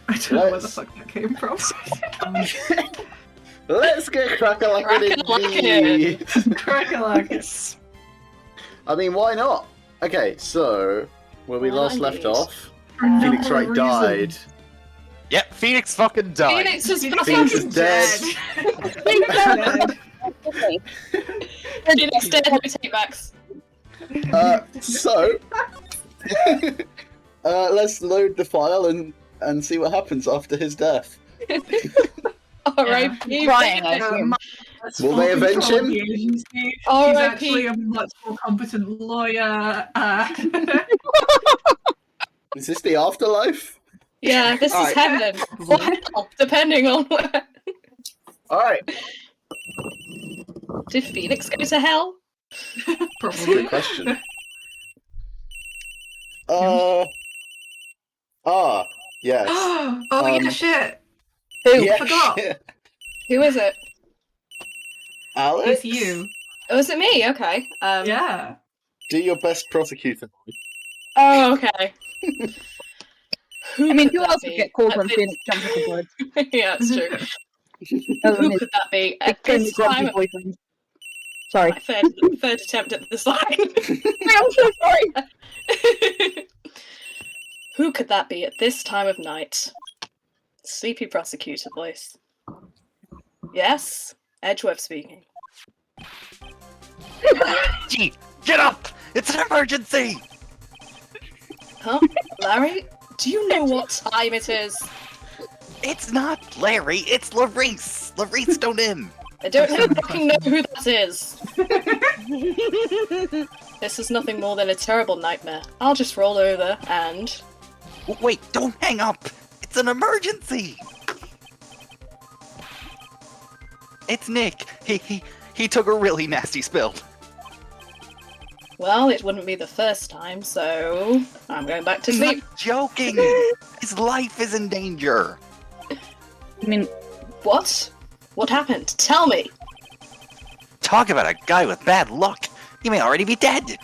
I don't know where the fuck that came from. Let's get crack-a-lackin' indeed. Crack-a-lackin'. I mean, why not? Okay, so where we last left off, Phoenix For no Wright reason. died. Yep, Phoenix fucking died. Phoenix is Phoenix fucking is dead. Dead. Phoenix dead, no takebacks. So let's load the file and see what happens after his death. R.I.P. Crying, I Phoenix. assume. Will they avenge him? The agency. He's R.I.P. actually a much more competent lawyer. Is this the afterlife? Yeah, this is Alright. heaven. Or hell, depending on where. Alright, Did Phoenix go to hell? that's a Probably. good question. Yes. Oh yeah, shit. Who? Yeah, forgot. shit. Who is it? Alex? It's you. Oh, is it me? Okay. Yeah. Do your best prosecutor. Oh, okay. I mean, could who that else would be? get called At when this- Phoenix jumps off the board? Yeah, it's true. Other Who than his could that be? At extremely this grumpy time, boyfriend. Sorry. my third attempt at this line. I'm so sorry! Who could that be at this time of night? Sleepy prosecutor voice. Yes, Edgeworth speaking. Gee, get up! It's an emergency! Huh? Larry? Do you know what time it is? It's not Larry, it's Larice! Larice Stonim! I don't fucking know who that is. This is nothing more than a terrible nightmare. I'll just roll over and... Wait, don't hang up! It's an emergency! It's Nick. He took a really nasty spill. Well, it wouldn't be the first time, so... I'm going back to I'm sleep. not joking! His life is in danger! I mean, What? What happened? Tell me! Talk about a guy with bad luck! He may already be dead!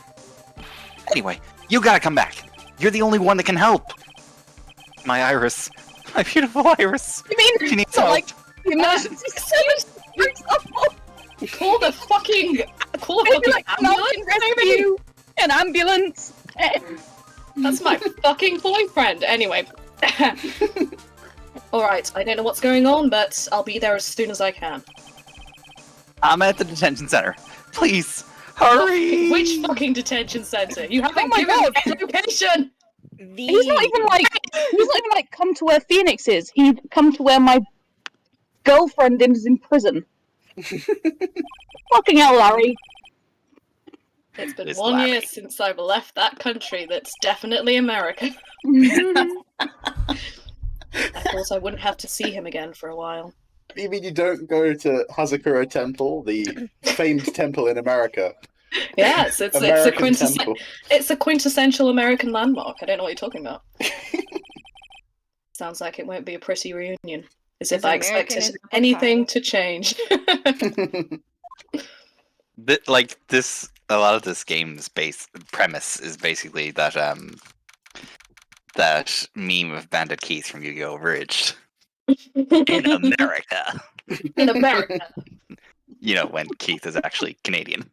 Anyway, you gotta come back. You're the only one that can help. My Iris. My beautiful Iris. you mean She needs so, help. like, the emergency service, for example? Call the fucking... Call a Maybe fucking like ambulance, mountain maybe? rescue, an ambulance. That's my fucking boyfriend. Anyway. Alright, I don't know what's going on, but I'll be there as soon as I can. I'm at the detention center. Please, hurry! Which fucking detention center? You haven't Oh my given God. me a location! He's not even like come to where Phoenix is. He's come to where my girlfriend is in prison. Fucking hell, Larry. It's been It's 1 year Larry. since I've left that country that's definitely America. I thought I wouldn't have to see him again for a while. You mean you don't go to Hazakura Temple, the famed temple in America? Yes, it's a American temple. it's a quintessential American landmark. I don't know what you're talking about. Sounds like it won't be a pretty reunion. As if As I American expected as the anything title. to change. A lot of this game's premise is basically that that meme of Bandit Keith from Yu-Gi-Oh! Abridged. In America. In America. You know, when Keith is actually Canadian.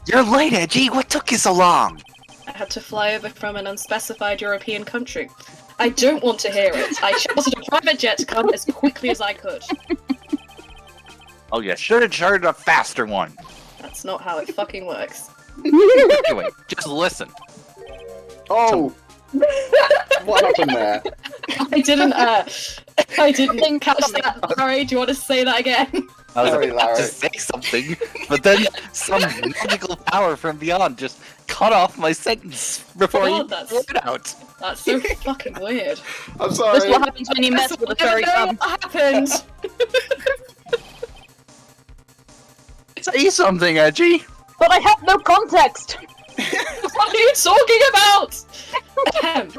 You're late, Edgy! What took you so long? I had to fly over from an unspecified European country. I don't want to hear it. I chartered a private jet to come as quickly as I could. Oh, you should have chartered a faster one. That's not how it fucking works. Anyway, just listen. Oh! What happened there? I didn't catch that. Sorry, do you want to say that again? I was Sorry, about to Larry. say something, but then some magical power from beyond just cut off my sentence before God, you that's- wrote it out. That's so fucking weird. I'm That's sorry. what happens when you mess with a fairy I don't know gun. what happened. Say something, Edgy. But I have no context. What are you talking about? Ahem.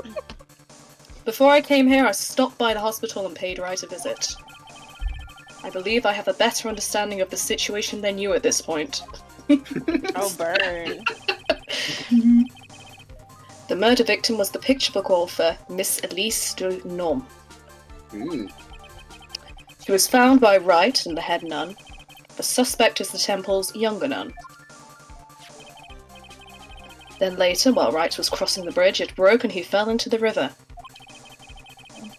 Before I came here, I stopped by the hospital and paid Wright a visit. I believe I have a better understanding of the situation than you at this point. Oh, burn. The murder victim was the picture book author, Miss Elise de Nom. She was found by Wright and the head nun. The suspect is the temple's younger nun. Then later, while Wright was crossing the bridge, it broke and he fell into the river.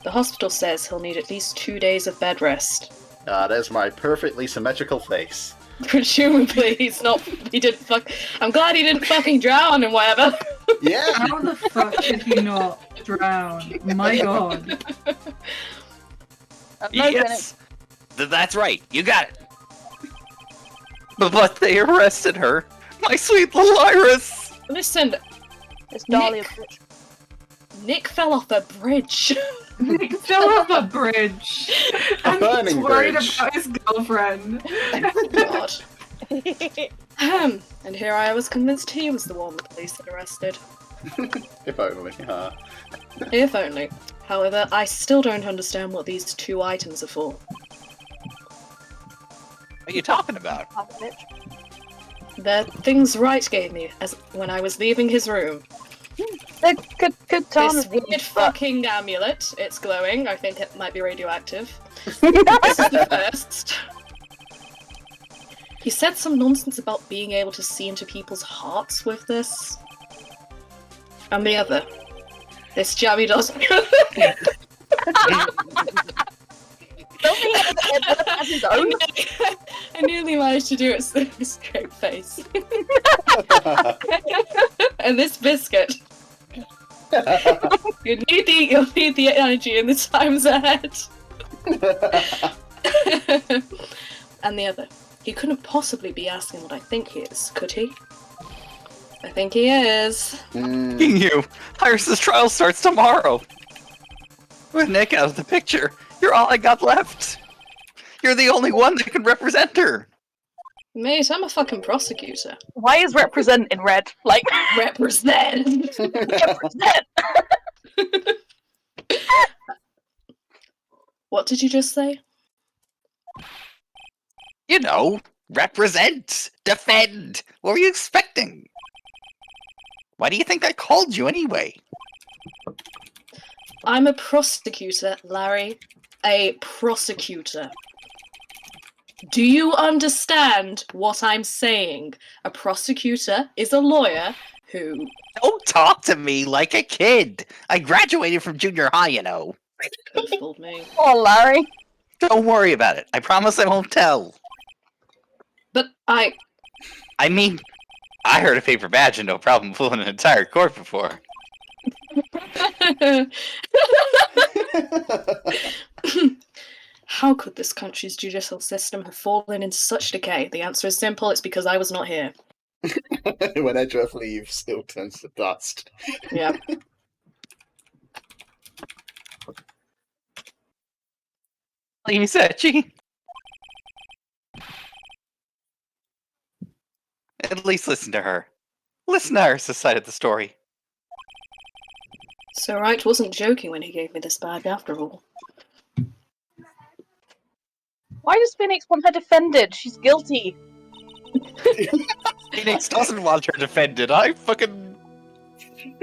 The hospital says he'll need at least 2 days of bed rest. There's my perfectly symmetrical face. Presumably he didn't I'm glad he didn't fucking drown and whatever. Yeah! How the fuck did he not drown? My god. Yes! That's right, you got it! But they arrested her! My sweet little Iris! Listen, It's Dahlia. Nick fell off a bridge. He fell off a bridge. A burning he's worried bridge. about his girlfriend. God. And here I was convinced he was the one the police had arrested. If only, huh? If only. However, I still don't understand what these 2 items are for. What are you talking about? They're things Wright gave me as when I was leaving his room. They're good time. This weird fucking amulet. It's glowing. I think it might be radioactive. This is the first. He said some nonsense about being able to see into people's hearts with this. And the other. This jammy doesn't. I nearly managed to do it with a straight face. And this biscuit. You'll need the energy in the times ahead. And the other. He couldn't possibly be asking what I think he is, could he? I think he is. You! Iris's trial starts tomorrow! With Nick out of the picture, you're all I got left! You're the only one that can represent her! Mate, I'm a fucking prosecutor. Why is represent in red? Like, Represent! represent! What did you just say? You know, represent! Defend! What were you expecting? Why do you think I called you anyway? I'm a prosecutor, Larry. A prosecutor. Do you understand what I'm saying? A prosecutor is a lawyer who... Don't talk to me like a kid! I graduated from junior high, you know. Could have fooled me. Oh, Larry. Don't worry about it. I promise I won't tell. But I... I mean, I heard a paper badge and no problem fooling an entire court before. How could this country's judicial system have fallen into such decay? The answer is simple, it's because I was not here. When Edgeworth leaves, still turns to dust. Yeah. Please, Etchy. At least listen to her. Listen to her side of the story. So Wright wasn't joking when he gave me this bag after all. Why does Phoenix want her defended? She's guilty. Phoenix doesn't want her defended.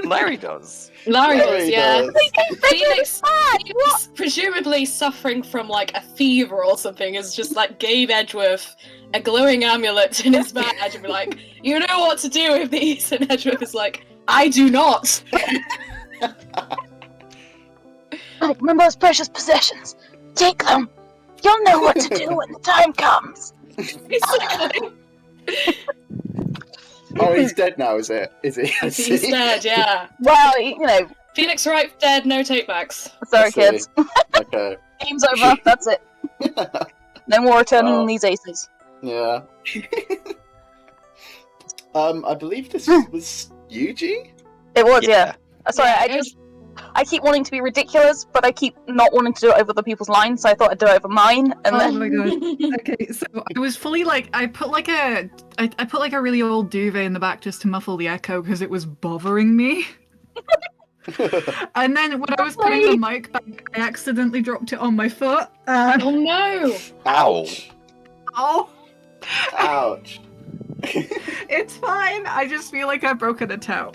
Larry does. Larry does, yeah. does. Phoenix, presumably suffering from like a fever or something, is just like gave Edgeworth a glowing amulet in his badge and be like, you know what to do with these, and Edgeworth is like, I do not. Oh, remember those precious possessions. Take them. You'll know what to do when the time comes. Basically. Oh, he's dead now, is it? Is he? He's dead, yeah. Well, you know. Phoenix Wright dead, no takebacks. Sorry, I see. kids. Okay. Game's over. That's it. No more returning these aces. Yeah. I believe this was Yuji? It was, Yeah. yeah. Sorry, I keep wanting to be ridiculous, but I keep not wanting to do it over other people's lines, so I thought I'd do it over mine, and Oh then... my god. Okay, so I was fully like, I put like a really old duvet in the back just to muffle the echo because it was bothering me. And then when I was putting the mic back, I accidentally dropped it on my foot. Oh no! Ow. Oh! Ouch. It's fine. I just feel like I've broken a toe.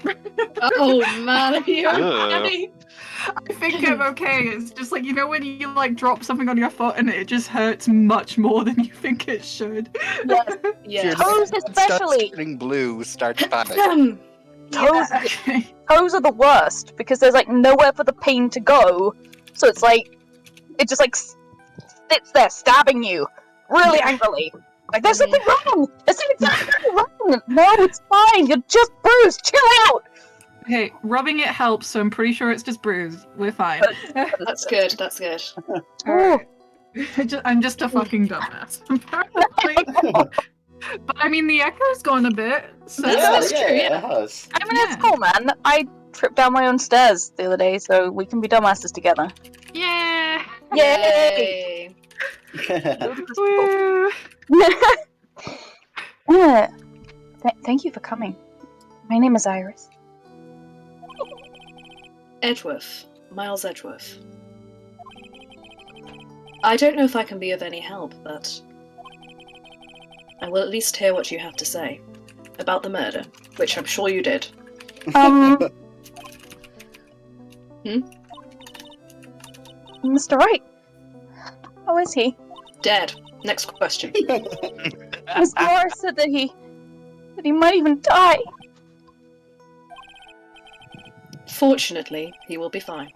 Oh man, are you Ugh. okay? I think I'm okay. It's just like, you know when you like drop something on your foot and it just hurts much more than you think it should. Yes. Yes. Toes Starts especially. turning blue, starts panic. Toes, Okay. toes are the worst because there's like nowhere for the pain to go. So it's like it just like sits there stabbing you really angrily. Like there's something wrong. There's something wrong. No, it's fine. You're just bruised. Chill out. Okay, rubbing it helps, so I'm pretty sure it's just bruised. We're fine. That's good. That's good. Alright. I'm just a fucking dumbass. Apparently. But I mean, the echo's gone a bit, so That's true, yeah. it has. I mean, it's cool, man. I tripped down my own stairs the other day, so we can be dumbasses together. yeah. Yay! Woo. Yeah. Thank you for coming. My name is Iris. Edgeworth. Miles Edgeworth. I don't know if I can be of any help, but I will at least hear what you have to say about the murder, which I'm sure you did. Mr. Wright. How is he? Dead. Next question. Miss Laura said that he might even die. Fortunately, he will be fine.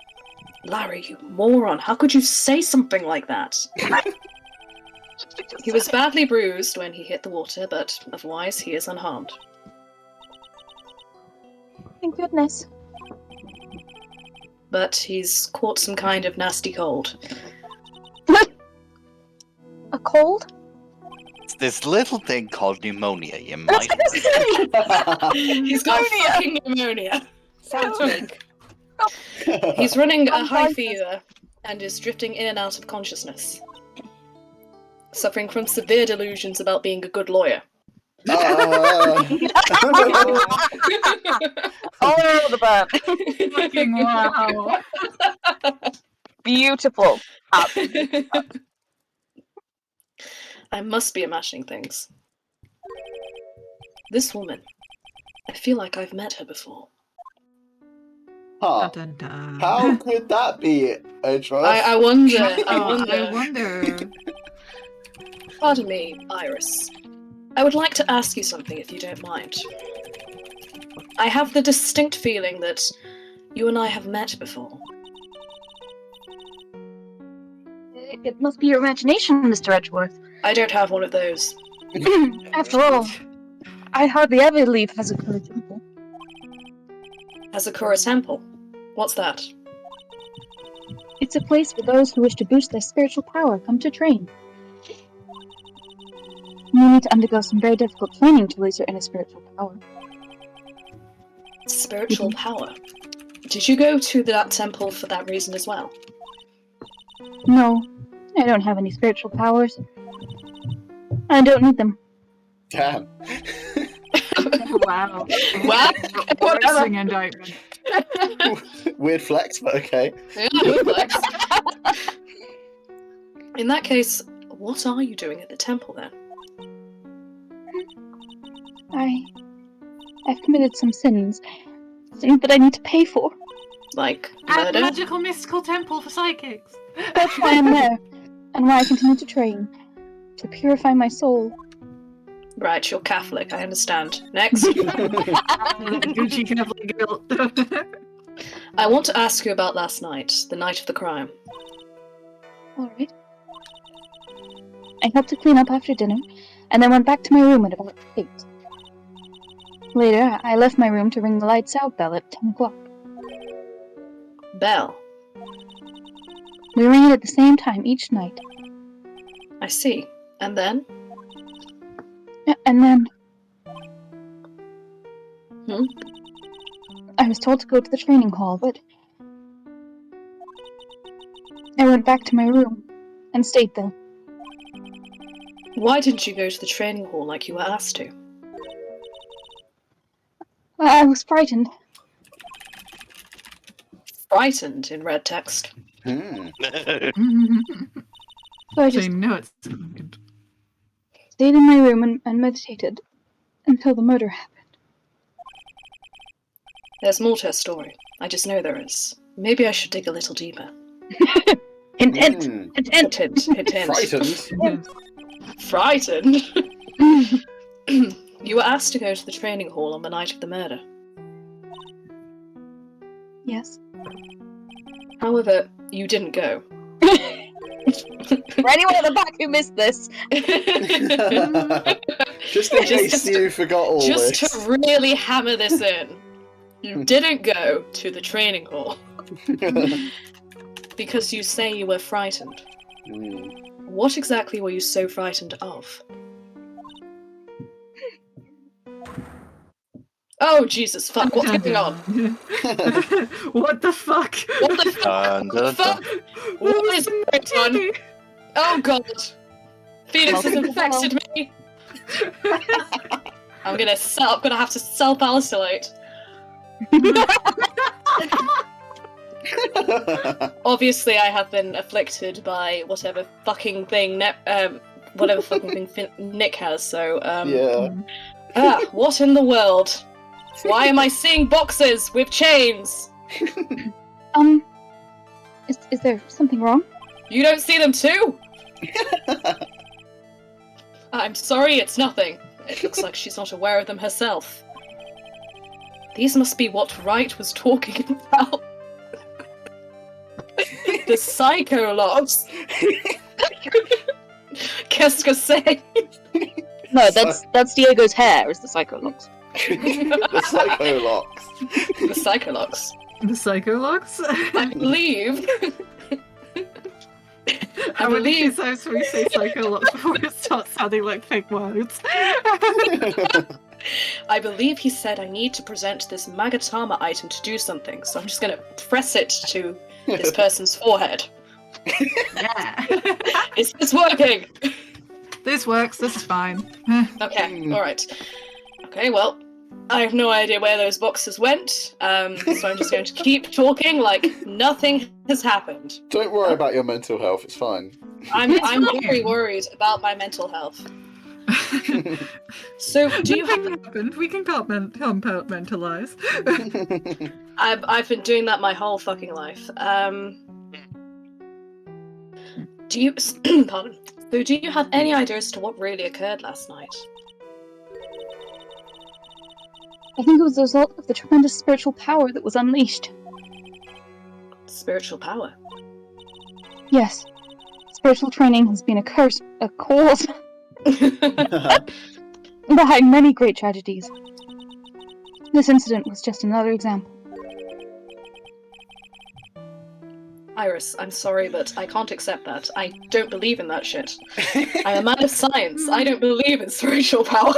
Larry, you moron! How could you say something like that? He was badly bruised when he hit the water, but otherwise he is unharmed. Thank goodness. But he's caught some kind of nasty cold. A cold? It's this little thing called pneumonia. You might. He's got fucking pneumonia. Sounds fake. He's running a high fever and is drifting in and out of consciousness. Suffering from severe delusions about being a good lawyer. Oh, the bad. Fucking wow. Beautiful. I must be imagining things. This woman. I feel like I've met her before. Huh. Dun, dun, dun. How could that be, Edgeworth? I wonder. I Oh, wonder. I wonder. Pardon me, Iris. I would like to ask you something if you don't mind. I have the distinct feeling that you and I have met before. It must be your imagination, Mr. Edgeworth. I don't have one of those. After all, I hardly ever leave Hazakura Temple. Hazakura Temple? What's that? It's a place where those who wish to boost their spiritual power come to train. You need to undergo some very difficult training to lose your inner spiritual power. Spiritual power? Did you go to that temple for that reason as well? No, I don't have any spiritual powers. I don't need them. Damn. Wow. Well, Forcing indictment. Weird flex, but okay. Yeah, it works. In that case, what are you doing at the temple then? I've committed some sins that I need to pay for. Like At murder? magical mystical temple for psychics. That's why I'm there, and why I continue to train. To purify my soul. Right, you're Catholic, I understand. Next. Gucci Catholic guilt. I want to ask you about last night, the night of the crime. Alright. I helped to clean up after dinner, and then went back to my room at about 8. Later, I left my room to ring the lights out bell at 10 o'clock. Bell. We ring it at the same time each night. I see. And then? And then... Hmm? I was told to go to the training hall, but... I went back to my room, and stayed there. Why didn't you go to the training hall like you were asked to? I was frightened. Frightened in red text. Hmm. So I So just you know it's good. stayed in my room and meditated. until the murder happened. There's more to her story. I just know there is. Maybe I should dig a little deeper. Hint, hint, Hmm. hint, Hint, hint. hint, hint, hint. Frightened? Frightened? You were asked to go to the training hall on the night of the murder. Yes. However, you didn't go. For anyone at the back who missed this, Just in case you forgot all Just this. to really hammer this in, you didn't go to the training hall because you say you were frightened. Hmm. What exactly were you so frightened of? Oh, Jesus, fuck, what's going on? What the fuck? What the Dun, dun, fuck? What is going on? Oh, God. Phoenix has infected me. I'm gonna have to self-isolate. Obviously, I have been afflicted by whatever fucking thing Nick has. So, Yeah. what in the world? Why am I seeing boxes with chains? is there something wrong? You don't see them too? I'm sorry, it's nothing. It looks like she's not aware of them herself. These must be what Wright was talking about. The psychologs. Qu'est-ce que c'est? No, that's Diego's hair, is the psychologs. The psychologs. The psychologs. The psychologs? I believe. How many times do we say psychologs before it starts sounding like fake words? I believe he said I need to present this Magatama item to do something, so I'm just gonna press it to this person's forehead. Yeah. Is this working? This works, this is fine. Okay, alright. Okay, well, I have no idea where those boxes went, so I'm just going to keep talking like nothing has happened. Don't worry about your mental health, it's fine. I'm very worried about my mental health. So, do you have... Nothing happened. We can compartmentalize. I've been doing that my whole fucking life. Do you... Pardon. So, do you have any idea as to what really occurred last night? I think it was a result of the tremendous spiritual power that was unleashed. Spiritual power? Yes. Spiritual training has been a cause behind many great tragedies. This incident was just another example. Iris, I'm sorry, but I can't accept that. I don't believe in that shit. I'm a man of science. I don't believe in spiritual power.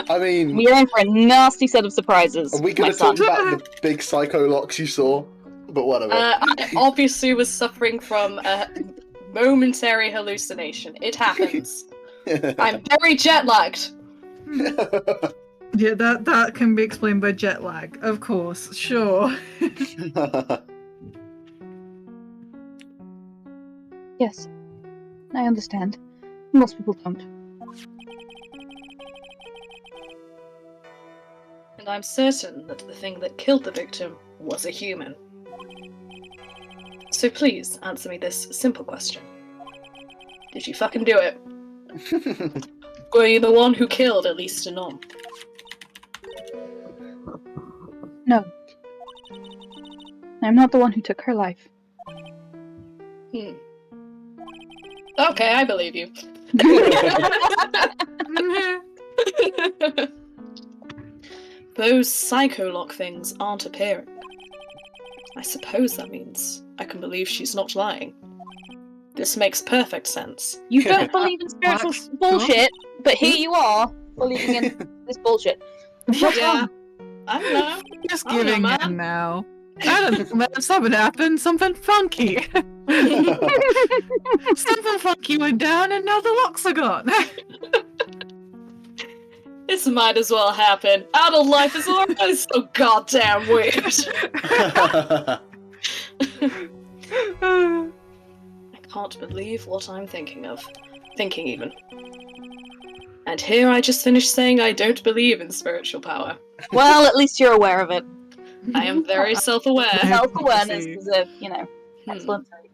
I mean, We're in for a nasty set of surprises, we could my have son. talked about the big psychologs you saw, but whatever. I obviously was suffering from a momentary hallucination. It happens. I'm very jet-lagged. Yeah, that can be explained by jet lag, of course, sure. Yes, I understand. Most people don't. And I'm certain that the thing that killed the victim was a human. So please, answer me this simple question. Did you fucking do it? Were you the one who killed Elise Denon? No. I'm not the one who took her life. Okay, I believe you. Those psycholock things aren't appearing. I suppose that means I can believe she's not lying. This makes perfect sense. You don't believe in spiritual Wax, bullshit, but here you are, believing in this bullshit. Yeah. I don't know. Just I don't know, giving man. in now. I don't know, man. Something happened. Something funky. Something funky went down, and now the locks are gone. This might as well happen. Adult life is already so goddamn weird. I can't believe what I'm thinking of. Thinking even. And here I just finished saying I don't believe in spiritual power. Well, at least you're aware of it. I am very self-aware. Self-awareness See. is a, Hmm. excellent trait.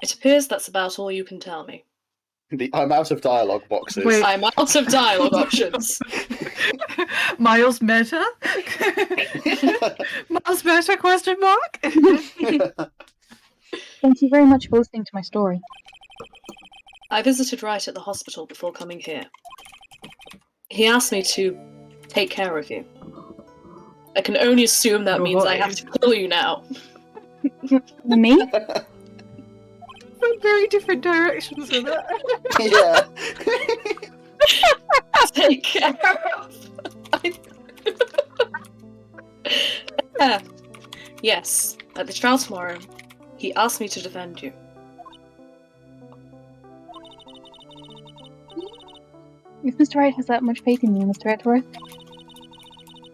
It appears that's about all you can tell me. I'm out of dialogue boxes. Wait. I'm out of dialogue options. Miles Meta? Miles Meta question mark? Thank you very much for listening to my story. I visited Wright at the hospital before coming here. He asked me to take care of you. I can only assume that means I have to kill you now. Me? Went very different directions with that. Yeah. Take care of. Yes, at the trial tomorrow, he asked me to defend you. If Mr. Wright has that much faith in you, Mr. Edgeworth,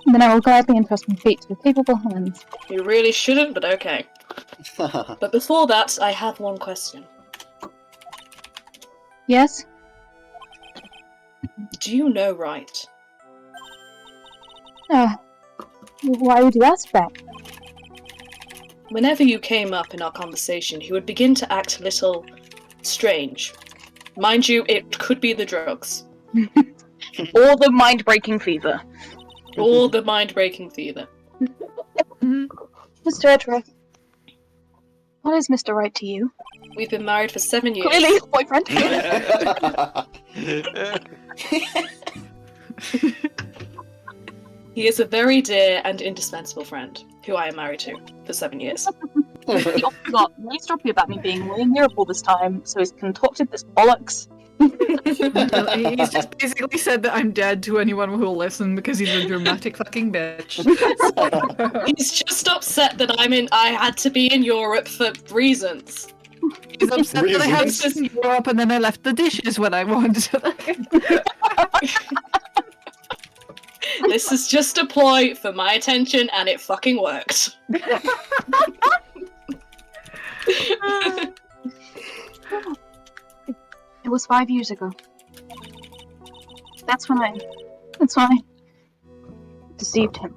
then I will gladly entrust my fate to capable hands. You really shouldn't, but okay. But before that, I have one question. Yes? Do you know Wright? Why would you ask that? Whenever you came up in our conversation, he would begin to act a little strange. Mind you, it could be the drugs. Or the mind-breaking fever. Or the mind-breaking fever. Mr. Edgeworth, what is Mr. Wright to you? We've been married for 7 years. Clearly, boyfriend. He is a very dear and indispensable friend, who I am married to for 7 years. He also got really stroppy about me being really miserable this time, so he's concocted this bollocks. He's just basically said that I'm dead to anyone who will listen because he's a dramatic fucking bitch. He's just upset that I had to be in Europe for reasons. He's upset that I had to in Europe and then I left the dishes when I wanted. This is just a ploy for my attention, and it fucking worked. It was 5 years ago. That's when I deceived him.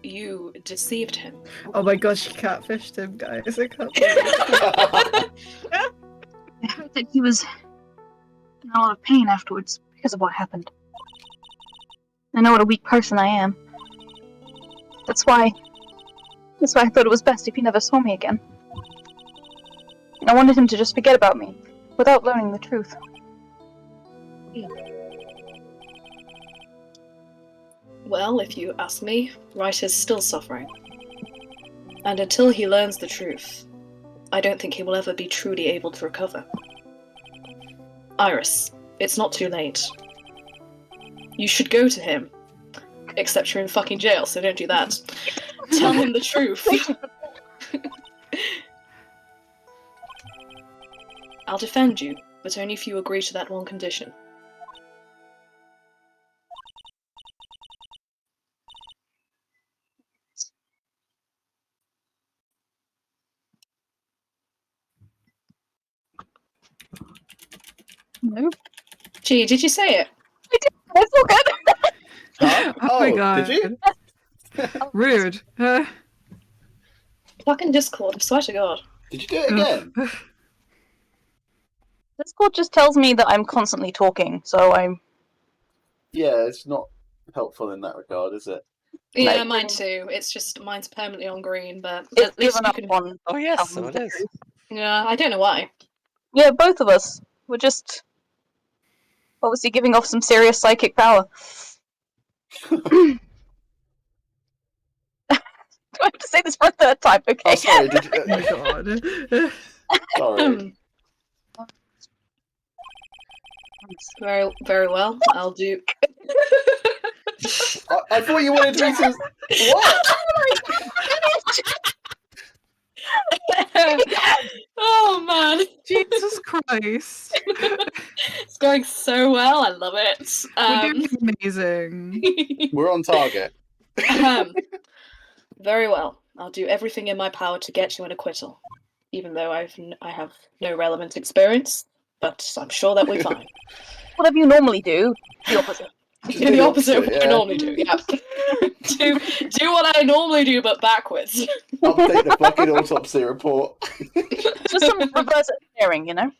You deceived him. Oh my god, she catfished him, guys. I can't I heard that he was in a lot of pain afterwards because of what happened. I know what a weak person I am. That's why I thought it was best if he never saw me again. I wanted him to just forget about me, without learning the truth. Well, if you ask me, Wright is still suffering. And until he learns the truth, I don't think he will ever be truly able to recover. Iris, it's not too late. You should go to him. Except you're in fucking jail, so don't do that. Tell him the truth. I'll defend you, but only if you agree to that one condition. No. Gee, did you say it? That's so good! Huh? Oh my god. Did you? Rude. Fucking Discord, I swear to God. Did you do it again? Discord just tells me that I'm constantly talking, so I'm... Yeah, it's not helpful in that regard, is it? Yeah, Like- mine too. It's just mine's permanently on green, but It's at least given you up can. on... Oh yes, so it is. Yeah, I don't know why. Yeah, both of us. We're just... obviously giving off some serious psychic power. Do I have to say this for a third time? Okay. Oh, sorry. Did Oh my you... god. sorry. Very, very well. I'll do. I thought you wanted me to. What? Oh man, Jesus Christ. it's going so well. I love it. We're doing amazing. We're on target. Very well. I'll do everything in my power to get you an acquittal, even though I have no relevant experience. but I'm sure that we're fine. Whatever you normally do, the opposite. Do the opposite of what I yeah. normally do, yeah. do what I normally do, but backwards. Update the fucking autopsy report. Just some reverse engineering, you know?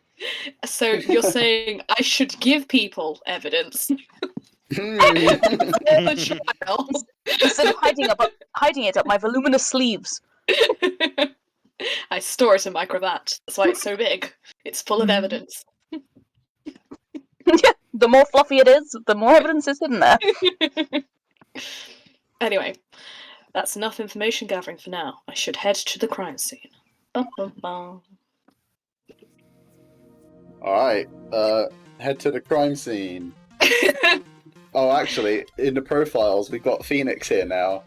So you're saying I should give people evidence for Hmm. the trial? Instead of hiding it up my voluminous sleeves. I store it in my cravat. That's why it's so big. It's full of evidence. The more fluffy it is, the more evidence is hidden there. Anyway, that's enough information gathering for now. I should head to the crime scene. Bum, bum, bum. Alright, head to the crime scene. Oh, actually, in the profiles, we've got Phoenix here now.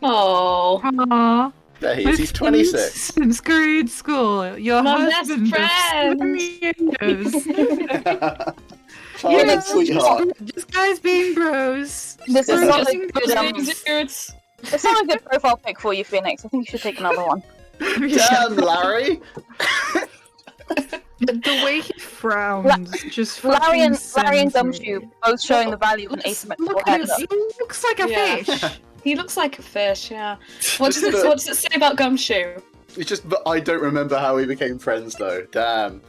Oh, Aww. There he is, he's 26. Since grade school. Your My best husband friend. of 7 years. Childhood Yeah, sweetheart. just guys being bros. This is Bros not a being good, bros. dudes. it's not a good profile pic for you, Phoenix. I think you should take another one. Damn, Larry! The way he frowns just fucking Larry and sends Gumshoe me. both showing the value of an asymmetrical Look at haircut. him, he looks like a Yeah. fish. He looks like a fish, yeah. What does it say about Gumshoe? It's just, but I don't remember how we became friends though. Damn.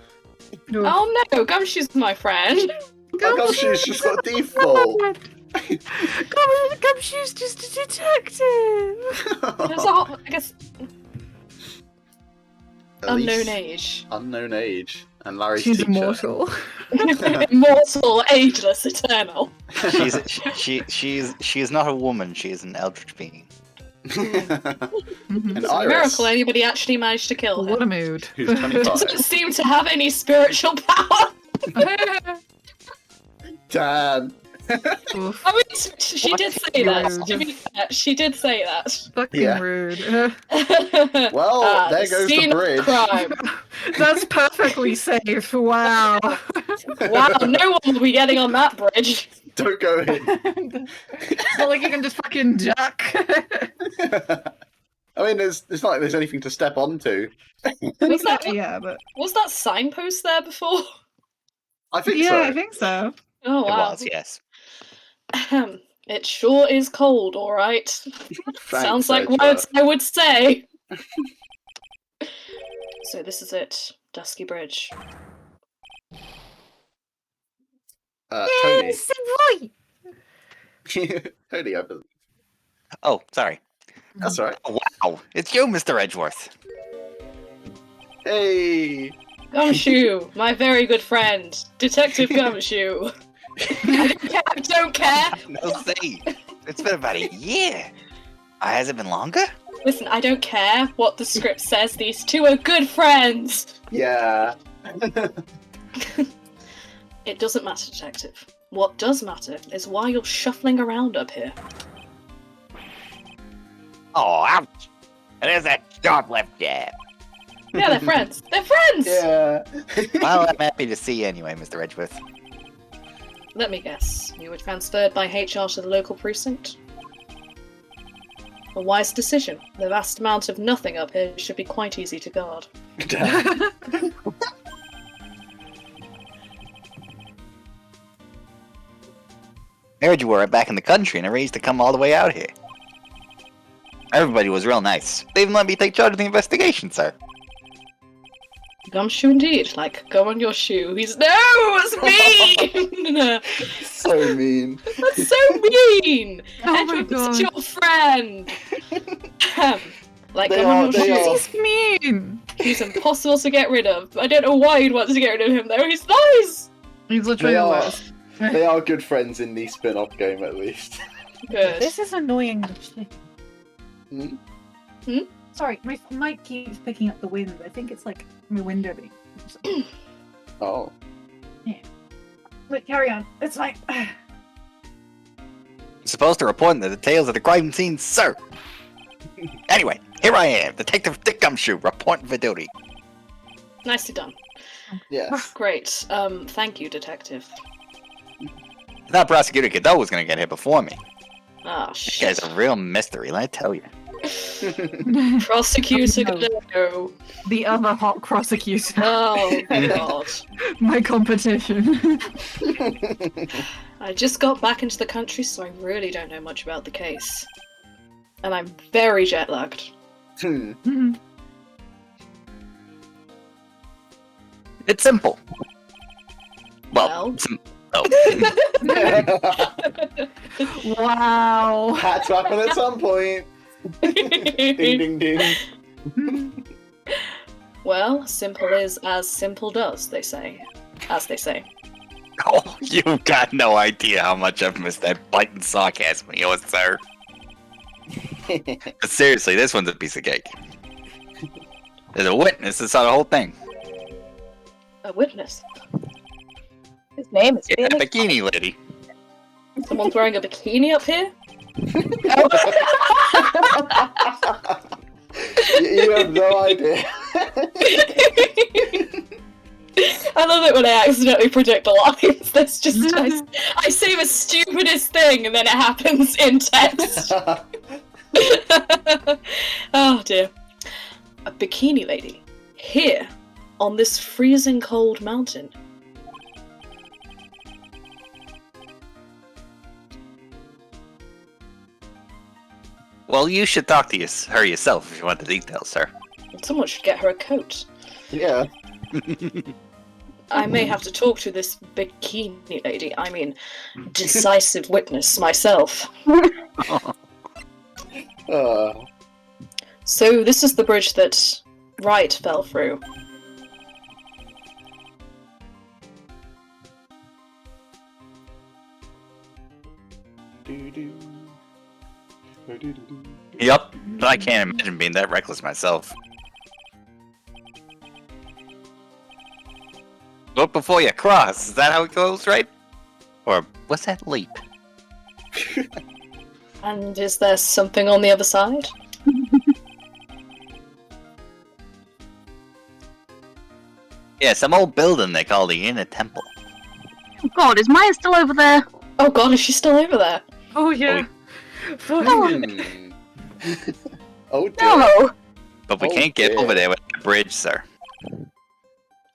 Oh no, Gumshoe's my friend. How come she's just got default? Gumshoe's just a detective. There's a whole, I guess, unknown Elise, age. Unknown age. And Larry's She's teacher. immortal. Immortal, ageless, eternal. She's not a woman. She is an eldritch being. And It's a Iris, miracle anybody actually managed to kill What a him. mood. who's 25. Doesn't seem to have any spiritual power. Damn. Oof. I mean, she did say that. Rude. To be fair, she did say that. Fucking Yeah. rude. Well, there goes the scene of bridge. crime. That's perfectly safe. Wow. Wow, no one will be getting on that bridge. Don't go in. It's not like you can just fucking duck. I mean, it's not like there's anything to step onto. Was that, Yeah, but was that signpost there before? I think yeah, so. I think so. Oh It wow. was, yes. It sure is cold, alright. Sounds like Edgar. words I would say. So this is it. Dusky Bridge. Tony. Yes, boy. Tony, I believe. Oh, sorry. That's right. Oh, wow, it's you, Mr. Edgeworth. Hey. Gumshoe, my very good friend. Detective Gumshoe. I don't care. No, see, it's been about a year. Has it been longer? Listen, I don't care what the script says. These two are good friends. Yeah. It doesn't matter, Detective. What does matter is why you're shuffling around up here. Oh, ouch! There's that sharp left jab. Yeah, they're friends. They're friends! Yeah. Well, I'm happy to see you anyway, Mr. Edgeworth. Let me guess. You were transferred by HR to the local precinct? A wise decision. The vast amount of nothing up here should be quite easy to guard. Damn. I heard you were back in the country and arranged to come all the way out here. Everybody was real nice. They even let me take charge of the investigation, sir. Gumshoe indeed. Like, go on your shoe. He's no, it's mean. So mean. That's so mean. Oh my Edward God. is your friend. Like, They go on are- your they shoe. are. He's mean. He's impossible to get rid of. I don't know why you'd want to get rid of him though. He's nice. He's literally They the are. worst. They are good friends in the spin-off game, at least. Good. This is annoying. Hmm? Sorry, my mic keeps picking up the wind. I think it's like my window being. Oh. But carry on. It's fine. You're supposed to report the details of the crime scene, sir. Anyway, here I am, Detective Dick Gumshoe, reporting for duty. Nicely done. Yes. Great. Thank you, Detective. That prosecutor Godot was gonna get here before me. Ah, This shit. guy's a real mystery, let me tell you. Prosecutor No. Godot. The other hot prosecutor. Oh god. My competition. I just got back into the country, so I really don't know much about the case. And I'm very jet lagged. It's simple. Well. Oh. Wow. Had to happen at some point. Ding, ding, ding. Well, simple is as simple does, they say. As they say. Oh, you've got no idea how much I've missed that blatant sarcasm of yours, sir. But seriously, this one's a piece of cake. There's a witness that saw the whole thing. A witness. His name is Yeah, Felix. bikini lady. Someone's wearing a bikini up here? You have no idea. I love it when I accidentally predict lines. That's just I say the stupidest thing and then it happens in text. Oh dear. A bikini lady. Here. On this freezing cold mountain. Well, you should talk to her yourself if you want the details, sir. Someone should get her a coat. Yeah. I may have to talk to this bikini lady. I mean, decisive witness myself. So this is the bridge that Wright fell through. Yup, I can't imagine being that reckless myself. Look before you cross, is that how it goes, right? Or what's that leap? And is there something on the other side? Yeah, some old building they call the Inner Temple. Oh God, is Maya still over there? Oh god, is she still over there? Oh yeah. Fuck. Oh dear. No! But we Oh, can't get dear. over there with the bridge, sir.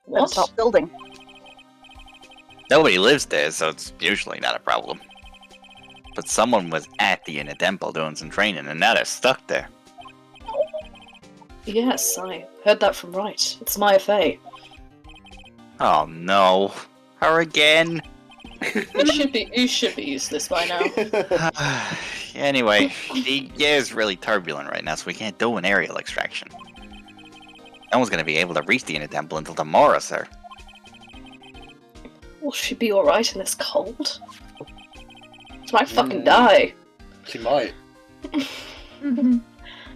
What? Top building. Nobody lives there, so it's usually not a problem. But someone was at the Inner Temple doing some training, and now they're stuck there. Yes, I heard that from Wright. It's Maya Fey. Oh no. Her again? You should be used to this by now. Anyway, the air is really turbulent right now, so we can't do an aerial extraction. No one's gonna be able to reach the Inner Temple until tomorrow, sir. Will she be alright in this cold? She might fucking die. She might.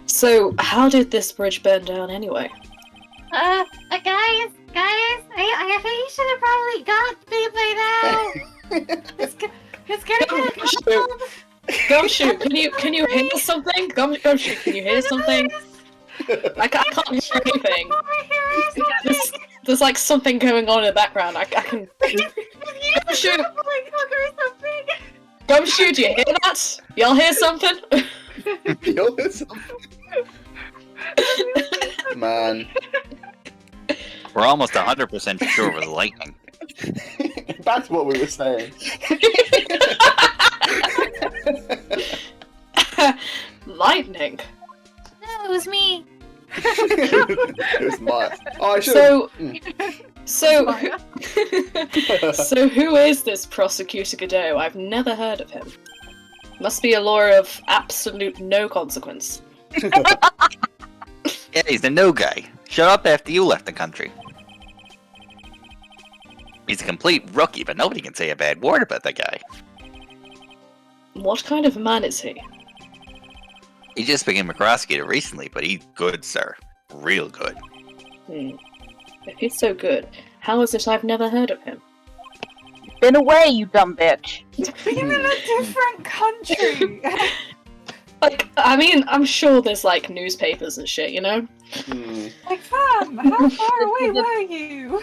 So, how did this bridge burn down anyway? Guys, I think you should have probably got me by now. It's getting cold. Gumshoe, can you hear something? Gumshoe, can you hear something? I can't hear anything. There's like something going on in the background. I can. Gumshoe, Gumshoe, do you hear that? Y'all hear something? Yo, it's- Man. We're almost 100% sure it was lightning. Back to what we were saying. Lightning. No, it was me. It was my. Oh, I should. So, so who is this Prosecutor Godot? I've never heard of him. Must be a lawyer of absolute no consequence. Yeah, he's the no guy. Shut up after you left the country. He's a complete rookie, but nobody can say a bad word about that guy. What kind of man is he? He just became a prosecutor recently, but he's good, sir. Real good. If he's so good, how is it I've never heard of him? Been away, you dumb bitch. Been in a different country. Like, I mean, I'm sure there's like newspapers and shit, you know? Like, fam, how far away were you?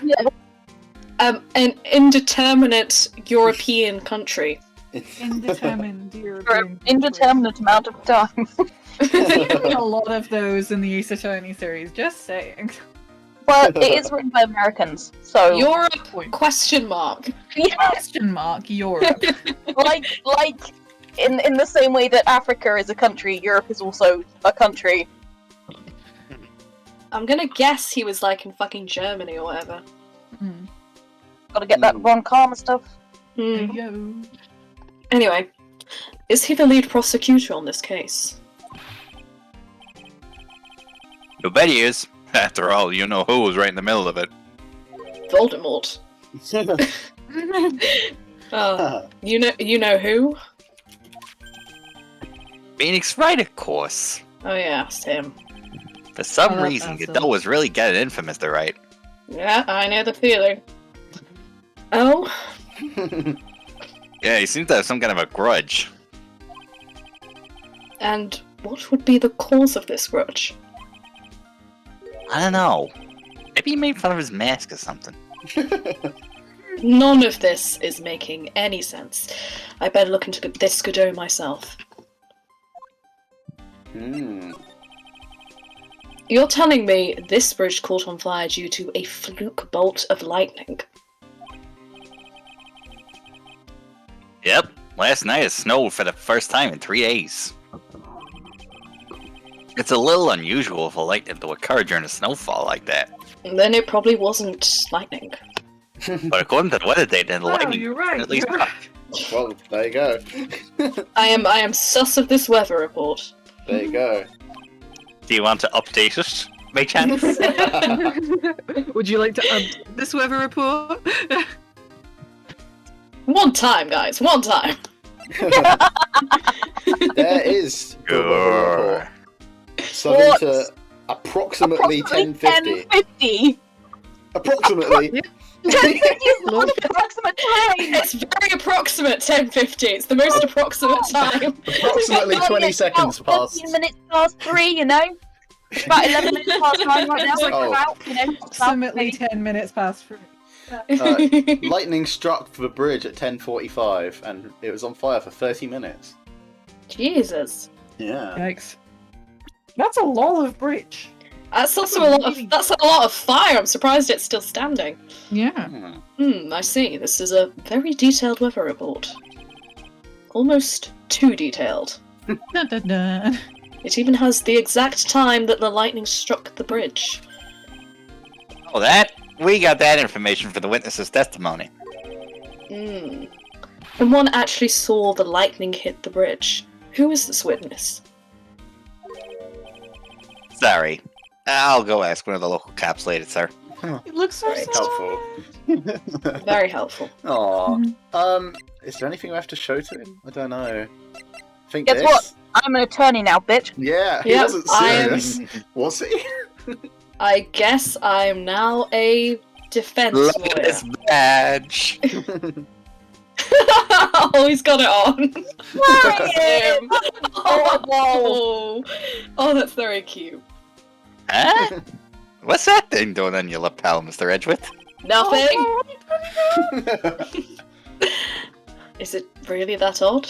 An indeterminate European country. Indeterminate For European an indeterminate amount of time. There's a lot of those in the Ace Attorney series, just saying. Well, it is written by Americans, so Europe? Question mark. Question mark, Europe. like in the same way that Africa is a country, Europe is also a country. I'm gonna guess he was like in fucking Germany or whatever. Mm. Gotta get that Ron Karma stuff. Hmm. Yo. Anyway, is he the lead prosecutor on this case? You bet he is. After all, you know who was right in the middle of it. Voldemort. You know who? Phoenix Wright, of course. Oh yeah, it's him. For some Oh, reason, that's Godot was really getting infamous, the right. Yeah, I know the feeling. Oh, Yeah, he seems to have some kind of a grudge. and what would be the cause of this grudge? I don't know. Maybe he made fun of his mask or something. None of this is making any sense. I better look into this Godot myself. You're telling me this bridge caught on fire due to a fluke bolt of lightning? Yep, last night it snowed for the first time in 3 days. It's a little unusual for lightning to occur during a snowfall like that. Then it probably wasn't lightning. But according to the weather data, the Oh, lightning you're right. at least You're struck. Well, there you go. I am sus of this weather report. There you go. Do you want to update it, by chance? Would you like to update this weather report? One time, guys, one time. There is the weather report. Southern What? to approximately 10:50. 10:50. Approximately. 10:50 is not an approximate time. It's very approximate 10:50. It's the most approximate time. Approximately 20 It's seconds about past. 15 minutes past 3, you know? It's about 11 minutes past 9 right now. Oh. About, you know, Approximately 10 minutes past 3. Lightning struck the bridge at 10:45, and it was on fire for 30 minutes. Jesus. Yeah. Yikes. That's a lot of bridge. That's also a lot of fire. I'm surprised it's still standing. Yeah. Hmm. I see. This is a very detailed weather report. Almost too detailed. Dun, dun, dun. It even has the exact time that the lightning struck the bridge. Oh, that? We got that information for the witness's testimony. Hmm. And one actually saw the lightning hit the bridge. Who is this witness? Sorry. I'll go ask one of the local cops later, sir. It looks so Right. sad. Helpful. Very helpful. Aw. Mhm. Is there anything we have to show to him? I don't know. Think Guess this? what? I'm an attorney now, bitch. Yeah, he Yep, wasn't I am- serious. Was he? I guess I'm now a defense Look at lawyer. this badge. Oh, he's got it on. Ryan! Oh, oh, that's very cute. Huh? What's that thing doing on your lapel, Mr. Edgeworth? Nothing. Is it really that odd?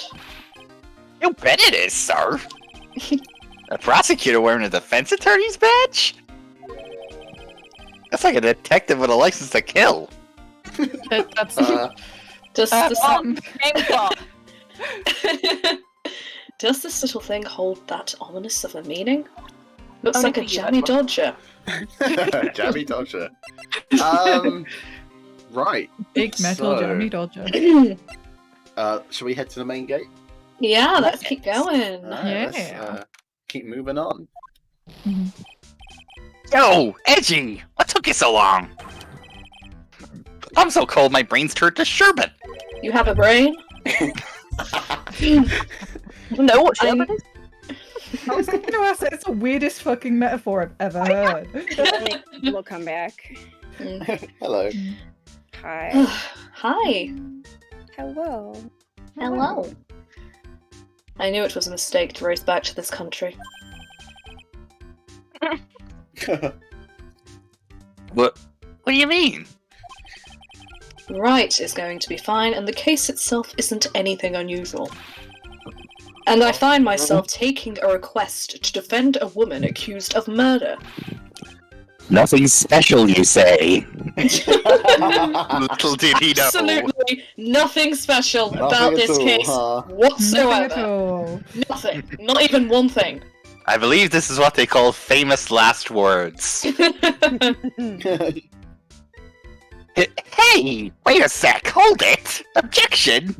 You bet it is, sir. A prosecutor wearing a defense attorney's badge? That's like a detective with a license to kill. That's Does Name card. does this little thing hold that ominous of a meaning? Looks Only like a for you, jammy Edward. dodger. Jammy Dodger. Right. big metal So- jammy dodger. Shall we head to the main gate? Yeah, let's keep going. Let's, Yeah. keep moving on. Yo, Edgy! What took you so long? I'm so cold my brain's turned to sherbet. You have a brain? You know what I'm- sherbet is? I was going to ask, it's the weirdest fucking metaphor I've ever heard. We'll come back. Hello. Hi. Hi. Hello. Hello. I knew it was a mistake to race back to this country. What do you mean? Right is going to be fine, and the case itself isn't anything unusual. And I find myself taking a request to defend a woman accused of murder. Nothing special, you say? Little did he know. Absolutely nothing special Nothing about at this all, case huh? Nothing at whatsoever. all. Nothing. Not even one thing. I believe this is what they call famous last words. Hey, wait a sec, hold it! Objection!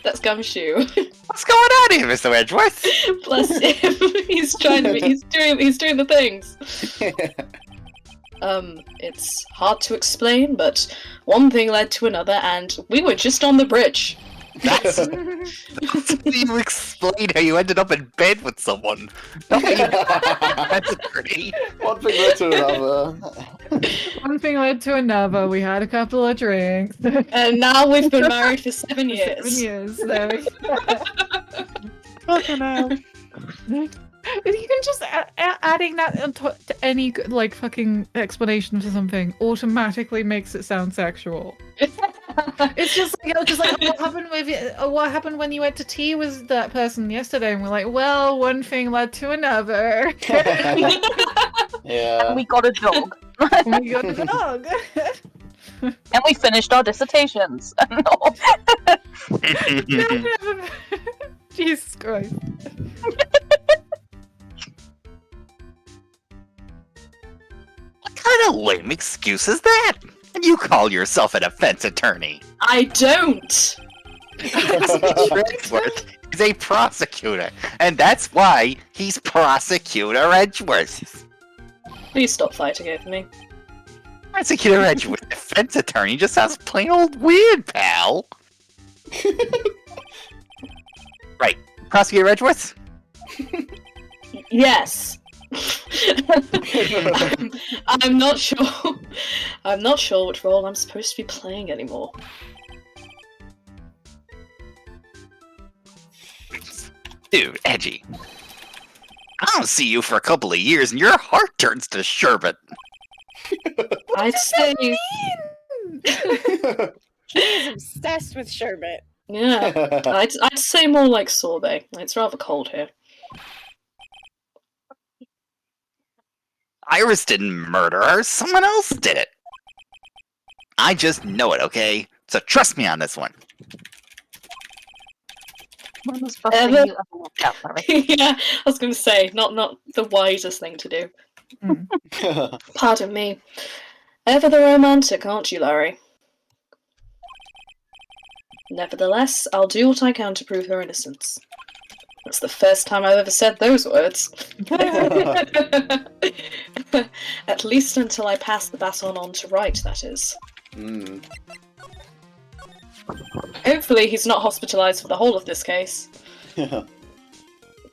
That's Gumshoe. What's going on here, Mr. Edgeworth? Bless him. He's trying to be. He's doing the things. It's hard to explain, but one thing led to another, and we were just on the bridge. That's... you explain how you ended up in bed with someone. That's great. One thing led to another. One thing led to another. We had a couple of drinks. And now we've been married for 7 years. 7 years. There we go. Fucking hell. You can just adding that to any like fucking explanation for something automatically makes it sound sexual. It's just like, what happened when you went to tea with that person yesterday, and we're like, well, one thing led to another. Yeah. And we got a dog. And we got the dog. And we finished our dissertations. Jesus Christ. What kind of lame excuse is that? And you call yourself a defense attorney? I don't. Edgeworth is a prosecutor, and that's why he's Prosecutor Edgeworth. Please stop fighting over me. Prosecutor Edgeworth, defense attorney, just sounds plain old weird, pal. Right, Prosecutor Edgeworth? Yes. I'm not sure. I'm not sure what role I'm supposed to be playing anymore. Dude, Edgy. I don't see you for a couple of years and your heart turns to sherbet. I'd say, He's obsessed with sherbet. yeah, I'd say more like sorbet. It's rather cold here. Iris didn't murder her, someone else did it. I just know it, okay? So trust me on this one. When was the first thing you ever looked at, Larry? Yeah, I was going to say, not the wisest thing to do. Pardon me. Ever the romantic, aren't you, Larry? Nevertheless, I'll do what I can to prove her innocence. That's the first time I've ever said those words. At least until I pass the baton on to Wright, that is. Mm. Hopefully he's not hospitalized for the whole of this case.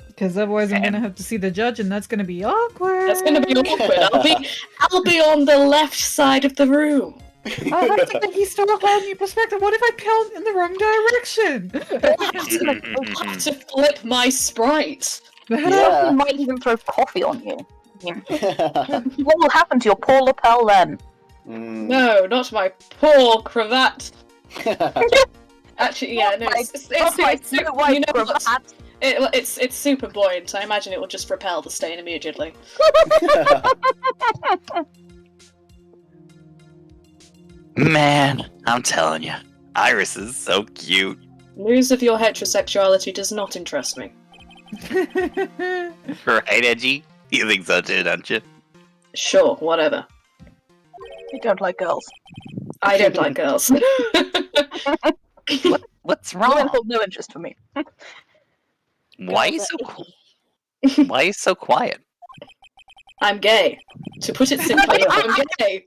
Because otherwise I'm gonna have to see the judge, and that's gonna be awkward. That's gonna be awkward. I'll be on the left side of the room. I'll have to think historical and new perspective. What if I count in the wrong direction? I'll have to flip my sprite. Yeah. He might even throw coffee on you. What will happen to your poor lapel then? Mm. No, not my poor cravat. Actually, yeah, no, it's you know what? It's super buoyant. I imagine it will just repel the stain immediately. Man, I'm telling you, Iris is so cute. News of your heterosexuality does not interest me. Right, Edgy? You think so too, don't you? Sure, whatever. You don't like girls. I don't like girls. What's Women wrong? hold no interest for me. Why are you so cool? Why are you so quiet? I'm gay. To put it simply, I'm gay.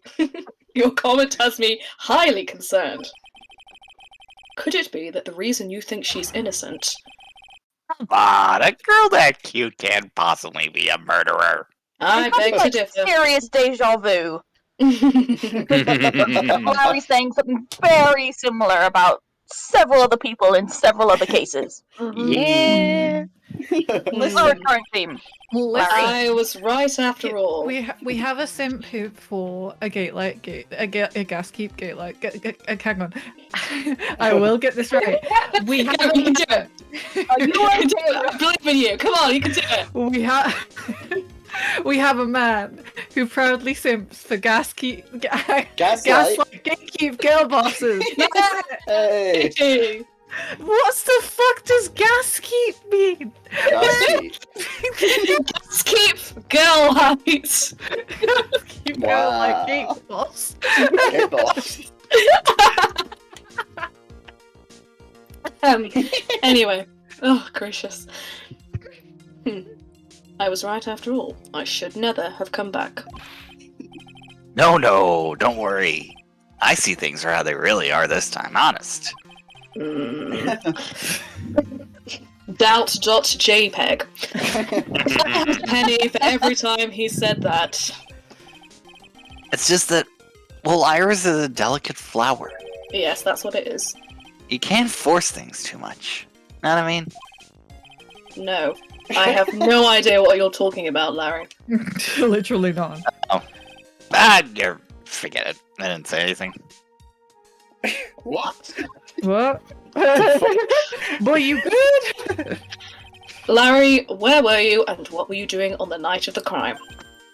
Your comment has me highly concerned. Could it be that the reason you think she's innocent... Come on, a girl that cute can't possibly be a murderer. I beg to differ. Serious deja vu. Larry's saying something very similar about several other people in several other cases. Yeah. This is a recurring theme. Listen, I was right after all. we have a simp who for a a gas keep gate light. Hang on, I will get this right. We have You can do it. Are you You can do okay? it. I believe in you. Come on, you can do it. we have a man who proudly simps for gaslight gatekeep girl bosses. Hey, Hey. What's the fuck does gaskeep mean? Gaskeep. Keep girl heights. Gaskeep girl Wow. like gate boss. Okay, boss. Anyway. Oh, gracious. I was right after all. I should never have come back. No, don't worry. I see things for how they really are this time, honest. Doubt.jpg. Penny for every time he said that. It's just that, well, Iris is a delicate flower. Yes, that's what it is. You can't force things too much. Know what I mean? No. I have no idea what you're talking about, Larry. Literally not. Forget it. I didn't say anything. What? What? Boy, you good? Larry, where were you and what were you doing on the night of the crime?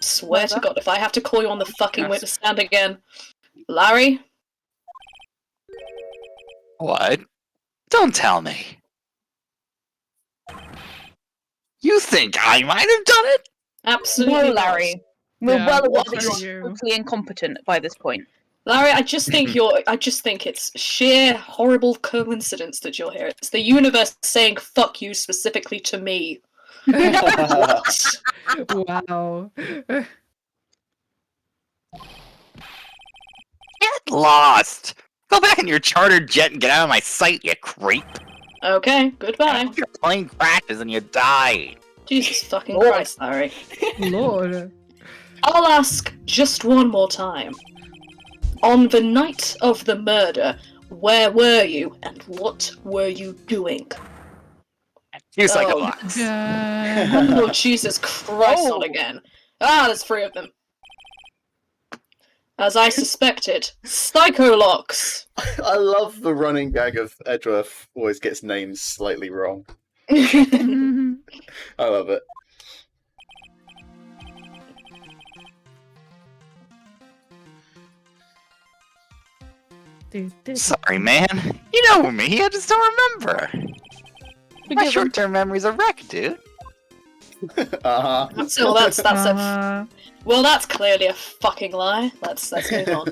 Swear to God, if I have to call you on the fucking witness stand again. Larry? What? Don't tell me. You think I might have done it? Absolutely No, not. Larry. We're Yeah, well aware what that are you're you? totally incompetent by this point. Larry, I just think it's sheer horrible coincidence that you're here. It's the universe saying fuck you specifically to me. Wow. Get lost! Go back in your chartered jet and get out of my sight, you creep! Okay, goodbye. Your plane crashes and you die! Jesus fucking Lord. Christ, Larry. Lord. I'll ask just one more time. On the night of the murder, where were you and what were you doing? Here's like a Oh. box. Oh, Jesus Christ, not again. Ah, there's 3 of them. As I suspected, Psycholocks. I love the running gag of Edgeworth always gets names slightly wrong. Mhm. I love it. Sorry, man. You know me, I just don't remember. My short-term memory's a wreck, dude. Uh-huh. So that's Uh, well, that's clearly a fucking lie. Let's move on.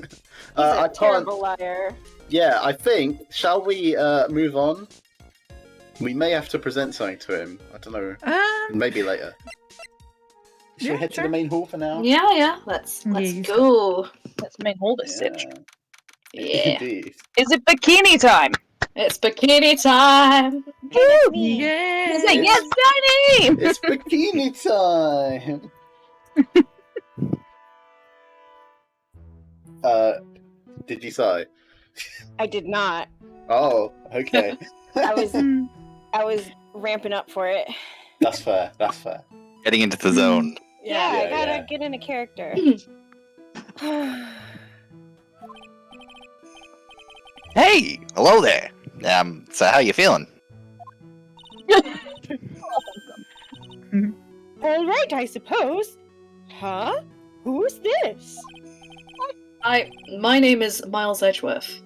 I can't. Terrible liar. Yeah, I think. Shall we move on? We may have to present something to him. I don't know. Maybe later. Should Yeah, we head to sure. the main hall for now? Yeah, let's Yes. go. Let's make all this sitch. Yeah, Indeed. Is it bikini time? it's bikini time. Yeah. Is it yes, Danny? It's bikini time. Did you sigh? I did not. Oh, okay. I was ramping up for it. That's fair. That's fair. Getting into the zone. Yeah, I Yeah, gotta yeah. get in a character. Hey, hello there. So how you feeling? All right, I suppose. Huh? Who's this? My name is Miles Edgeworth.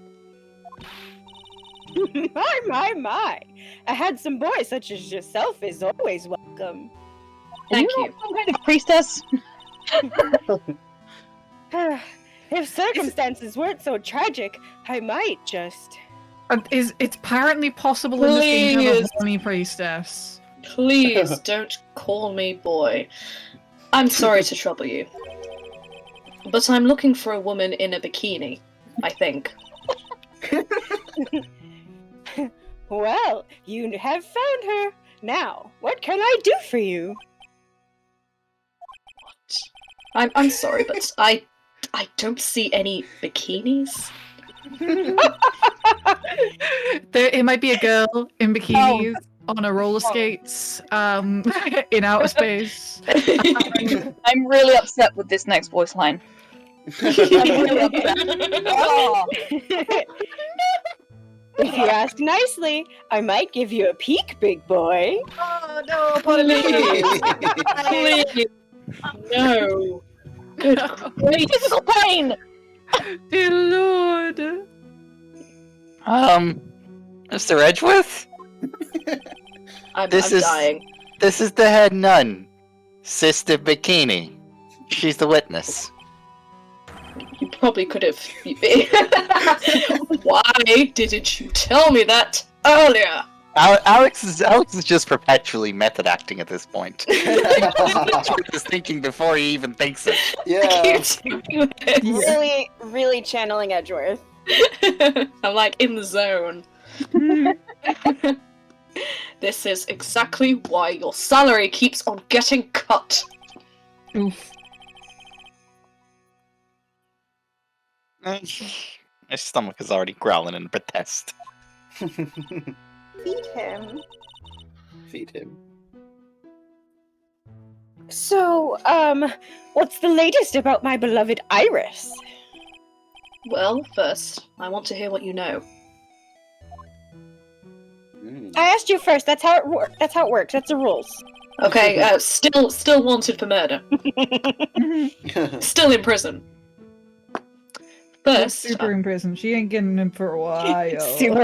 My. A handsome boy such as yourself is always welcome. Thank Are you. not some kind of priestess? If circumstances weren't so tragic, I might just. It's apparently possible in this game to have a Please. horny priestess. Please don't call me boy. I'm sorry to trouble you. But I'm looking for a woman in a bikini, I think. Well, you have found her. Now, what can I do for you? I'm sorry, but I don't see any bikinis. It might be a girl in bikinis on a roller skates in outer space. I'm really upset with this next voice line. I'm really upset. Oh. If you ask nicely, I might give you a peek, big boy. Oh no, Please. Please. No. Good grief. Physical pain! dear Lord. Mr. Edgeworth? I'm This is- dying. This is the head nun, Sister Bikini. She's the witness. You probably could have. Why didn't you tell me that earlier? Alex is just perpetually method acting at this point. Edgeworth is thinking before he even thinks it. Yeah. Really, really channeling Edgeworth. I'm like in the zone. This is exactly why your salary keeps on getting cut. Oof. My stomach is already growling in protest. Feed him. Feed him. So, what's the latest about my beloved Iris? Well, first, I want to hear what you know. I asked you first. That's how it works. That's the rules. Okay, still wanted for murder. Still in prison. First, Super in prison. She ain't getting him for a while. super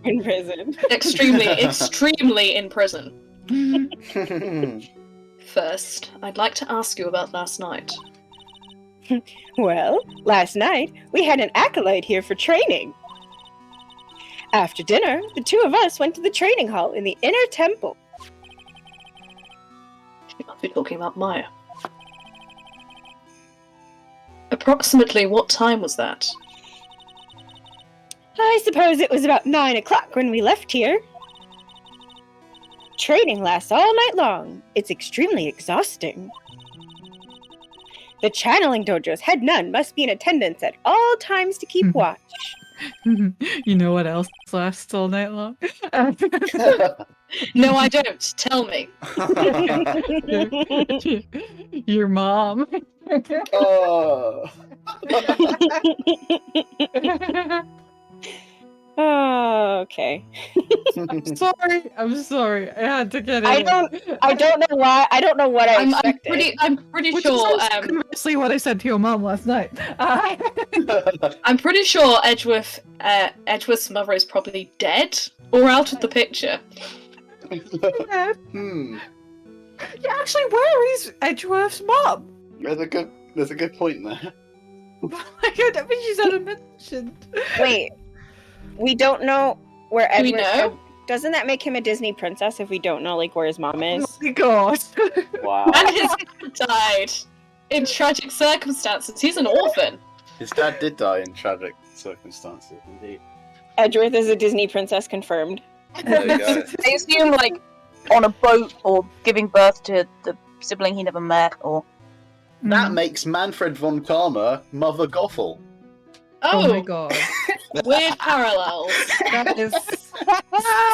in prison. extremely in prison. First, I'd like to ask you about last night. Well, last night we had an acolyte here for training. After dinner, the two of us went to the training hall in the inner temple. You must be talking about Maya. Approximately what time was that? I suppose it was about 9 o'clock when we left here. Training lasts all night long. It's extremely exhausting. The channeling dojo's head nun must be in attendance at all times to keep watch. You know what else lasts all night long? No, I don't. Tell me. Your mom. Oh. Oh, okay. I'm sorry. I had to get it. I don't know why. I don't know what I I'm expected. pretty Which sure. is conversely what I said to your mom last night. I'm pretty sure Edgeworth's mother is probably dead or out of the picture. Yeah, Hmm. actually, where is Edgeworth's mom? There's a good point there. I don't think she's ever mentioned. Wait, we don't know where Do we Edward. know? Doesn't that make him a Disney princess if we don't know like where his mom is? Oh my god. Wow. And his dad died in tragic circumstances. He's an orphan. His dad did die in tragic circumstances, indeed. Edgeworth is a Disney princess confirmed. There you go. I assume, like, on a boat or giving birth to the sibling he never met, or. That makes Manfred von Karma Mother Gothel. Oh my god. Weird parallels. That is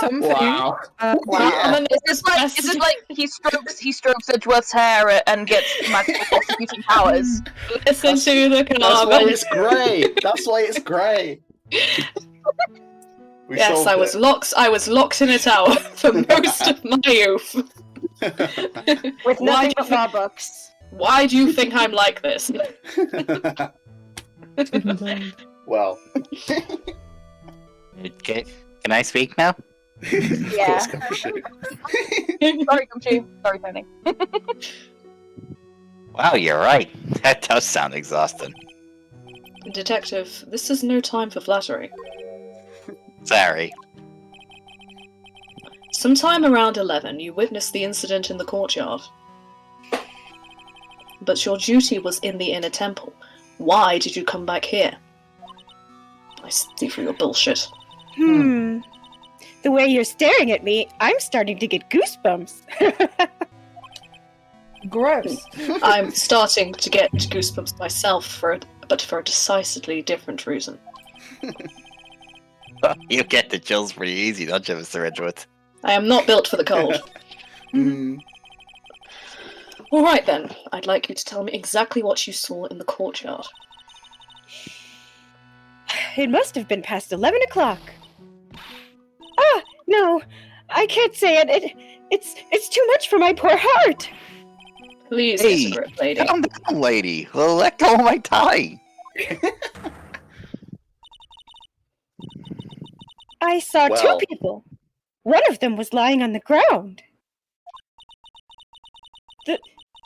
something. Wow. And then it's just like he strokes Edgeworth's hair and gets magical prosecuting powers. Listen to the That's why Konami. it's grey. That's why it's grey. We Yes, solved I was it. locked in a tower for most of my youth. With Why nothing do but you law books. Why do you think I'm like this? Well. Okay. Can I speak now? Yeah. Sorry, Gumshoe. Sorry, Tony. Wow, you're right. That does sound exhausting. Detective, this is no time for flattery. Sorry. Sometime around 11, you witnessed the incident in the courtyard. But your duty was in the inner temple. Why did you come back here? I see through your bullshit. The way you're staring at me, I'm starting to get goosebumps. Gross. I'm starting to get goosebumps myself, but for a decisively different reason. You get the chills pretty easy, don't you, Mr. Edgeworth? I am not built for the cold. Mm. Alright then, I'd like you to tell me exactly what you saw in the courtyard. It must have been past 11 o'clock. Ah, no, I can't say it. It's too much for my poor heart. Please, Hey, Mr. Grip Lady. calm down, lady. Well, let go of my tie. I saw Well. two people. One of them was lying on the ground.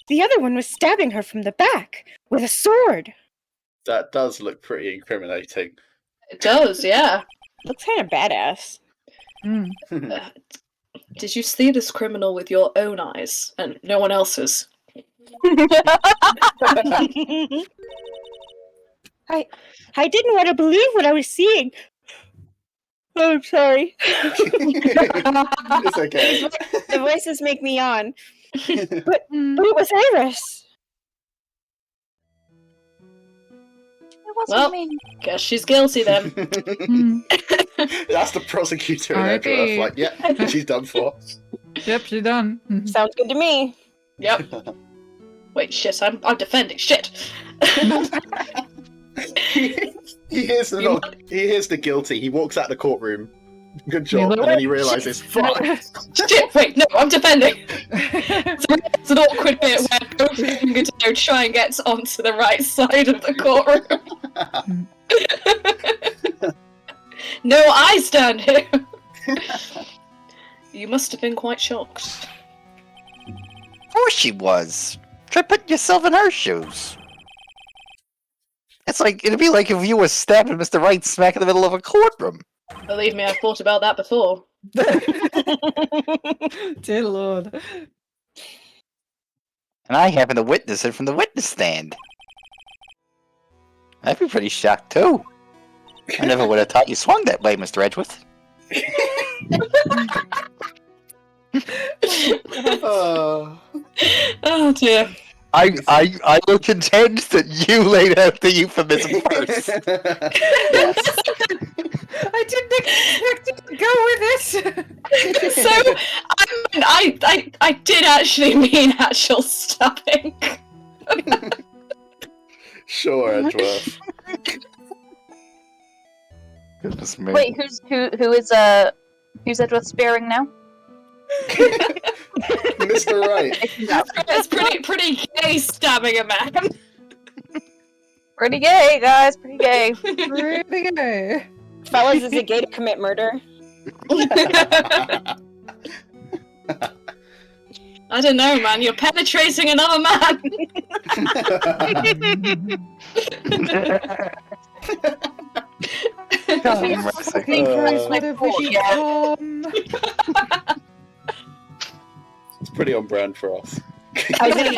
The other one was stabbing her from the back with a sword. That does look pretty incriminating. It does, yeah. Looks kind of badass. Mm. Did you see this criminal with your own eyes and no one else's? I didn't want to believe what I was seeing. Oh, I'm sorry. It's okay. The voices make me yawn. Mm. But it was Iris. It wasn't Well, me. guess she's guilty then. Mm. That's the prosecutor in R.I.P. Edgeworth. Like, yeah, she's done for. Yep, she's done. Mhm. Sounds good to me. Yep. Wait, shit, I'm defending. Shit! He hears the guilty. He walks out of the courtroom. Good job. And then he realizes, fuck. Shit, wait, no, I'm defending! It's an awkward bit where both of them go to try and get onto the right side of the courtroom. No, I stand here! You must have been quite shocked. Of course she was. Try putting yourself in her shoes. It'd be like if you were stabbing Mr. Right smack in the middle of a courtroom. Believe me, I've thought about that before. Dear Lord. And I happen to witness it from the witness stand. I'd be pretty shocked too. I never would have thought you swung that way, Mr. Edgeworth. Oh dear. I will contend that you laid out the euphemism first. Yes. I didn't expect it to go with it. So, I did actually mean actual stabbing. Sure, Edgeworth. Goodness me. Wait, who's Edgeworth spearing now? Mr. Right. It's pretty gay stabbing a man. Pretty gay, guys. Pretty gay. Pretty good. Fellas, is it gay to commit murder? I don't know, man. You're penetrating another man. It's pretty on brand for us. I was gonna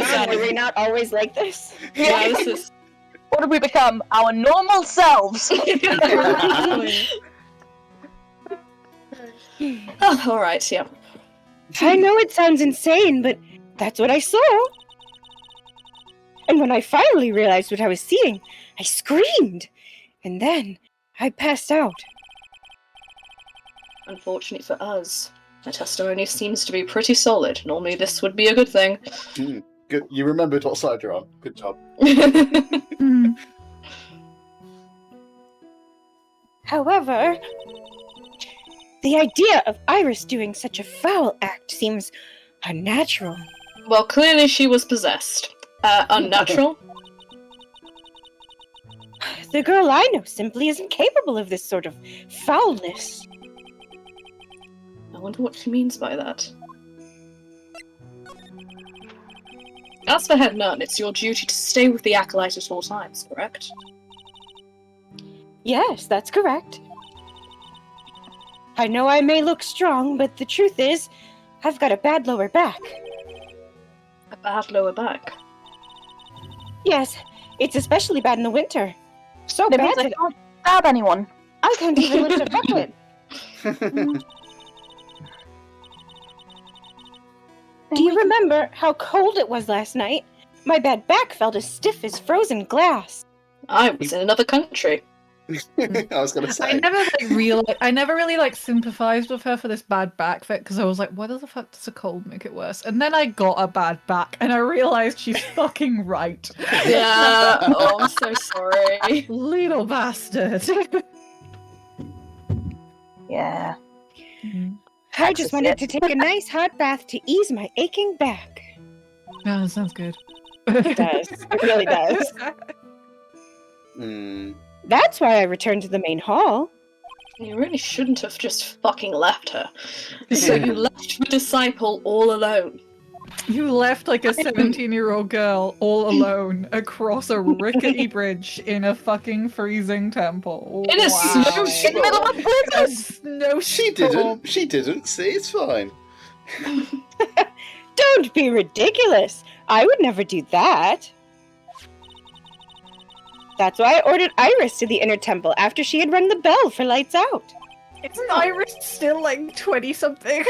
say, were we not always like this? Yeah, this is. What have we become? Our normal selves. Oh, all right, yeah. I know it sounds insane, but that's what I saw. And when I finally realized what I was seeing, I screamed. And then I passed out. Unfortunately for us, my testimony seems to be pretty solid. Normally, this would be a good thing. Good. You remembered what side you're on. Good job. Mm. However, the idea of Iris doing such a foul act seems unnatural. Well, clearly she was possessed. Unnatural? The girl I know simply isn't capable of this sort of foulness. I wonder what she means by that. As for head nun, it's your duty to stay with the acolyte at all times, correct? Yes, that's correct. I know I may look strong, but the truth is, I've got a bad lower back. A bad lower back. Yes, it's especially bad in the winter. So That bad means I that can't stab anyone. I can't even lift a weapon. Do you remember how cold it was last night? My bad back felt as stiff as frozen glass. I was in another country. I was gonna say. I never really like sympathized with her for this bad back fit because I was like, why the fuck does a cold make it worse? And then I got a bad back and I realized she's fucking right. Yeah. Oh, I'm so sorry. Little bastard. Yeah. I just wanted to take a nice hot bath to ease my aching back. Oh, that sounds good. It does. It really does. Hmm. That's why I returned to the main hall. You really shouldn't have just fucking left her. So you left the disciple all alone. You left like a 17-year-old girl all alone across a rickety bridge in a fucking freezing temple. In a Wow. In the middle of a blizzard! Snowstorm. She didn't. See, it's fine. Don't be ridiculous. I would never do that. That's why I ordered Iris to the inner temple after she had rung the bell for lights out. Isn't Iris still like 20-something?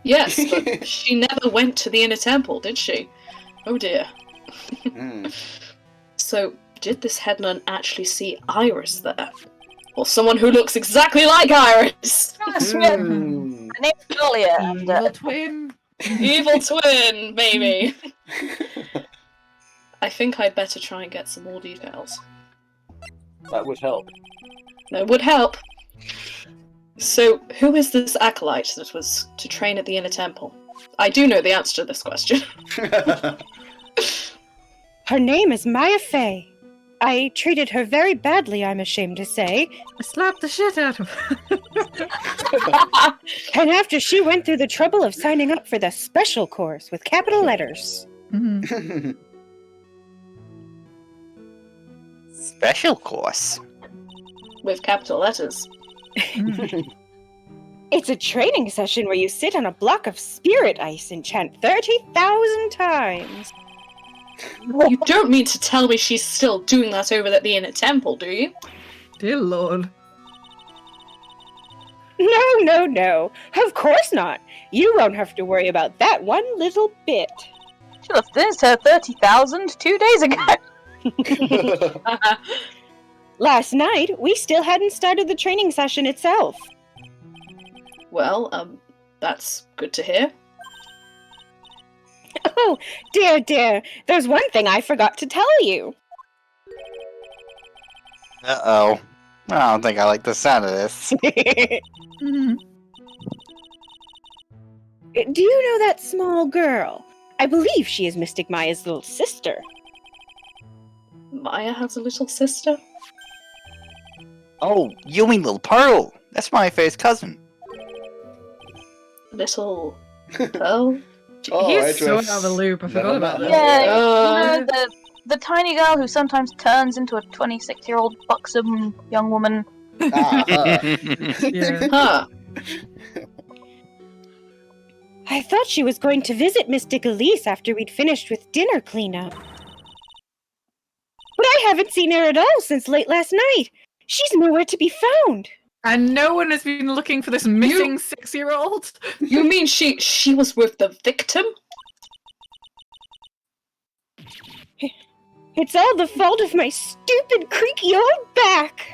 Yes, but she never went to the inner temple, did she? Oh dear. Mm. So, did this head nun actually see Iris there? Or someone who looks exactly like Iris? Mm. My name's Julia, and Evil twin. Evil twin, maybe. I think I'd better try and get some more details. That would help. That would help. So, who is this acolyte that was to train at the inner temple? I do know the answer to this question. Her name is Maya Fey. I treated her very badly, I'm ashamed to say. I slapped the shit out of her. And after she went through the trouble of signing up for the special course with capital letters. Mhm. Special course. With capital letters. It's a training session where you sit on a block of spirit ice and chant 30,000 times. You don't mean to tell me she's still doing that over at the inner temple, do you? Dear Lord. No. Of course not. You won't have to worry about that one little bit. she left finished her 30,000 2 days ago. Last night, we still hadn't started the training session itself. Well, that's good to hear. Oh, dear. There's one thing I forgot to tell you. Uh-oh. I don't think I like the sound of this. Mhm. Do you know that small girl? I believe she is Mystic Maya's little sister. Maya has a little sister? Oh, you mean Little Pearl? That's my first cousin. Little Pearl? Oh, He's so out Idris. of the loop. I forgot Never about met that. her. Yeah, you know, the tiny girl who sometimes turns into a 26-year-old buxom young woman. Ah, Yeah. Huh. I thought she was going to visit Mystic Elise after we'd finished with dinner cleanup. But I haven't seen her at all since late last night. She's nowhere to be found. And no one has been looking for this missing 6-year-old? You mean she was with the victim? It's all the fault of my stupid, creaky old back.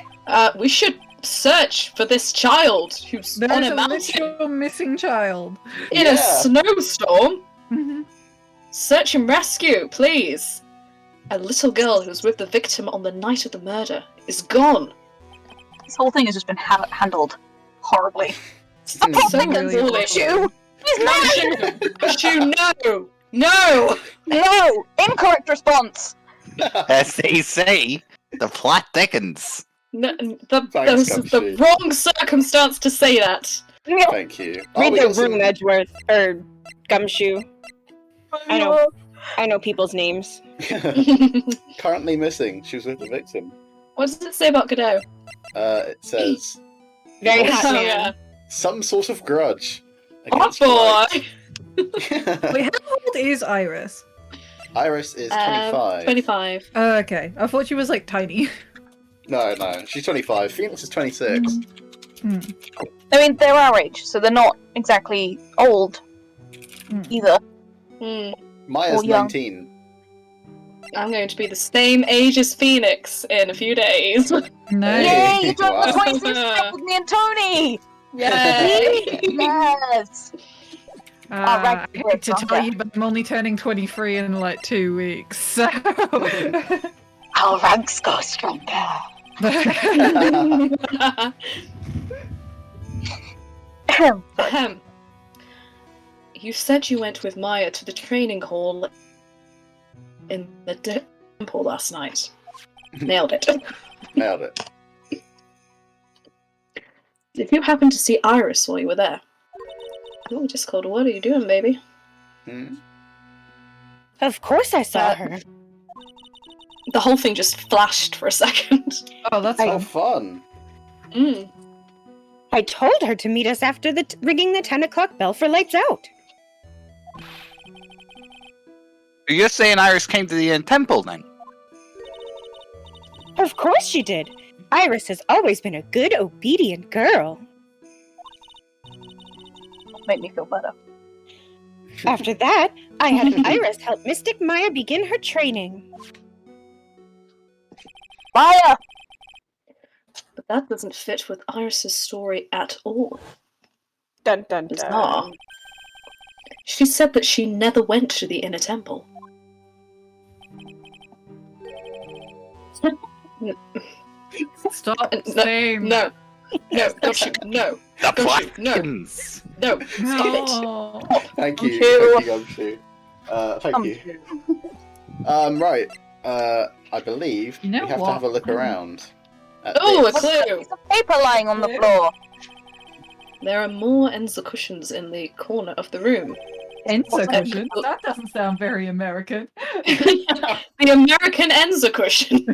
We should search for this child who's on There's a a mountain literal missing child. in Yeah. a snowstorm. Mhm. Search and rescue, please. A little girl who was with the victim on the night of the murder is gone. This whole thing has just been handled horribly. So really foolish. You! He's mad! Mushu, no! No! No! Incorrect response! As they say, the plot thickens. No, Thanks, the wrong circumstance to say that. Thank you. Oh, Read we the got some- room, Edgeworth, or Gumshoe. I know people's names. Currently missing. She was with the victim. What does it say about Godot? It says Very Oh, hot Oh, man. yeah. some sort of grudge. Hot against boy! Blight. Wait, how old is Iris? Iris is 25. 25. Okay, I thought she was like tiny. No, she's 25. Phoenix is 26. Hmm. I mean, they're our age, so they're not exactly old Hmm. either. Hmm. Maya's Or young. 19. I'm going to be the same age as Phoenix in a few days. Nice. Yay! You're doing Wow. the 26th step with me and Tony! Yay! Yes! I right, hate to okay. tell you, but I'm only turning 23 in like 2 weeks, so... Our ranks go stronger. Ahem. You said you went with Maya to the training hall in the temple last night. Nailed it. Nailed it. Did you happen to see Iris while you were there? Oh, Discord, what are you doing, baby? Hmm? Of course I saw her. The whole thing just flashed for a second. Oh, that's Oh, fun. fun. I told her to meet us after ringing the 10 o'clock bell for lights out. You're saying Iris came to the temple then? Of course she did. Iris has always been a good, obedient girl. Make me feel better. After that, I had Iris help Mystic Maya begin her training. Maya! But that doesn't fit with Iris's story at all. Dun dun Bizarre. She said that she never went to the inner temple. Stop No, saying No, don't shoot. No, The don't shoot. No, Platkins! no, stop it. No. Thank you. Gumshoe. Thank you, Gumshoe. Thank you. Right. I believe You know we have what? to have a look around. At Oh, a this. clue! Piece of paper lying on the floor. There are more Enza cushions in the corner of the room. Enza cushion? That doesn't sound very American. The American Enza cushion.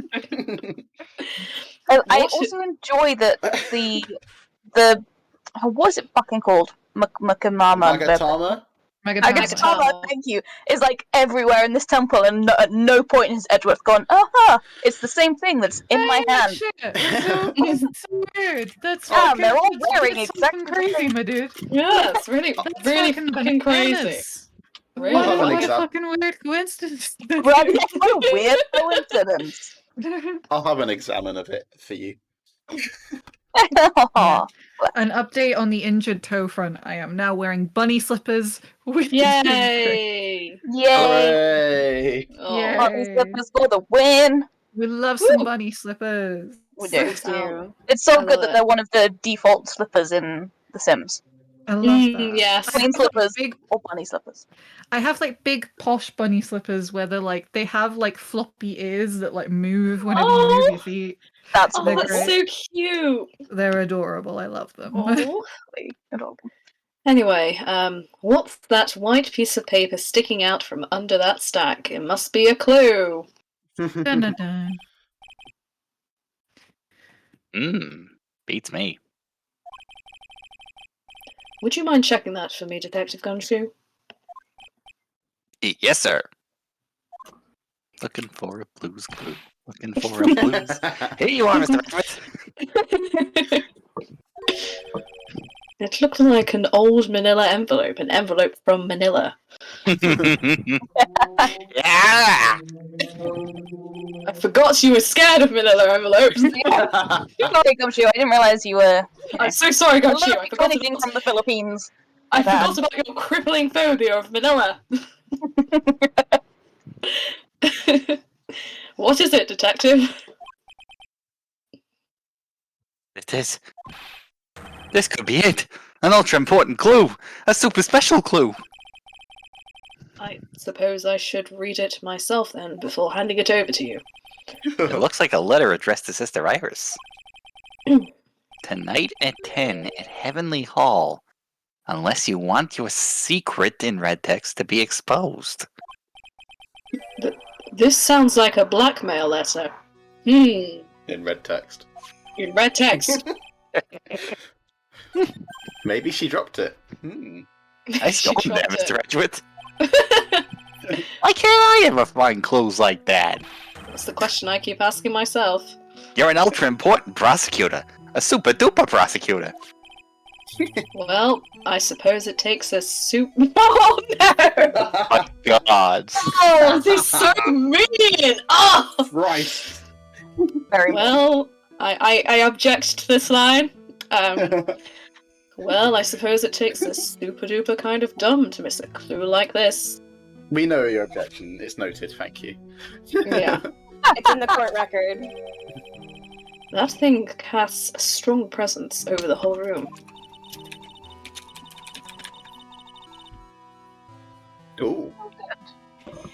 I What? also enjoy that the what is it fucking called? Makamama. Magatama? Agatama, thank you, is like everywhere in this temple, and at no point has Edgeworth gone, it's the same thing that's in my hand. Shit. It's so weird. That's Yeah, fucking, they're all that's wearing fucking exactly the crazy, same. my dude. Yeah, it's really, That's really fucking fucking crazy. bananas. Really? What, I'll have an what a example. fucking weird coincidence. Right, what a weird coincidence. I'll have an examine of it for you. Aw. An update on the injured toe front. I am now wearing bunny slippers with Yay! Yay! Hooray! Oh, Yay. Bunny slippers for the win. We love some Woo. bunny slippers. We do. so It's so I good love that it. they're one of the default slippers in The Sims. I love that. yes. I Plain have, like, slippers big, or bunny slippers. I have like big posh bunny slippers where they're like they have like floppy ears that like move whenever you move your feet. That's Oh, They're that's adorable. so cute. They're adorable. I love them. Oh. Adorable. Anyway, what's that white piece of paper sticking out from under that stack? It must be a clue. Dun, dun, dun. Beats me. Would you mind checking that for me, Detective Gumshoe? Yes, sir. Looking for a blues clue. Looking for a blues. Here you are, Mr. Edgeworth. It looked like an old manila envelope, an envelope from Manila. Yeah! I forgot you were scared of manila envelopes. Sorry, Gumshoe, I didn't realize you were I'm so sorry, Gumshoe. I forgot anything from the Philippines. I forgot about your crippling phobia of Manila. What is it, Detective? It is. This could be it. An ultra important clue. A super special clue. I suppose I should read it myself then, before handing it over to you. It looks like a letter addressed to Sister Iris. Tonight at 10 at Heavenly Hall. Unless you want your secret in red text to be exposed. This sounds like a blackmail letter. In red text. In red text. Maybe she dropped it. Nice She going there, dropped Mr. Edgeworth. Why can't I ever find clues like that? That's the question I keep asking myself. You're an ultra important prosecutor. A super duper prosecutor. Well, I suppose it takes a soup. Oh no! Oh, God. Oh, this is so mean! Oh! Right. Very well. Well, I object to this line. Well, I suppose it takes a super duper kind of dumb to miss a clue like this. We know your objection. It's noted. Thank you. Yeah. It's in the court record. That thing casts a strong presence over the whole room. Ooh.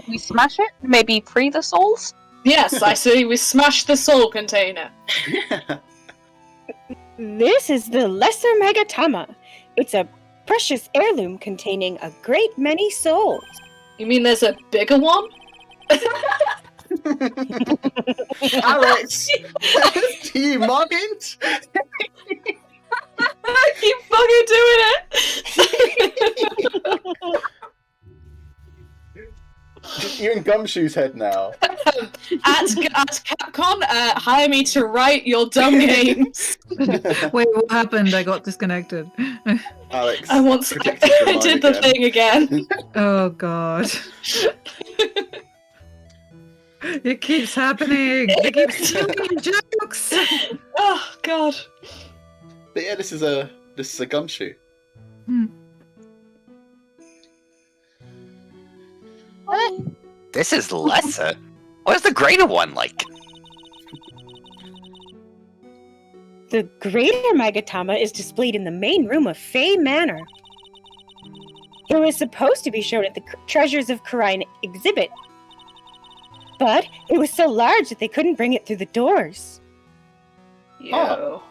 We smash it? Maybe free the souls? Yes, I see. We smashed the soul container. This is the Lesser Megatama. It's a precious heirloom containing a great many souls. You mean there's a bigger one? Alex, do you mind? I keep fucking doing it! You're in Gumshoe's head now. At Capcom, hire me to write your dumb games. Wait, what happened? I got disconnected. Alex, I predicted your I line did the again. thing again. Oh god. It keeps happening. They keep stealing jokes. Oh god. But yeah, this is a Gumshoe. This is lesser. What is the greater one like? The greater Megatama is displayed in the main room of Fey Manor. It was supposed to be shown at the Treasures of Khura'in exhibit, but it was so large that they couldn't bring it through the doors. Yo.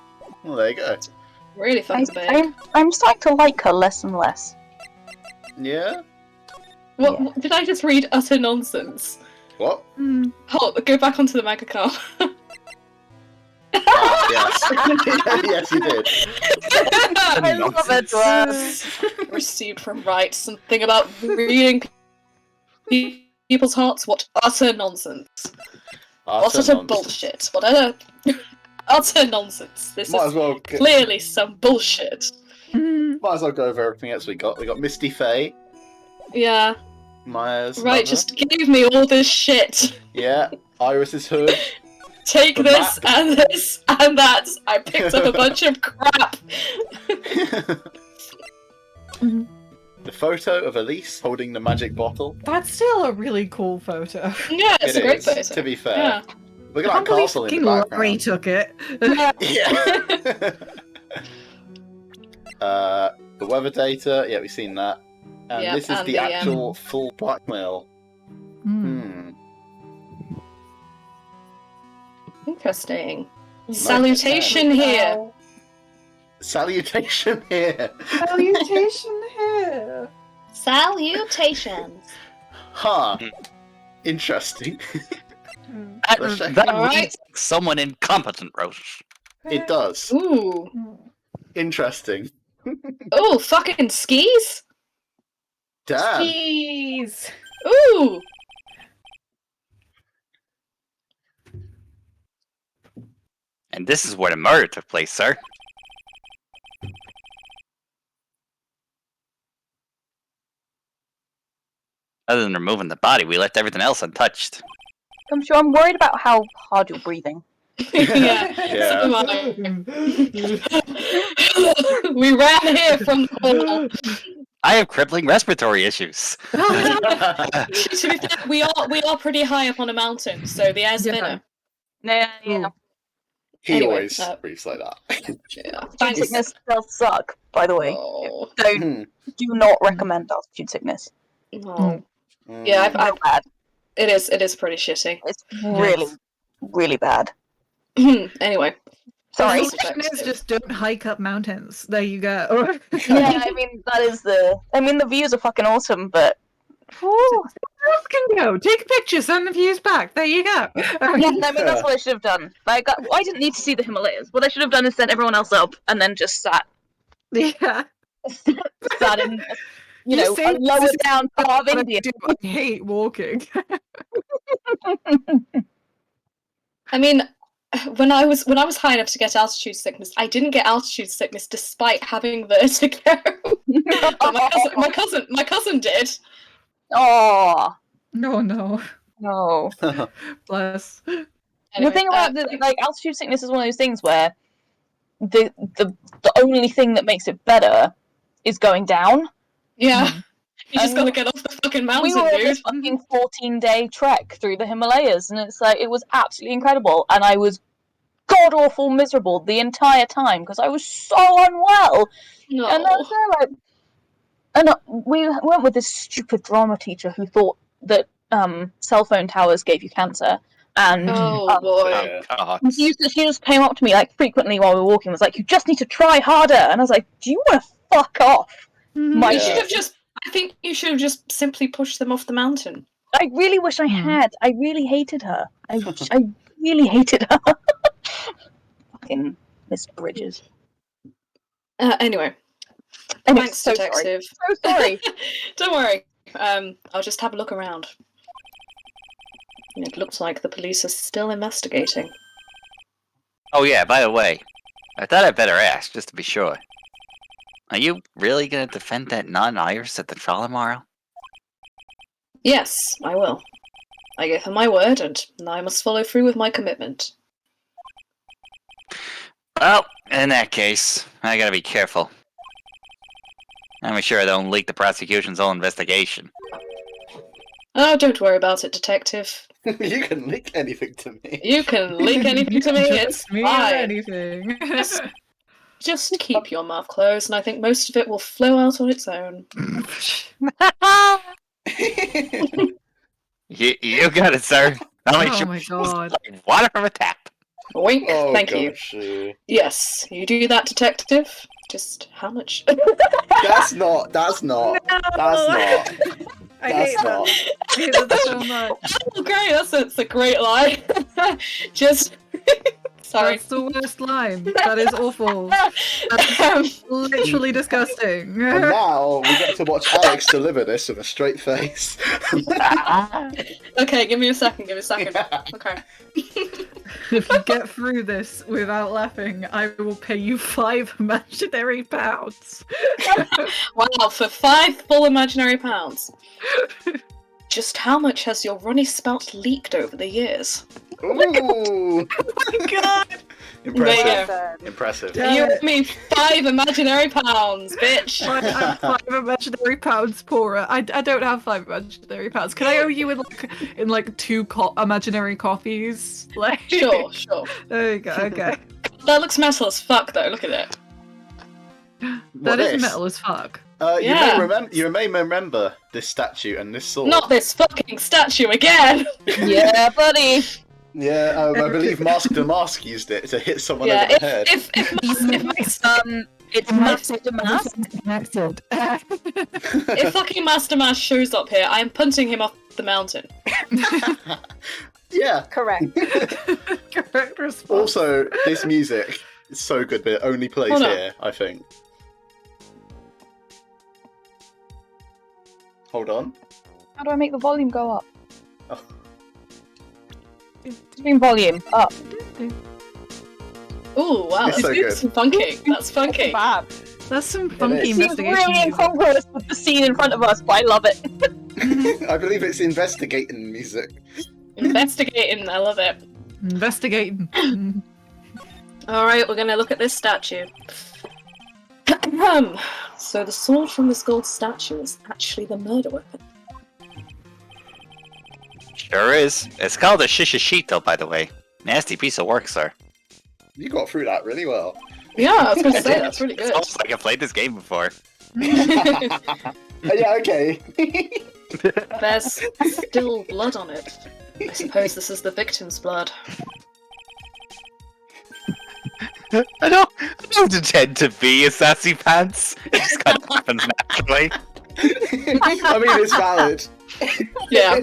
Well, there you go. Really fucking big. I'm starting to like her less and less. Yeah. What did I just read utter nonsense? What? Hold, go back onto the Magacom. Ah, yes. Yes, you did. I love it. Received from Wright something about reading people's hearts. What utter nonsense. What utter bullshit. What utter nonsense. This Might is as well. clearly some bullshit. Might as well go over everything else we got. We got Misty Faye, Yeah. Maya's Right, mother. just give me all this shit. Yeah, Iris's hood. Take The this map. and this and that. I picked up a bunch of crap. The photo of Elise holding the magic bottle. That's still a really cool photo. Yeah, it's It a great is, photo. to be fair. Yeah. Look I at can't that believe castle in fucking the Laurie background. took it. Yeah. The weather data. Yeah, we've seen that. And Yep, this is and the the, actual full blackmail. Interesting. Salutation here. Salutation here. Salutation here. Salutations. Huh. Interesting. Let's check. That Alright. reads like someone incompetent wrote. It does. Ooh. Interesting. Oh, fucking skis? Damn. Jeez. Ooh. And this is where the murder took place, sir. Other than removing the body, we left everything else untouched. I'm sure I'm worried about how hard you're breathing. Yeah. Yeah. So am I. We ran here from the corner. I have crippling respiratory issues. To be fair, we are pretty high up on a mountain, so the air's thinner. Yeah, yeah. He Anyway, always breathes like that. Yeah. Altitude Thanks. sickness does suck, by the way. Oh. Do not recommend altitude sickness. Oh. Yeah, Mm. I've, So bad. it is pretty shitty. It's really, really bad. Anyway. Sorry. The solution is just don't hike up mountains. There you go. Yeah, I mean that is the. I mean the views are fucking awesome, but. Else can go. Take pictures, send the views back. There you go. Yeah, I mean that's what I should have done. Like I didn't need to see the Himalayas. What I should have done is sent everyone else up and then just sat Yeah. in, you know, say a lower this is down part of India. I hate walking. I mean, when I was high enough to get altitude sickness, I didn't get altitude sickness despite having vertigo. But my cousin did. Oh No, no. no. Bless. The Anyway, thing about like altitude sickness is one of those things where the only thing that makes it better is going down. yeah, Mm. you just And gotta get off the fucking mountain, We were on dude. this fucking 14-day trek through the Himalayas, and it's like it was absolutely incredible. And I was god awful miserable the entire time because I was so unwell. No. And I was there like, and we went with this stupid drama teacher who thought that cell phone towers gave you cancer. And Oh boy. Yeah. Oh, she just came up to me like frequently while we were walking, was like, "You just need to try harder." And I was like, "Do you want to fuck off?" My You Yeah. should have just. I think you should have just simply pushed them off the mountain. I really wish I had. I really hated her. I really hated her. Fucking Miss Bridges. Anyway, And thanks, so sorry. detective. So sorry. Don't worry. I'll just have a look around. It looks like the police are still investigating. oh yeah, by the way, I thought I'd better ask, just to be sure. Are you really gonna defend that non-Iris at the trial tomorrow? Yes, I will. I gave her my word, and I must follow through with my commitment. Well, in that case, I gotta be careful. I'm sure I don't leak the prosecution's whole investigation. Oh, don't worry about it, detective. You can link anything to me. You can link anything to me, it's Just me or fine. anything. Just keep your mouth closed, and I think most of it will flow out on its own. You got it, sir. I'll make Oh sure my it smells God. like water from a tap. Wink, Oh, thank you. gosh. Yes, you do that, detective. Just how much? That's not. That's not. I hate not. that. I hate that so much. Oh, great, that's a great line. Just sorry. That's the worst line. That is awful. That's literally disgusting. And now we get to watch Alex deliver this with a straight face. Okay, give me a second. Okay. If you get through this without laughing, I will pay you 5 imaginary pounds. Wow, for 5 full imaginary pounds. Just how much has your runny spout leaked over the years? Ooh. God! Impressive. There Impressive. Damn you it. owe me 5 imaginary pounds, bitch. I'm 5 imaginary pounds poorer. I don't have 5 imaginary pounds. Can I owe you in like 2 imaginary coffees? Like Sure. There you go. Okay. That looks metal as fuck, though. Look at it. That is this? metal as fuck. Yeah. You may remember this statue and this sword. Not this fucking statue again. Yeah, buddy. Yeah, I believe Mask the Mask used it to hit someone Yeah, over the head. It's Master Mask. If fucking Master Mash shows up here, I am punting him off the mountain. Yeah. Correct. Correct response. Also, this music is so good, but it only plays Hold on. here, I think. Hold on. How do I make the volume go up? Oh. Stream volume up. Ooh, wow, It's so good. Some funky. That's funky. Fab. That's some funky is. Seems investigation. really music. incongruous with the scene in front of us, but I love it. I believe it's investigating music. Investigating, I love it. Investigating. Alright, we're gonna look at this statue. So the sword from this gold statue is actually the murder weapon. Sure is. It's called a shishishito, by the way. Nasty piece of work, sir. You got through that really well. Yeah, I was gonna say, that's really It's good. almost like I played this game before. Yeah, okay. There's still blood on it. I suppose this is the victim's blood. I don't intend to be a sassy pants. It just kind of happens naturally. I mean, it's valid. Yeah.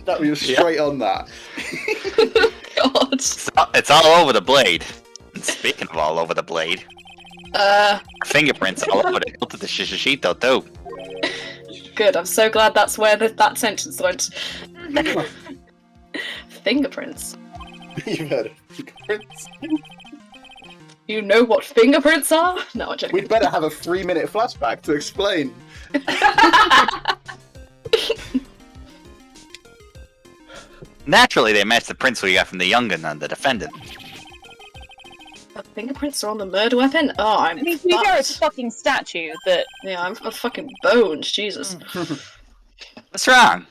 That was straight on that. God. It's all over the blade. And speaking of all over the blade, fingerprints all over the hilt of the shishishito too. Good. I'm so glad that's where that sentence went. Fingerprints. You've heard of fingerprints. You know what fingerprints are? No, I'm joking. We'd better have a 3-minute flashback to explain. Naturally, they match the prints we got from the young gun on the defendant. The fingerprints are on the murder weapon? Oh, I'm I mean, to be fair, it's a fucked. fucking statue that. Yeah, I'm fucking boned, Jesus. What's wrong?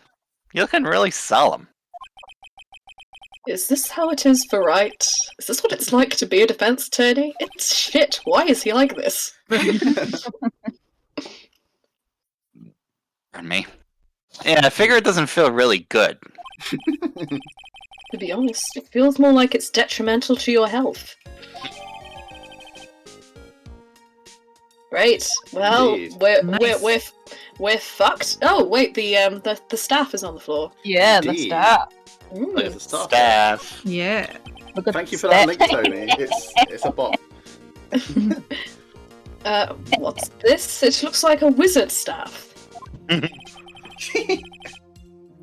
You're looking really solemn. Is this how it is for right? Is this what it's like to be a defense attorney? It's shit. Why is he like this? Pardon me. Yeah, I figure it doesn't feel really good. To be honest, it feels more like it's detrimental to your health. Right. Well, Indeed. we're fucked. Oh wait, the staff is on the floor. Yeah, the Indeed. staff. There's a staff. Staff. Yeah. Look at Thank you the for that staff. link, Tony. It's a bot. What's this? It looks like a wizard staff.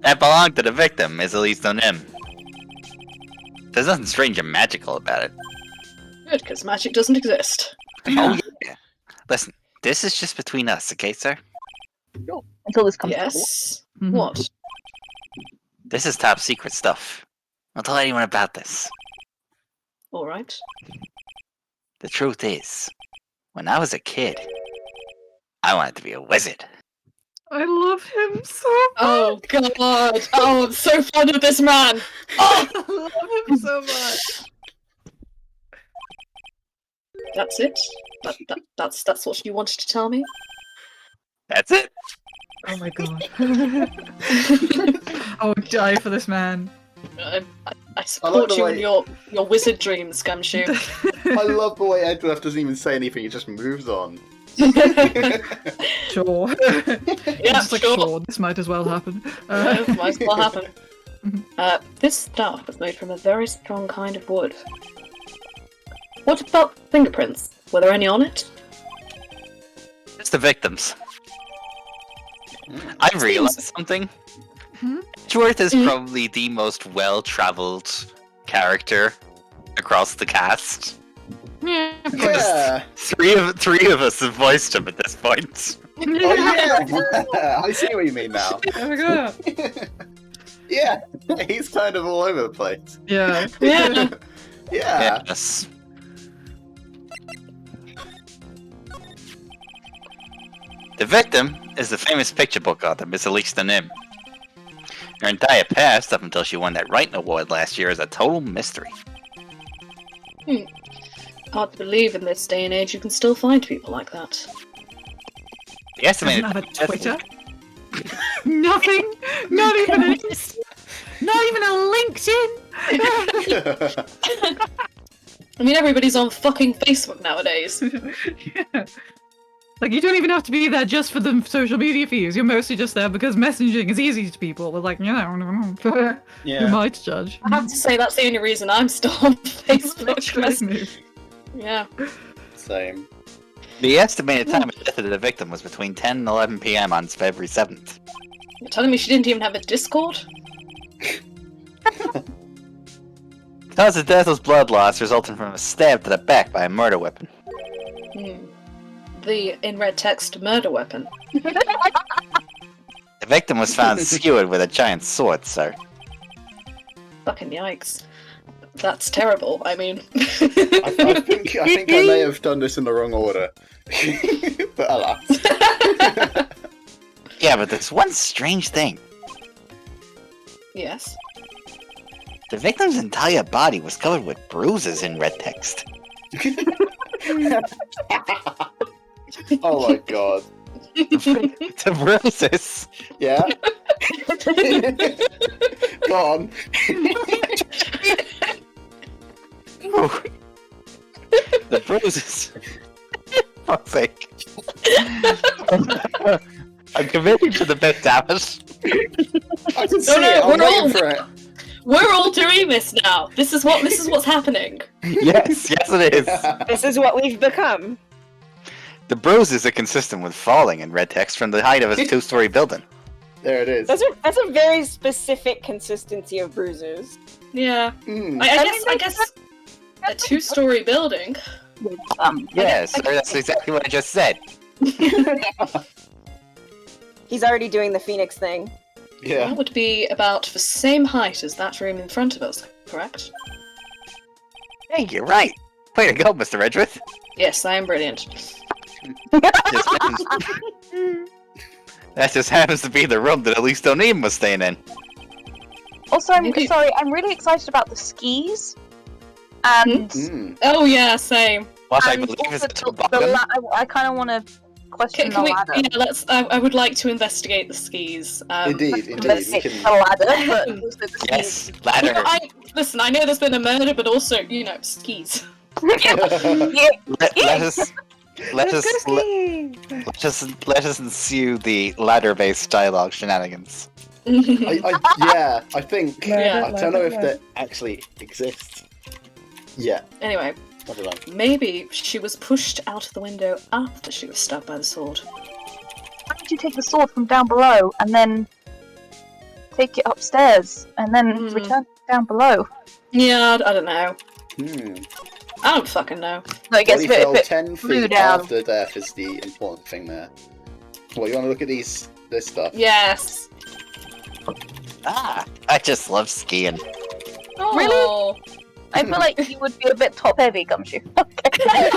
That belonged to the victim, is at least on him. There's nothing strange or magical about it. Good, because magic doesn't exist. Oh, yeah. Listen, this is just between us, okay, sir? Until this comes. Yes. Mhm. What? This is top secret stuff. Don't tell anyone about this. All right. The truth is, when I was a kid, I wanted to be a wizard. I love him so Oh god. Oh, I'm so fond of this man. I love him so much. That's it. That's what you wanted to tell me. That's it. Oh my god. I would die for this man. I like support the you way- in your wizard dreams, Gumshoe. I love the way Edward doesn't even say anything, he just moves on. Sure. Yeah, Just like, sure. sure, this might as well happen. Might as well happen. Mhm. This staff is made from a very strong kind of wood. What about fingerprints? Were there any on it? It's the victims. I realized something. Hmm? Edgeworth is Mhm. probably the most well-traveled character across the cast. Yeah, of course. Yeah. Three of us have voiced him at this point. Oh yeah. I see what you mean now. There we go. Yeah. He's kind of all over the place. Yeah. Yeah. Yeah. Yes. The victim is the famous picture book author, Miss Elisa Nim. Her entire past, up until she won that writing award last year, is a total mystery. Hard to believe in this day and age you can still find people like that. The estimated Doesn't have a Twitter. Nothing. Not even a. Not even a LinkedIn. I mean, everybody's on fucking Facebook nowadays. Yeah. Like, you don't even have to be there just for the social media feeds. You're mostly just there because messaging is easy to people. They're like, you Yeah. might judge. I have to say that's the only reason I'm still on Facebook. Great move. Yeah. Same. The estimated time of death of the victim was between 10 and 11 p.m. on February 7th. You're telling me she didn't even have a Discord? Cause of death was blood loss resulting from a stab to the back by a murder weapon. The in red text murder weapon. The victim was found skewered with a giant sword, sir. Fucking yikes. That's terrible. I mean, I think I may have done this in the wrong order. But alas. Yeah, but there's one strange thing. yes. The victim's entire body was covered with bruises in red text. Oh my god. The bruises. Yeah? Go on. Ooh. The bruises. Fuck's sake. I'm committing to the bit, damn it. I can see No, it. I'm we're waiting all- for it. We're all doing this now. This is what's happening. Yes, it is. This is what we've become. The bruises are consistent with falling in red text from the height of a two-story building. There it is. That's a very specific consistency of bruises. Yeah. Mm. I guess A two-story building. With, Yes, that's exactly what I just said. He's already doing the Phoenix thing. Yeah. That would be about the same height as that room in front of us, correct? Hey, you're right. Way to go, Mr. Redruth. Yes, I am brilliant. That just happens to be the room that at least O'Neill was staying in. Also, I'm Maybe- sorry, I'm really excited about the skis. And, Mm. Oh yeah, same. What I and believe is also a the toboggan. I kind of want to question Can the we? ladder. Yeah, let's. I would like to investigate the skis. Indeed. We Investigate can. the ladder, but also the skis. Yes, ladder. Listen, I know there's been a murder, but also, skis. Yeah. Let us let us Let's go skiing. let us ensue the ladder-based dialogue shenanigans. I think. Yeah. I don't know if that actually exists. Yeah. Anyway, I don't know. maybe she was pushed out of the window after she was stabbed by the sword. Why don't you take the sword from down below and then take it upstairs and then return it down below? Yeah, I don't know. Hmm. I don't fucking know. No, it gets Body a fell bit 10 flew feet down. after death is the important thing there. Well, you want to look at this stuff? Yes. I just love skiing. Oh. I feel like you would be a bit top heavy, Gumshoe. Okay.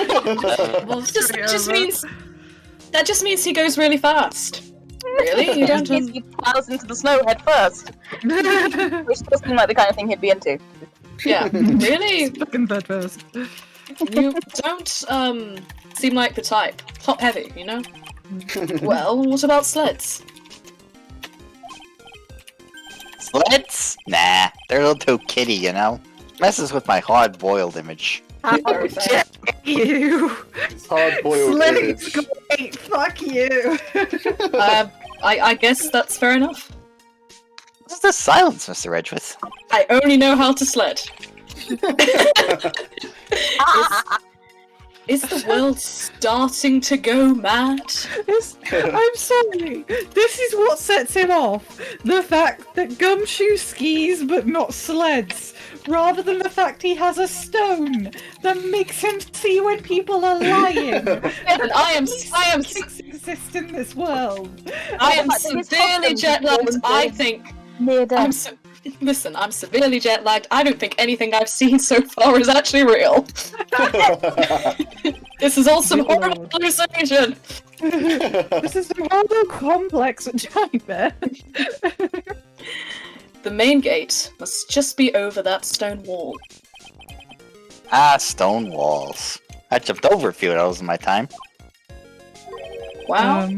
Well, That just means he goes really fast. Really? You don't. He plows into the snow head first, which does seem like the kind of thing he'd be into. Yeah. Really? Fucking bed first. You don't seem like the type. Top heavy, you know? Well, what about sleds? Sleds? Nah, they're a little too kiddie, you know? Messes with my hard-boiled image. Very fair. You. It's hard-boiled Slate's image. great. Fuck you. I guess that's fair enough. What's the silence, Mr. Redruth? I only know how to sled. Is the world starting to go mad? I'm sorry. This is what sets him off. The fact that Gumshoe skis but not sleds. Rather than the fact he has a stone that makes him see when people are lying. And I am exist in this world. I am But his severely husband's jet lagged. born I dead. think Near death. Listen, I'm severely jet lagged. I don't think anything I've seen so far is actually real. This is all some horrible hallucination. This is a rather complex vagina. The main gate must just be over that stone wall. Stone walls. I jumped over a few of those in my time. Wow.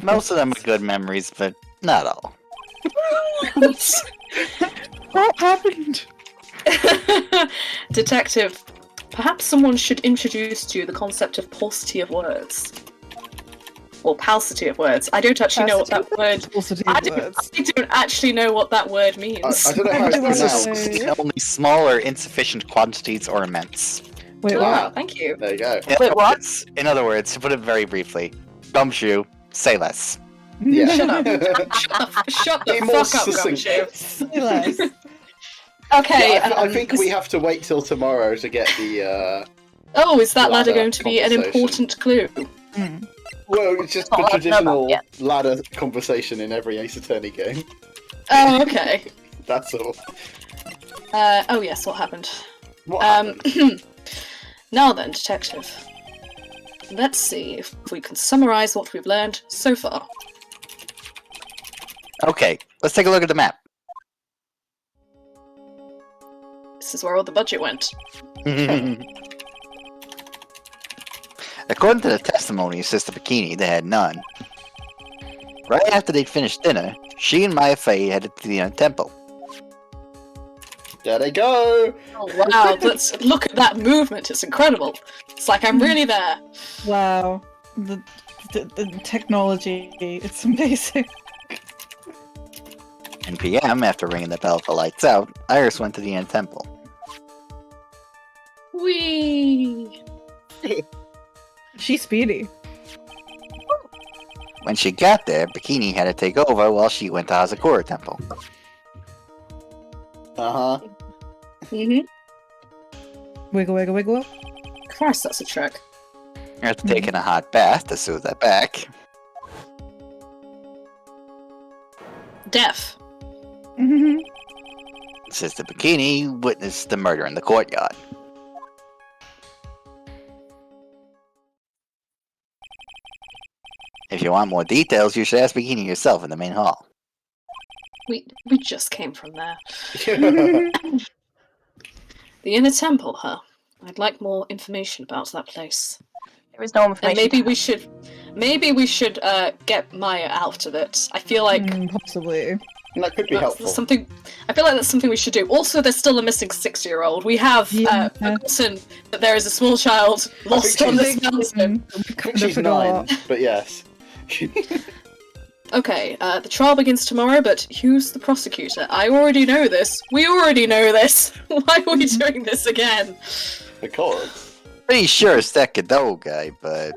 Most of them are good memories, but not all. What happened? Detective, perhaps someone should introduce to you the concept of paucity of words. Or paucity of words. I don't actually know what that word... I don't actually know what that word means. I don't know how it's These are pronounced. Only small or insufficient quantities or immense. Wait, Wow. what? Thank you. There you go. In other words, to put it very briefly, Gumshoe, say less. Yeah. Shut up. Shut the Be more fuck up, succinct. Gumshoe. Say less. Okay, Yeah, I think we have to wait till tomorrow to get the. Oh, is that ladder ladder going to be an conversation. important clue? Well, it's just Not the allowed to know about traditional yet. ladder conversation in every Ace Attorney game. Oh, okay. That's all. Oh yes, what happened? What happened? Now then, detective. Let's see if we can summarize what we've learned so far. Okay, let's take a look at the map. This is where all the budget went. According to the testimony of Sister Bikini, they had none. Right after they'd finished dinner, she and Maya Fey headed to the temple. There they go! Oh wow, let's look at that movement, it's incredible. It's like I'm really there. Wow. The technology, it's amazing. 10 p.m., after ringing the bell for lights out, Iris went to the temple. Whee! She's speedy. When she got there, Bikini had to take over while she went to Hazakura Temple. Uh huh. Mm-hmm. Wiggle, wiggle, wiggle. Christ, that's a trick. After taking a hot bath to soothe that back. Deaf. Sister Bikini witnessed the murder in the courtyard. If you want more details, you should ask Bikini yourself in the main hall. We just came from there. The Inner Temple, huh? I'd like more information about that place. There is no information. And maybe we should get Maya out of it. I feel like Possibly. That could be helpful. something. I feel like that's something we should do. Also, there's still a missing 6-year-old. We have forgotten that there is a small child lost on this mountain. I think she's 9, but yes. Okay, the trial begins tomorrow, but who's the prosecutor? I already know this. We already know this. Why are we doing this again? Because. Pretty sure it's that Godot guy, but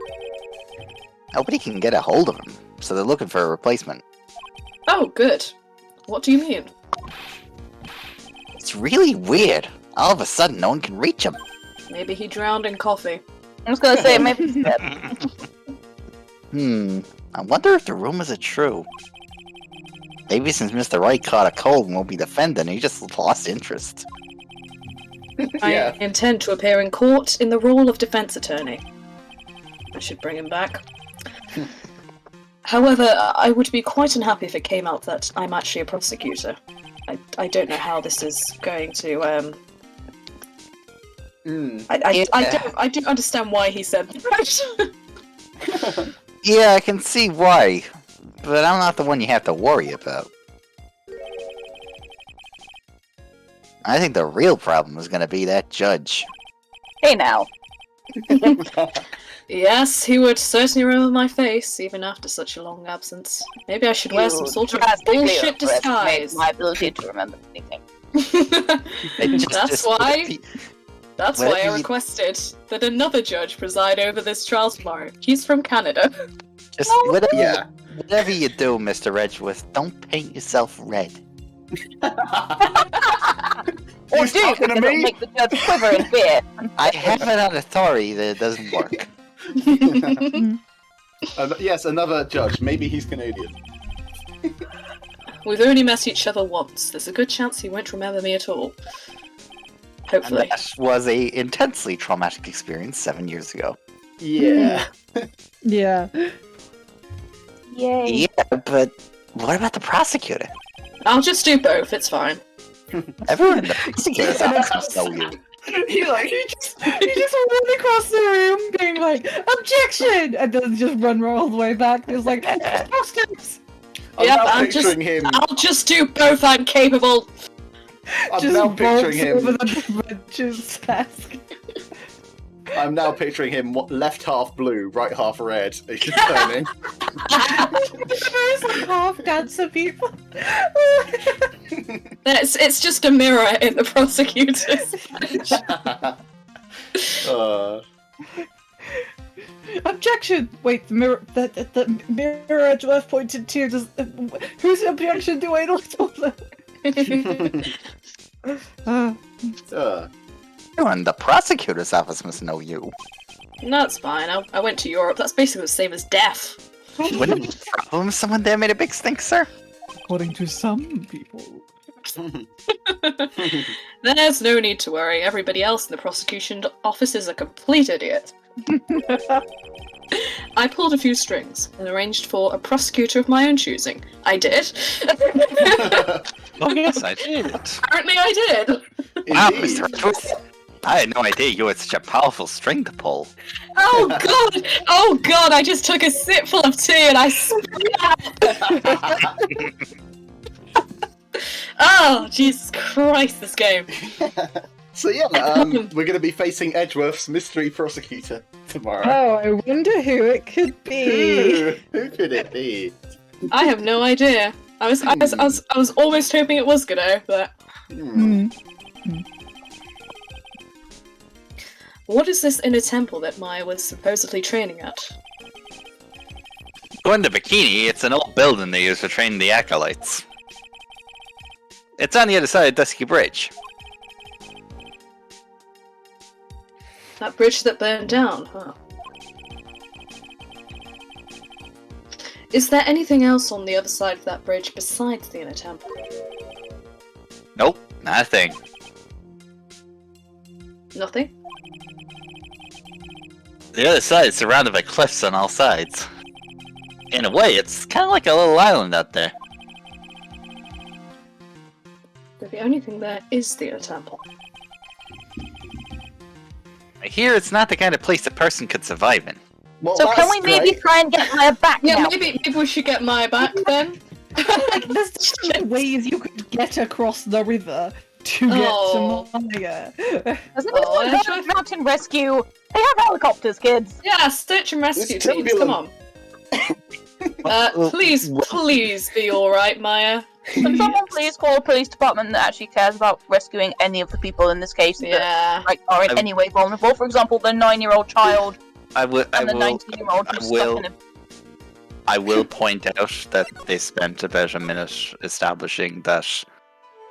nobody can get a hold of him, so they're looking for a replacement. Oh, good. What do you mean? It's really weird. All of a sudden, no one can reach him. Maybe he drowned in coffee. I was gonna say maybe. I wonder if the rumors are true. Maybe since Mr. Wright caught a cold and won't be defending, he just lost interest. Yeah. I intend to appear in court in the role of defense attorney. I should bring him back. However, I would be quite unhappy if it came out that I'm actually a prosecutor. I don't know how this is going to. I do understand why he said that. Yeah, I can see why, but I'm not the one you have to worry about. I think the real problem is going to be that judge. Hey now. Yes, he would certainly remember my face, even after such a long absence. Maybe I should wear some sort of bullshit disguise. My ability to remember anything. That's why I requested that another judge preside over this trial tomorrow. He's from Canada. Just whatever you do, Mr. Edgeworth, don't paint yourself red. Or do, because it'll make the judge quiver in fear. I have it on authority that it doesn't work. Yes, another judge. Maybe he's Canadian. We've only met each other once. There's a good chance he won't remember me at all. Hopefully. And that was a intensely traumatic experience 7 years ago. Yeah. Yeah. Yay. Yeah, but what about the prosecutor? I'll just do both, it's fine. Everyone in the prosecutor's office must know you. He just run across the room being like, objection! And then just run all the way back. He was like, steps! I'm picturing him. I'll just do both, I'm capable. I'm now picturing him. Over the benches desk. I'm now picturing him left half blue, right half red. He's turning. There's like half dancer people. It's just a mirror in the prosecutor's bench. Objection! Wait, the mirror. The mirror Edgeworth pointed to. Whose objection do I not know? Everyone in the prosecutor's office must know you. No, it's fine. I went to Europe. That's basically the same as deaf. Wouldn't it be a problem if someone there made a big stink, sir? According to some people. There's no need to worry. Everybody else in the prosecution office is a complete idiot. I pulled a few strings and arranged for a prosecutor of my own choosing. I did. Oh yes, I did. Apparently I did. Wow, Mr. Edgeworth. I had no idea you had such a powerful string to pull. Oh god! Oh god! I just took a sipful of tea and I spit out. Oh Jesus Christ! This game. So yeah, we're going to be facing Edgeworth's mystery prosecutor tomorrow. Oh, I wonder who it could be. Who could it be? I have no idea. I was almost hoping it was Godot, but. What is this inner temple that Maya was supposedly training at? Going to Bikini, it's an old building they use for training the acolytes. It's on the other side of Dusky Bridge. That bridge that burned down, huh? Is there anything else on the other side of that bridge besides the inner temple? Nope, not a thing. Nothing? The other side is surrounded by cliffs on all sides. In a way, it's kind of like a little island out there. But the only thing there is the inner temple. I hear it's not the kind of place a person could survive in. Well, So can that's we maybe great. try and get Maya back Yeah, now? maybe we should get Maya back then. Like, there's different ways you could get across the river to get Oh. to Maya. Has Oh, anyone I heard tried- of mountain rescue? They have helicopters, kids. Yeah, search and rescue It's teams, come on. turbulent. Please be alright, Maya. Can someone please call a police department that actually cares about rescuing any of the people in this case that Yeah. like are in any way vulnerable? For example, the 9-year-old child I will. and the 19-year-old who's stuck in a... I will point out that they spent about a minute establishing that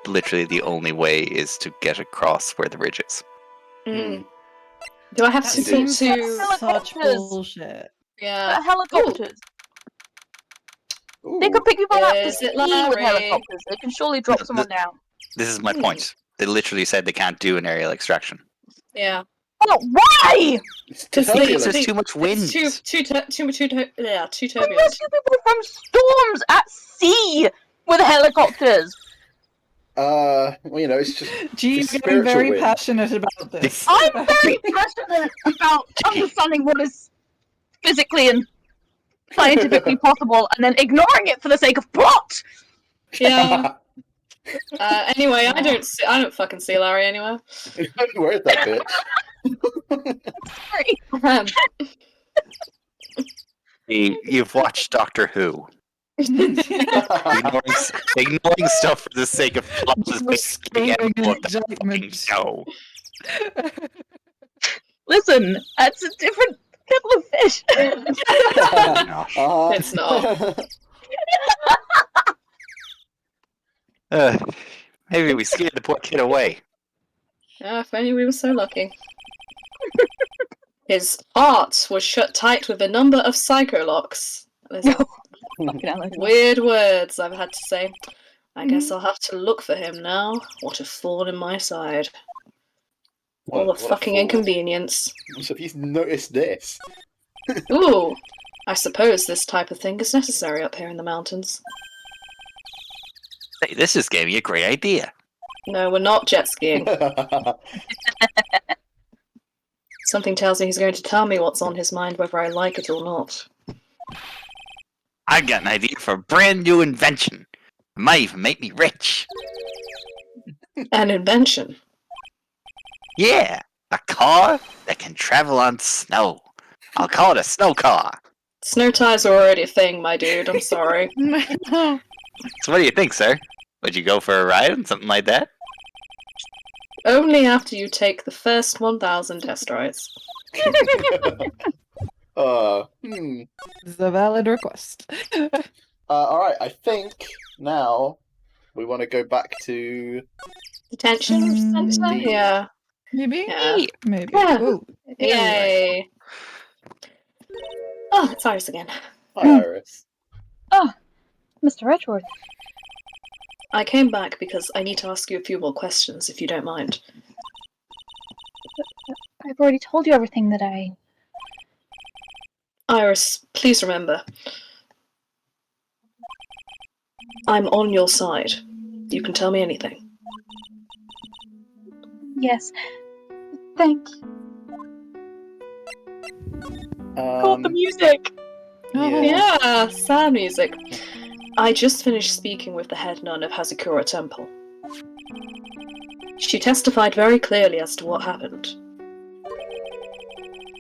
literally the only way is to get across where the ridge is. Mm. Do I have That to talk seems like to... such Helicopters. bullshit. Yeah. helicopters. Ooh. They could pick people up to Is sea it with Larry? helicopters. They can surely drop No, someone down. This is my Hmm. point. They literally said they can't do an aerial extraction. Yeah. Oh, why? It's Because turbulent. Because there's too much wind. It's too turbulent. We turbulent. rescue people from storms at sea with helicopters. Well, you know, it's just Gee's It's getting very spiritual wind. passionate about this. I'm very passionate about understanding what is physically and scientifically possible, and then ignoring it for the sake of plot. Yeah. Anyway, I don't fucking see Larry anywhere. Where is that bitch? Sorry. You've watched Doctor Who. ignoring stuff for the sake of plot is You're basically screaming in what the fucking excitement. show. Listen, that's a different kettle of fish. It's not. Maybe we scared the poor kid away. Yeah, if only we were so lucky. His heart was shut tight with a number of psycholocks. There's weird words I've had to say. I guess I'll have to look for him now. What a thorn in my side. All the fucking inconvenience. So he's noticed this. Ooh, I suppose this type of thing is necessary up here in the mountains. Hey, this just gave me a great idea. No, we're not jet skiing. Something tells me he's going to tell me what's on his mind, whether I like it or not. I got an idea for a brand new invention. It might even make me rich. An invention. Yeah, a car that can travel on snow. I'll call it a snow car. Snow tires are already a thing, my dude. I'm sorry. So what do you think, sir? Would you go for a ride on something like that? Only after you take the first 1,000 test rides. It's a valid request. Alright, I think now we want to go back to... Detention center? Yeah. Maybe? Yeah. Maybe. Yeah. Ooh. Yay. Oh, it's Iris again. Hi, Iris. Mr. Edgeworth. I came back because I need to ask you a few more questions, if you don't mind. I've already told you everything that I... Iris, please remember. I'm on your side. You can tell me anything. Yes. Thank you. the music! Oh, Yeah, sad music. I just finished speaking with the head nun of Hazakura Temple. She testified very clearly as to what happened.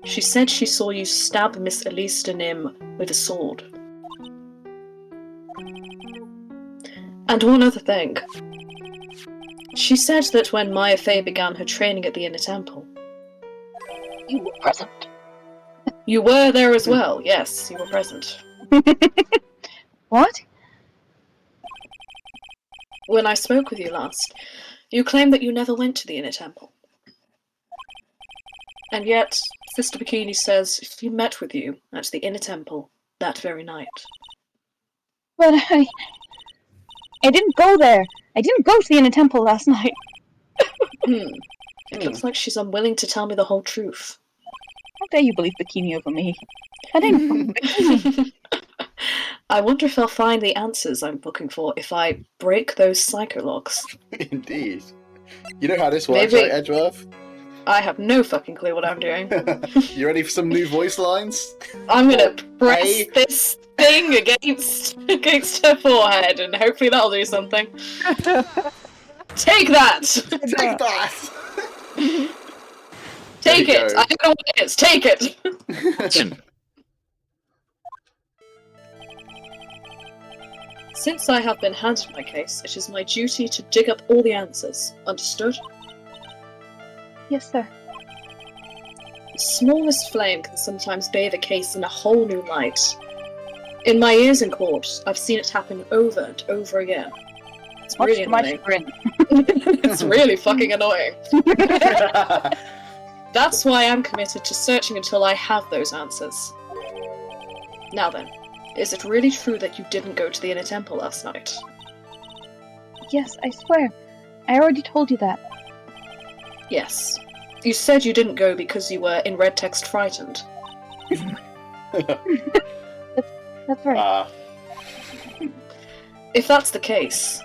She said she saw you stab Miss Elise Nim with a sword. And one other thing. She said that when Maya Fey began her training at the Inner Temple, You were present. you were there as well. Yes, you were present. What? When I spoke with you last, you claimed that you never went to the Inner Temple. And yet, Sister Bikini says she met with you at the Inner Temple that very night. But I didn't go there. I didn't go to the Inner Temple last night. It looks like she's unwilling to tell me the whole truth. How dare you believe Bikini over me? I didn't. I wonder if I'll find the answers I'm looking for if I break those psychologs. Indeed. You know how this works, Maybe. right, Edgeworth? I have no fucking clue what I'm doing. You ready for some new voice lines? I'm gonna press Hey. this thing against her forehead, and hopefully that'll do something. Take that! Take that! Take There you it! go. I don't know what it is. Take it! Action. Since I have been handed my case, it is my duty to dig up all the answers. Understood? Yes, sir. The smallest flame can sometimes bathe a case in a whole new light. In my years in court, I've seen it happen over and over again. It's Much really to my annoying. chagrin. It's really fucking annoying. That's why I'm committed to searching until I have those answers. Now then, is it really true that you didn't go to the Inner Temple last night? Yes, I swear. I already told you that. Yes. You said you didn't go because you were, in red text, frightened. That's right. If that's the case,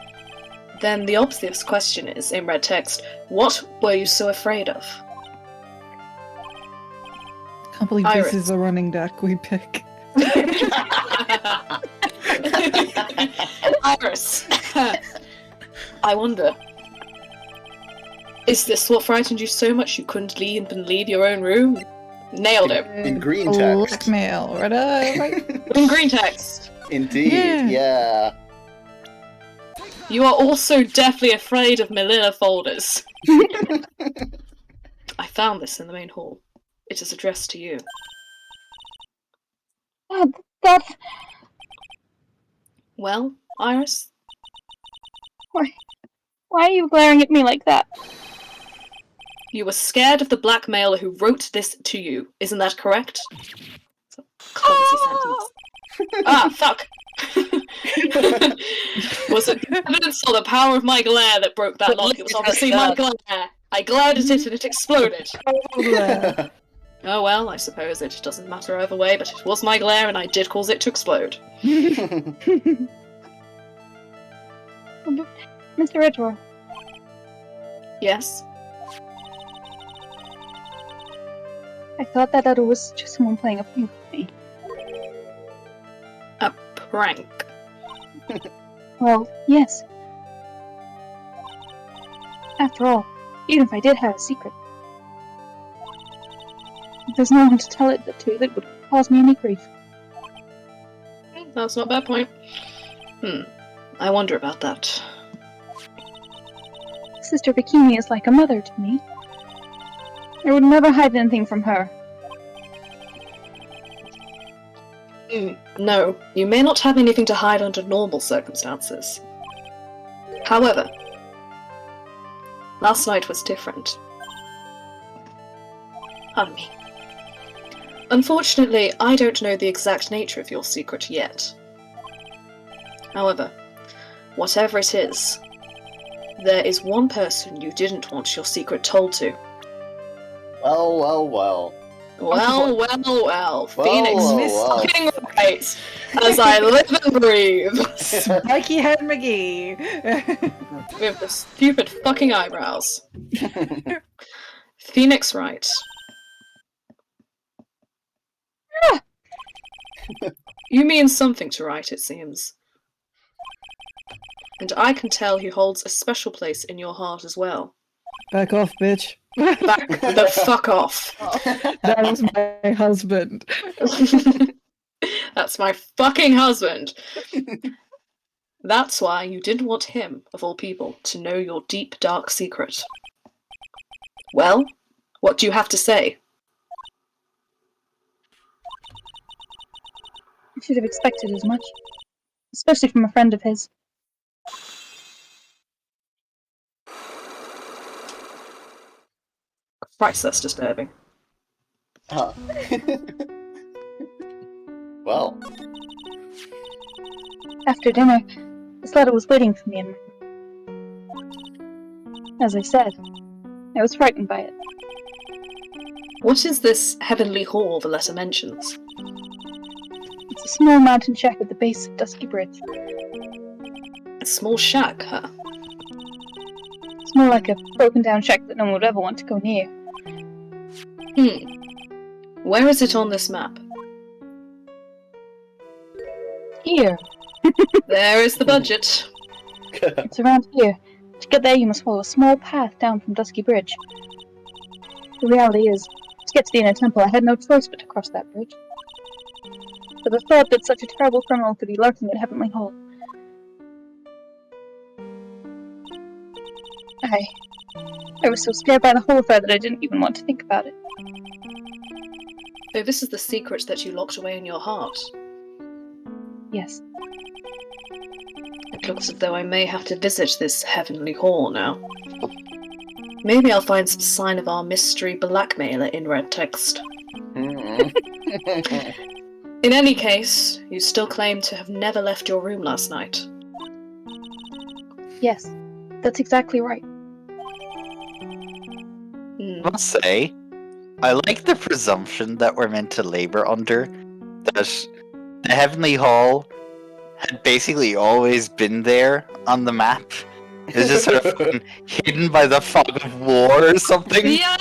then the obvious question is, in red text, what were you so afraid of? Can't believe Iris. this is a running deck we pick. Iris, I wonder, is this what frightened you so much you couldn't leave your own room? Nailed it. In green text. Blackmail, right? In green text. Indeed, yeah. You are also deathly afraid of manila folders. I found this in the main hall. It is addressed to you. That's... Well, Iris? Why are you glaring at me like that? You were scared of the blackmailer who wrote this to you. Isn't that correct? It's a clumsy sentence. Ah, fuck! Was it the evidence or the power of my glare that broke that lock? It was obviously my glare. I glared at it and it exploded. Oh well, I suppose it doesn't matter either way, but it was my glare and I did cause it to explode. Mr. Edgeworth, Yes? I thought that was just someone playing a prank with me. A prank. Well, yes. After all, even if I did have a secret, if there's no one to tell it to that would cause me any grief. That's not a bad point. I wonder about that. Sister Bikini is like a mother to me. I would never hide anything from her. No, you may not have anything to hide under normal circumstances. However, last night was different. Pardon me. Unfortunately, I don't know the exact nature of your secret yet. However, whatever it is, there is one person you didn't want your secret told to. Well. Well. Phoenix well. fucking right, as I live and breathe. Spiky Head McGee. With the stupid fucking eyebrows. Phoenix right. You mean something to Wright, it seems. And I can tell he holds a special place in your heart as well. Back off, bitch. Back the fuck off. That was my husband. That's my fucking husband. That's why you didn't want him, of all people, to know your deep, dark secret. Well, what do you have to say? I should have expected as much. Especially from a friend of his. Christ, that's disturbing. Huh. Well, After dinner, this letter was waiting for me in my room. As I said, I was frightened by it. What is this heavenly hall the letter mentions? It's a small mountain shack at the base of Dusky Bridge. A small shack, huh? It's more like a broken down shack that no one would ever want to go near. Where is it on this map? Here. There is the budget. It's around here. To get there, you must follow a small path down from Dusky Bridge. The reality is, to get to the inner temple, I had no choice but to cross that bridge. For the thought that such a terrible criminal could be lurking at Heavenly Hall. I was so scared by the whole affair that I didn't even want to think about it. So this is the secret that you locked away in your heart. Yes. It looks as though I may have to visit this heavenly hall now. Maybe I'll find some sign of our mystery blackmailer in red text. In any case, you still claim to have never left your room last night. Yes. That's exactly right. I must say, I like the presumption that we're meant to labor under, that the Heavenly Hall had basically always been there on the map. It's just sort of hidden by the fog of war or something. Yeah,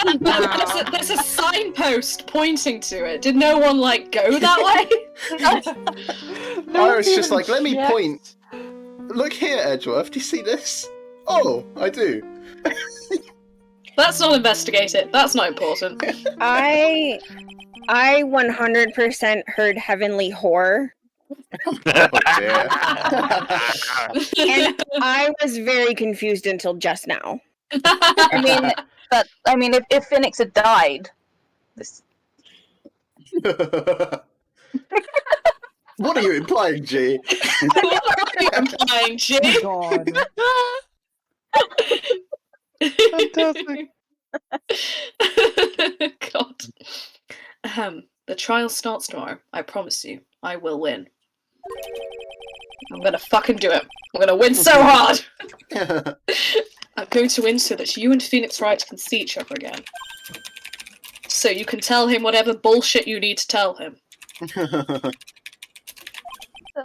there's a signpost pointing to it. Did no one, go that way? I was just like, let me point. Look here, Edgeworth, do you see this? Oh, I do. Let's not investigate it. That's not important. I 100% heard heavenly whore, Oh dear. and I was very confused until just now. I mean, if Phoenix had died, this. What are you implying, G? What are you implying, G? God. Fantastic. God. The trial starts tomorrow. I promise you, I will win. I'm gonna fucking do it. I'm gonna win so hard! I'm going to win so that you and Phoenix Wright can see each other again. So you can tell him whatever bullshit you need to tell him. I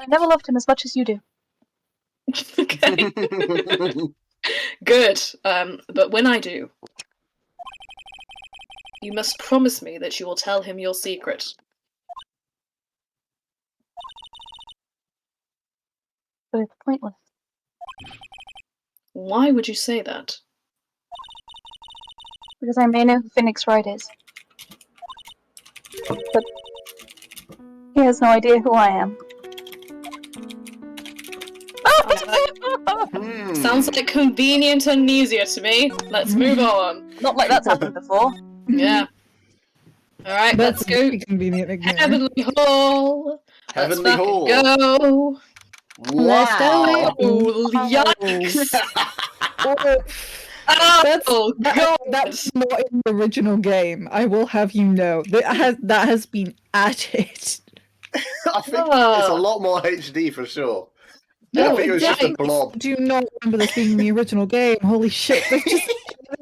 never loved him as much as you do. Okay. Good. But when I do, you must promise me that you will tell him your secret. But it's pointless. Why would you say that? Because I may know who Phoenix Wright is. But he has no idea who I am. Sounds like convenient amnesia to me. Let's move on. Not like that's happened before. Yeah. Alright, let's go. Convenient ignore. Heavenly Hall. Heavenly Let's Hall. Go. Wow. Oh, yikes. That's, Oh, God. that's not in the original game. I will have you know. That has been added. I think it's a lot more HD for sure. I think it was just a blob. I do not remember this being in the original game. Holy shit, they've just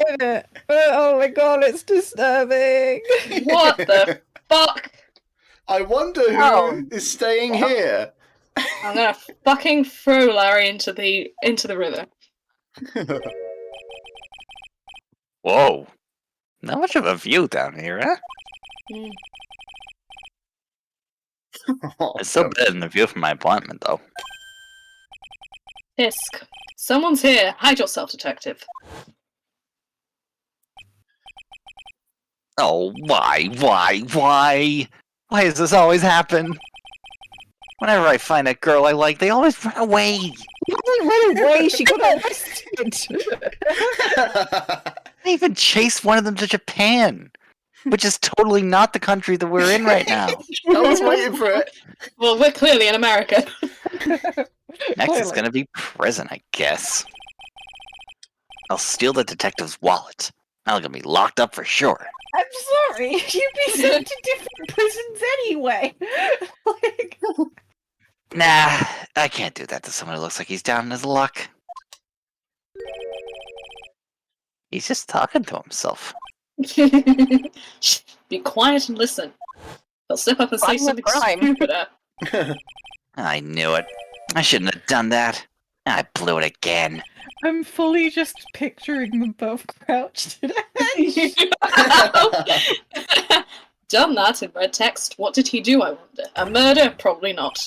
did it. Oh my god, it's disturbing. What the fuck? I wonder who is staying here. I'm gonna fucking throw Larry into the river. Whoa. Not much of a view down here, huh? Oh, It's still God. better than the view from my apartment, though. Fisk. Someone's here. Hide yourself, detective. Oh, why? Why does this always happen? Whenever I find a girl I like, they always run away. She didn't run away, she got arrested. I even chased one of them to Japan, which is totally not the country that we're in right now. I was waiting for it. Well, we're clearly in America. Next, it's gonna be prison, I guess. I'll steal the detective's wallet. I'm gonna be locked up for sure. I'm sorry. You'd be sent to different prisons anyway. Like, Nah, I can't do that to someone who looks like he's down in his luck. He's just talking to himself. Shh, be quiet and listen. He'll step up and say Crime with something crime. stupider. I knew it. I shouldn't have done that. I blew it again. I'm fully just picturing them both crouched. Done that in red text. What did he do, I wonder? A murder? Probably not.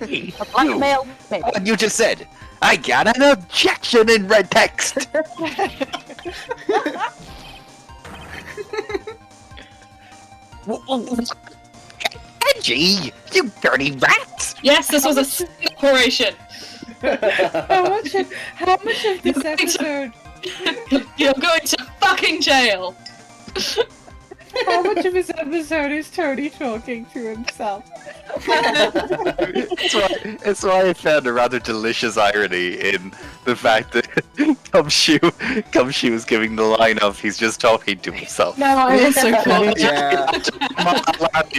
Hey, A blackmail? Maybe. what you just said. I got an objection in red text. Edgy, you dirty rat! Yes, this was a sting operation. how much of this episode? You're going to fucking jail. How much of this episode is Tony talking to himself? It's why I found a rather delicious irony in the fact that Gumshoe is giving the line of he's just talking to himself. No, I also thought. Yeah.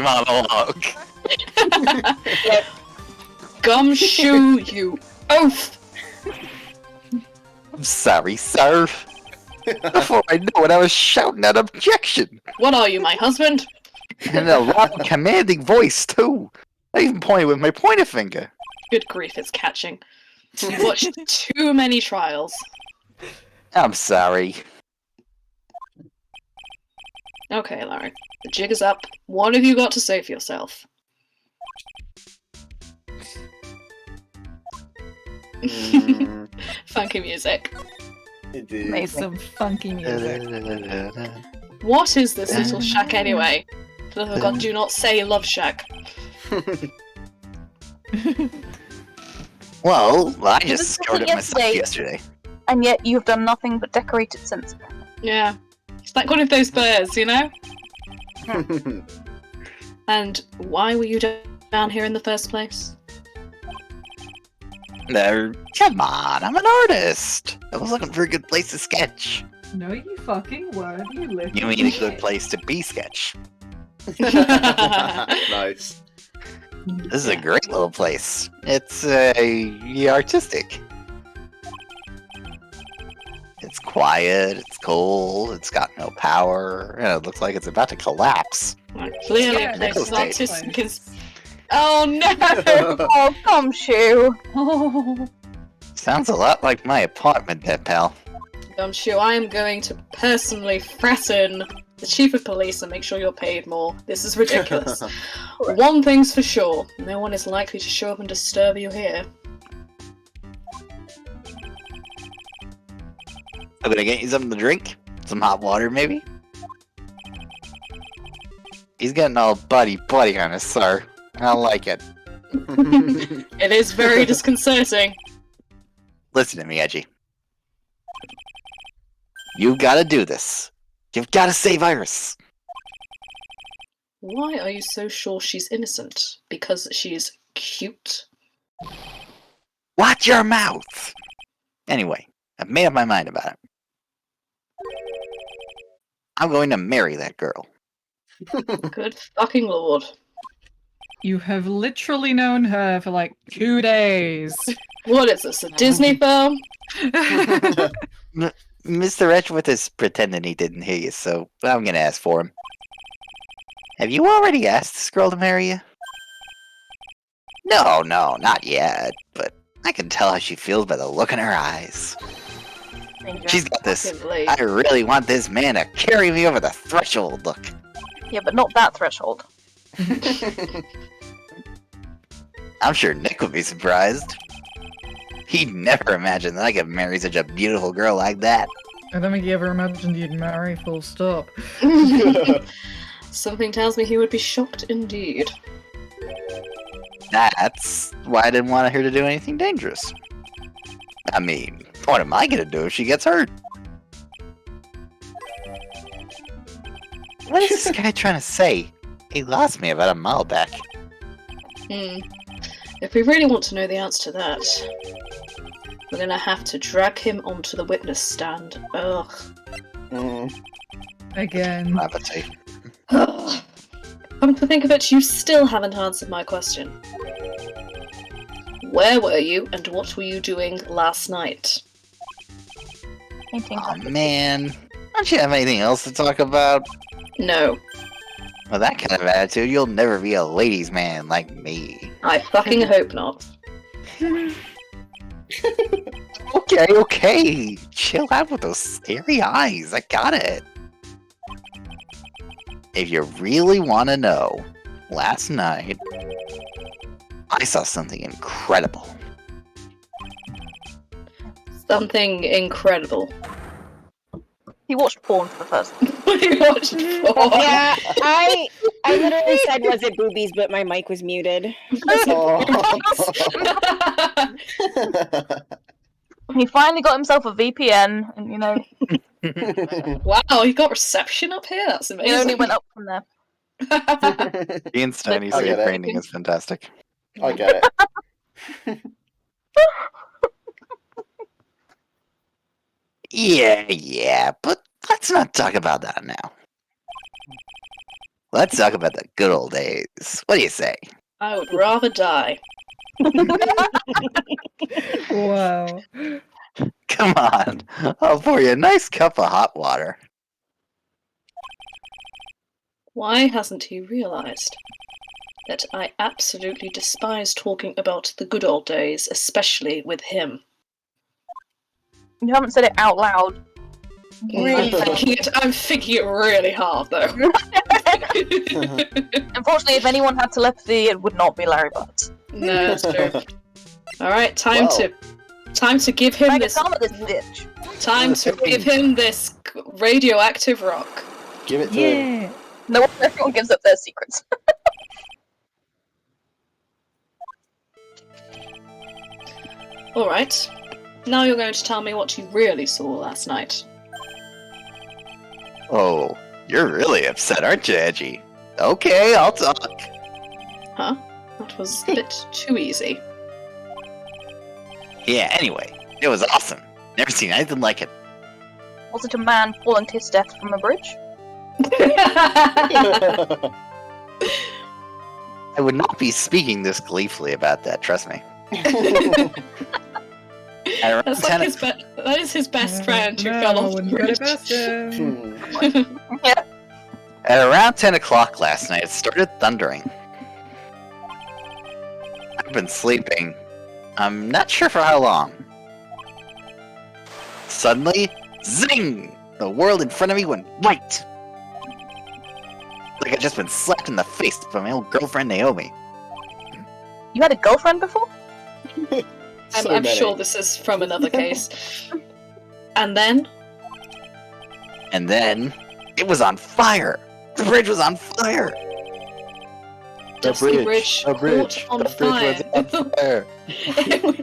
Monologue. Gumshoe, you oaf! I'm sorry, sir. Before I knew it, I was shouting an objection. What are you, my husband? And a loud, commanding voice, too. I even pointed with my pointer finger. Good grief, it's catching. You've watched too many trials. I'm sorry. Okay, Larry. The jig is up. What have you got to say for yourself? Mm, Funky music. it is. Play some funky music. What is this little shack anyway? For the love of God, do not say Love Shack. Well, I This just was discovered it myself yesterday. yesterday. And yet you've done nothing but decorate it since. Yeah. It's like one of those birds, you know? And why were you down here in the first place? No, come on, I'm an artist. I was looking for a good place to sketch. No, you fucking weren't. You You mean a good place to be sketch? Nice. This is a great little place. It's artistic. It's quiet, it's cold, it's got no power, and it looks like it's about to collapse. Clearly, Yeah, a place of next artistic. Oh no! Oh, Gumshoe! Oh, Sounds a lot like my apartment there, pal. Gumshoe, I am going to personally threaten the chief of police and make sure you're paid more. This is ridiculous. One thing's for sure, no one is likely to show up and disturb you here. I'm gonna get you something to drink? Some hot water, maybe? He's getting all buddy-buddy on us, sir. I don't like it. It is very disconcerting. Listen to me, Edgy. You've gotta do this. You've gotta save Iris. Why are you so sure she's innocent? Because she's cute? Watch your mouth! Anyway, I've made up my mind about it. I'm going to marry that girl. Good fucking lord. you have literally known her for like 2 days. What is this, a Disney film? Mr. Edgeworth is pretending he didn't hear you, so I'm gonna ask for him. Have you already asked this girl to marry you? No, not yet, but I can tell how she feels by the look in her eyes. She's got this, Fucking late. I really want this man to carry me over the threshold look. Yeah, but not that threshold. I'm sure Nick would be surprised. He'd never imagine that I could marry such a beautiful girl like that. I don't think he ever imagined you'd marry, full stop. Something tells me he would be shocked indeed. That's why I didn't want her to do anything dangerous. I mean, what am I gonna do if she gets hurt? What is this guy trying to say? He lost me about a mile back. If we really want to know the answer to that, we're gonna have to drag him onto the witness stand. Ugh. Mm. Again. Appetite. Come to think of it, you still haven't answered my question. Where were you, and what were you doing last night? Painting. Oh man, don't you have anything else to talk about? No. With that kind of attitude, you'll never be a ladies' man like me. I fucking hope not. Okay. Chill out with those scary eyes. I got it. If you really want to know, last night, I saw something incredible. Something incredible. He watched porn for the first time. We watched porn. Yeah, I literally said, was it boobies, but my mic was muted. Oh. He finally got himself a VPN, and you know, Wow, you got reception up here? That's it amazing. only went up from there. Ian Steiny I say get it. training is fantastic. I get it. Yeah, but let's not talk about that now. Let's talk about the good old days. What do you say? I would rather die. Wow. Come on, I'll pour you a nice cup of hot water. Why hasn't he realized that I absolutely despise talking about the good old days, especially with him? You haven't said it out loud. I'm thinking it really hard, though. Unfortunately, if anyone had telepathy, it would not be Larry Butts. No, that's true. Alright, time to give him this bitch. time to give him this radioactive rock. Give it to him. Yeah. No one, everyone gives up their secrets. Alright. Now you're going to tell me what you really saw last night. Oh, you're really upset, aren't you, Edgy? Okay, I'll talk. Huh? That was a bit too easy. Yeah, anyway, it was awesome. Never seen anything like it. Was it a man falling to his death from a bridge? I would not be speaking this gleefully about that, trust me. At around That's 10 like that is his best friend who fell off the wouldn't put it bridge. past him. At around 10 o'clock last night, it started thundering. I've been sleeping. I'm not sure for how long. Suddenly, zing! The world in front of me went white. Like I'd just been slapped in the face by my old girlfriend Naomi. You had a girlfriend before? I'm sure this is from another case. And then? And then, it was on fire! The bridge was on fire! Dusty Bridge caught on fire.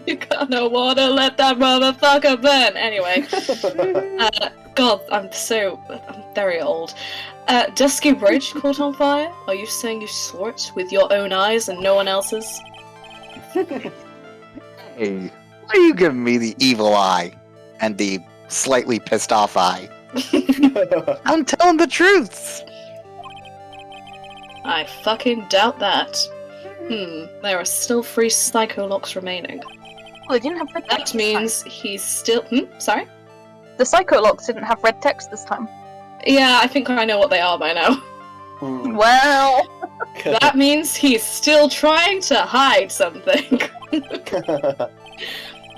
You're gonna wanna let that motherfucker burn. Anyway. God, I'm very old. Dusky Bridge caught on fire? Are you saying you saw it with your own eyes and no one else's? Hey, why are you giving me the evil eye? And the slightly pissed off eye? I'm telling the truth! I fucking doubt that. There are still 3 psycho locks remaining. Well, they didn't have red text. That means he's still. Sorry? The psycho locks didn't have red text this time. Yeah, I think I know what they are by now. Well, That means he's still trying to hide something.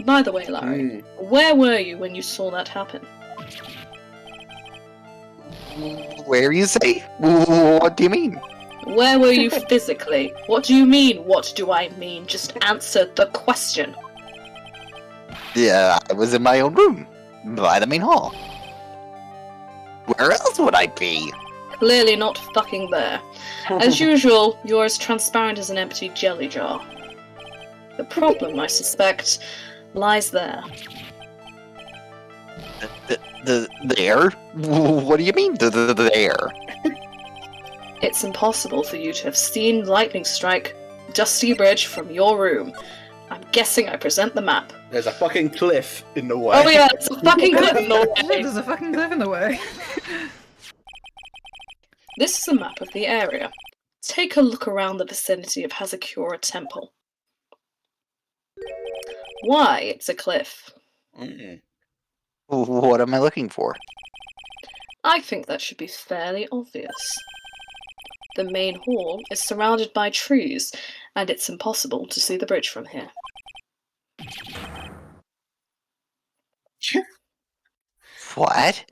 By the way, Larry, where were you when you saw that happen? Where you say? What do you mean? Where were you physically? What do you mean, what do I mean? Just answer the question. Yeah, I was in my own room, by the main hall. Where else would I be? Clearly not fucking there. As usual, you're as transparent as an empty jelly jar. The problem, I suspect, lies there. There? What do you mean, there? It's impossible for you to have seen lightning strike Dusty Bridge from your room. I'm guessing I present the map. There's a fucking cliff in the way. Oh yeah, it's a fucking cliff in the way. There's a fucking cliff in the way. This is a map of the area. Take a look around the vicinity of Hazakura Temple. Why, it's a cliff. Mm. What am I looking for? I think that should be fairly obvious. The main hall is surrounded by trees, and it's impossible to see the bridge from here. What?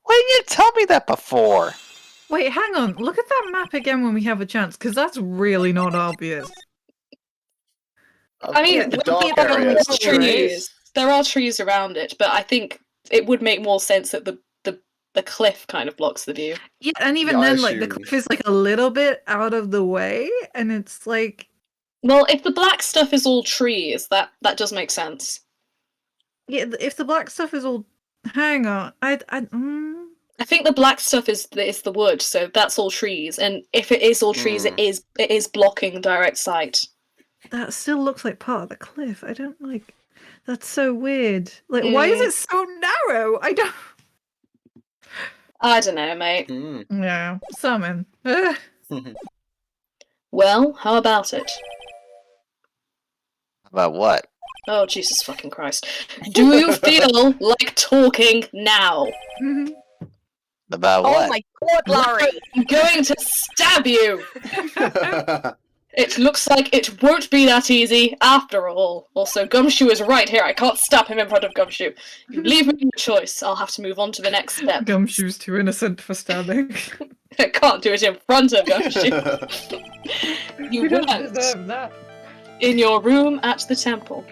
Why didn't you tell me that before? Wait, hang on. Look at that map again when we have a chance, because that's really not obvious. I mean, the with dark the area is trees, there are trees around it, but I think it would make more sense that the cliff kind of blocks the view. Yeah, and even Yeah, I then, like, the assumed. cliff is, like, a little bit out of the way, and it's, like... Well, if the black stuff is all trees, that does make sense. Yeah, if the black stuff is all... Hang on. I think the black stuff is the wood, so that's all trees, and if it is all trees, it is blocking direct sight. That still looks like part of the cliff. I don't, like... That's so weird. Like, why is it so narrow? I don't know, mate. Yeah, summon. Well, how about it? About what? Oh, Jesus fucking Christ. Do you feel like talking now? About what? Oh my god, Larry! I'm going to stab you! It looks like it won't be that easy after all. Also, Gumshoe is right here. I can't stab him in front of Gumshoe. You leave me a choice. I'll have to move on to the next step. Gumshoe's too innocent for stabbing. I can't do it in front of Gumshoe. You don't weren't deserve that. in your room at the temple.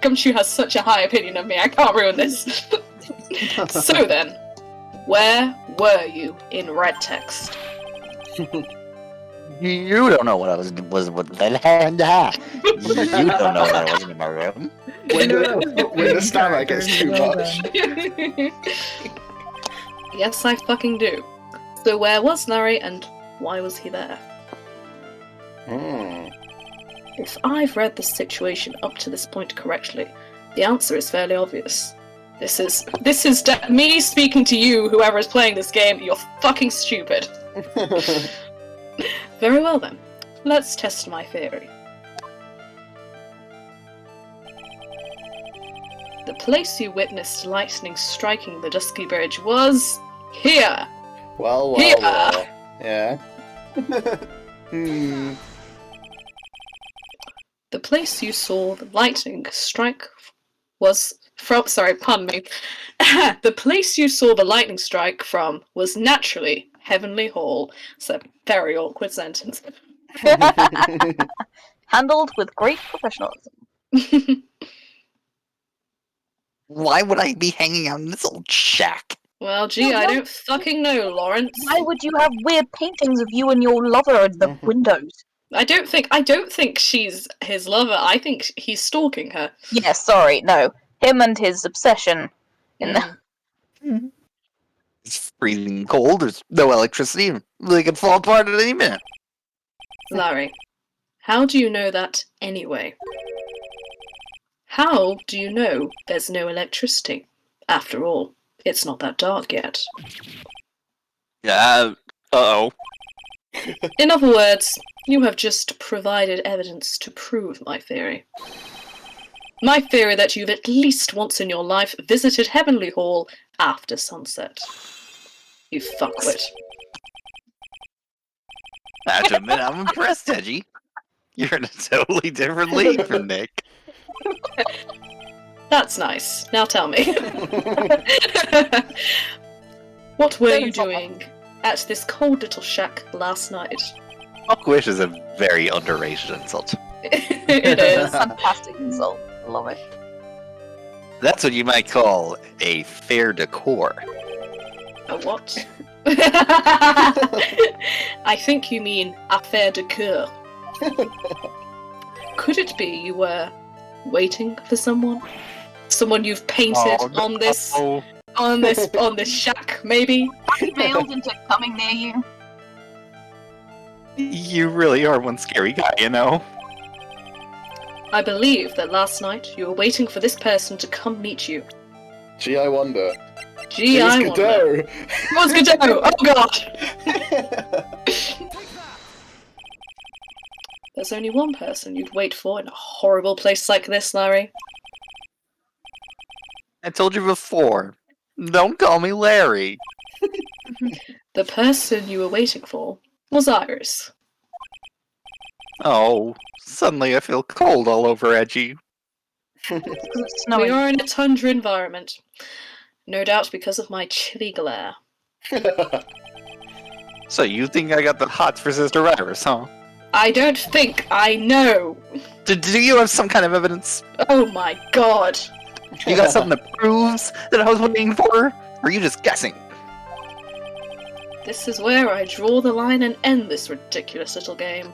Gumshoe has such a high opinion of me. I can't ruin this. So then, where were you in red text? You don't know what I was You don't know that I wasn't in my room. When the stammer gets too much. Yes, I fucking do. So where was Larry, and why was he there? If I've read the situation up to this point correctly, the answer is fairly obvious. This is me speaking to you, whoever is playing this game. You're fucking stupid. Very well then. Let's test my theory. The place you witnessed lightning striking the Dusky Bridge was here. Well. Yeah. The place you saw the lightning strike was from. Sorry, pardon me. The place you saw the lightning strike from was naturally Heavenly Hall. It's a very awkward sentence. Handled with great professionalism. Why would I be hanging out in this old shack? Well, gee, I don't fucking know, Lawrence. Why would you have weird paintings of you and your lover in the windows? I don't think she's his lover. I think he's stalking her. Yes, sorry, no. Him and his obsession in the... It's freezing cold, there's no electricity, they could fall apart at any minute. Larry, how do you know that anyway? How do you know there's no electricity? After all, it's not that dark yet. Uh-oh. In other words, you have just provided evidence to prove my theory. My theory that you've at least once in your life visited Heavenly Hall after sunset. You fuckwit. I have to admit, I'm impressed, Edgy. You're in a totally different league from Nick. That's nice. Now tell me. What were you doing at this cold little shack last night? Fuckwish is a very underrated insult. It is. Fantastic insult. Love it. That's what you might call a fair decor. A what? I think you mean affaire de coeur. Could it be you were waiting for someone? Someone you've painted on this shack, maybe? Failed into coming near you. You really are one scary guy, you know? I believe that last night you were waiting for this person to come meet you. Gee, I wonder. Gee, It was I wonder. Godot. What's Godot? Oh god! There's only one person you'd wait for in a horrible place like this, Larry. I told you before. Don't call me Larry. The person you were waiting for was Iris. Oh, suddenly I feel cold all over, Edgy. Because it's We snowing. are in a tundra environment. No doubt because of my chilly glare. So you think I got the hots for Sister Iris, huh? I don't think I know. Do you have some kind of evidence? Oh my god. You got something that proves that I was waiting for her? Or are you just guessing? This is where I draw the line and end this ridiculous little game.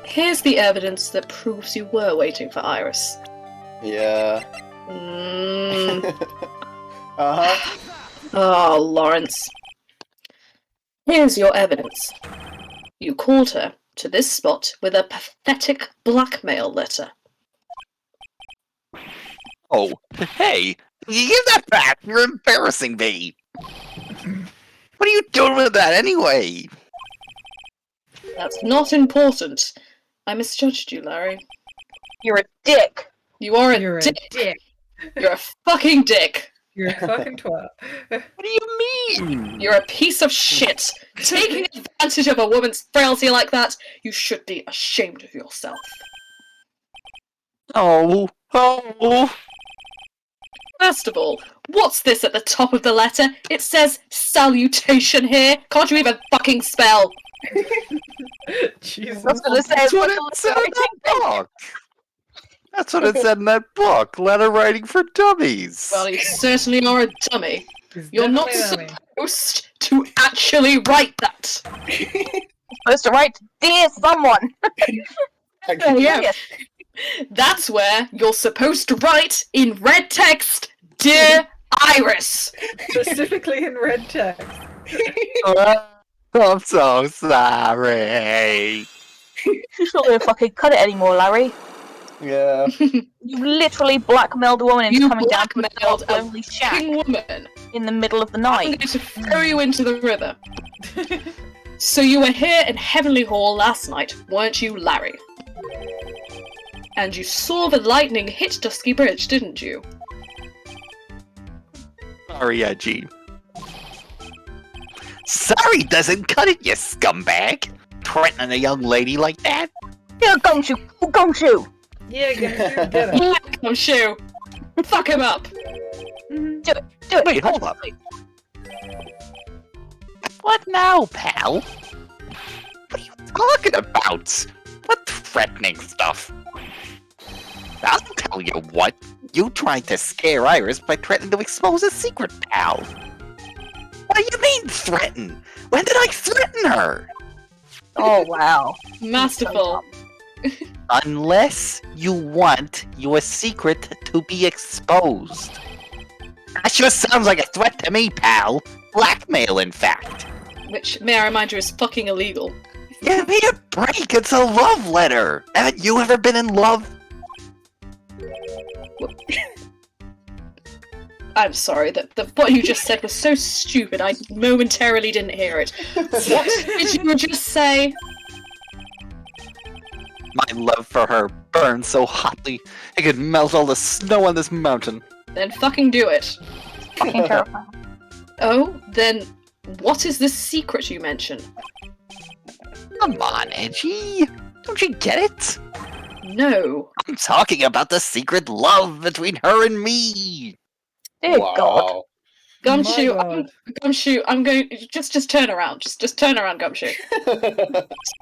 Here's the evidence that proves you were waiting for Iris. Yeah. Uh-huh. Oh, Lawrence. Here's your evidence. You called her to this spot with a pathetic blackmail letter. Oh, hey! You give that back! You're embarrassing me! What are you doing with that anyway? That's not important. I misjudged you, Larry. You're a dick. You are a You're a dick. dick. You're a fucking dick. You're a fucking twat. What do you mean? You're a piece of shit. Taking advantage of a woman's frailty like that, you should be ashamed of yourself. Oh. First of all, what's this at the top of the letter? It says salutation here. Can't you even fucking spell? Jesus. I was gonna say, That's what it said in that book! That's what it said in that book, Letter Writing for Dummies! Well, you certainly are a dummy. He's You're not definitely a dummy. supposed to actually write that. Supposed to write dear someone. Yeah. That's where you're supposed to write in red text, Dear Iris. Specifically in red text. I'm so sorry. She's not gonna fucking cut it anymore, Larry. Yeah. You literally blackmailed a woman into You coming down to a blackmailed a lonely shack fucking woman. in the middle of the I'm night. going to throw you into the river. So you were here in Heavenly Hall last night, weren't you, Larry? And you saw the lightning hit Dusky Bridge, didn't you? Sorry, Edgy. Sorry doesn't cut it, you scumbag! Threatening a young lady like that? Yeah, gumshoe! Gumshoe! Yeah, get him. Gumshoe! Fuck him up! Do it! Wait, hold up. What now, pal? What are you talking about? What threatening stuff? I'll tell you what. You tried to scare Iris by threatening to expose a secret, pal. What do you mean, threaten? When did I threaten her? Oh, wow. Masterful. Unless you want your secret to be exposed. That just sounds like a threat to me, pal. Blackmail, in fact. Which, may I remind you, is fucking illegal. Give me a break, it's a love letter. Haven't you ever been in love? I'm sorry, what you just said was so stupid, I momentarily didn't hear it. What did you just say? My love for her burns so hotly, it could melt all the snow on this mountain. Then fucking do it. Fucking terrifying. Oh, then what is this secret you mentioned? Come on, Edgy. Don't you get it? No. I'm talking about the secret love between her and me. Dear God. Gumshoe, My God. Gumshoe, I'm going. Just turn around. Just turn around, Gumshoe.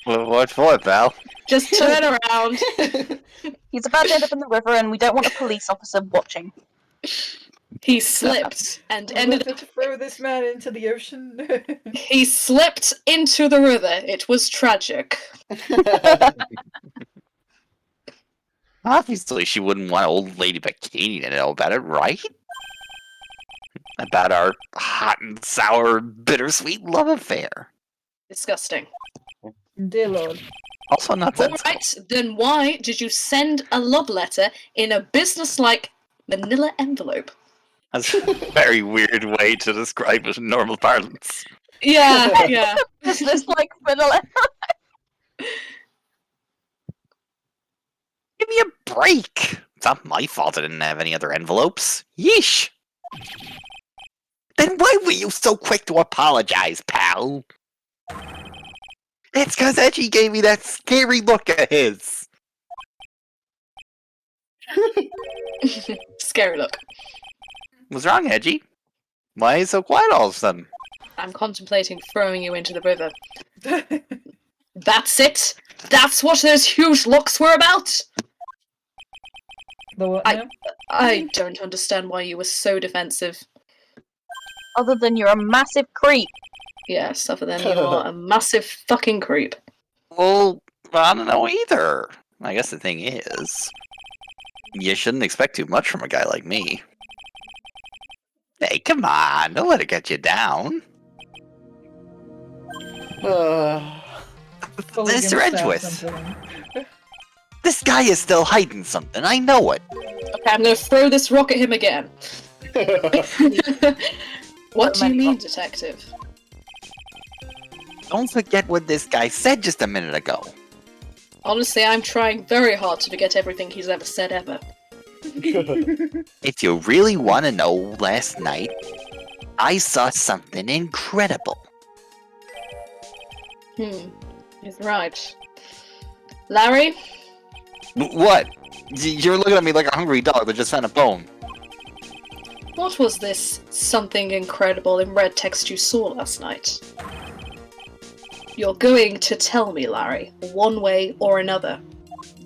What for, pal? Just turn around. He's about to end up in the river and we don't want a police officer watching. He slipped and ended up. To throw this man into the ocean. He slipped into the river. It was tragic. Obviously, she wouldn't want old lady Bikini to know about it, right? About our hot and sour, bittersweet love affair. Disgusting. Dear Lord. Also not sensible. Alright, then why did you send a love letter in a businesslike manila envelope? That's a very weird way to describe it in normal parlance. Yeah, yeah. Is this like vanilla? Give me a break! It's not my fault I didn't have any other envelopes. Yeesh! Then why were you so quick to apologize, pal? It's cause Edgy gave me that scary look of his. Scary look. What's wrong, Edgy? Why are you so quiet all of a sudden? I'm contemplating throwing you into the river. That's it? That's what those huge locks were about? The what now? I don't understand why you were so defensive. Other than you're a massive creep. Yes, other than you are a massive fucking creep. Well, I don't know either. I guess the thing is, you shouldn't expect too much from a guy like me. Hey, come on, don't let it get you down. Fully Mr. gonna stab Edgeworth. something. This guy is still hiding something, I know it. Okay, I'm gonna throw this rock at him again. What do you mean, detective? Don't forget what this guy said just a minute ago. Honestly, I'm trying very hard to forget everything he's ever said ever. If you really want to know, last night, I saw something incredible. He's right. Larry? What? You're looking at me like a hungry dog that just found a bone. What was this something incredible in red text you saw last night? You're going to tell me, Larry, one way or another.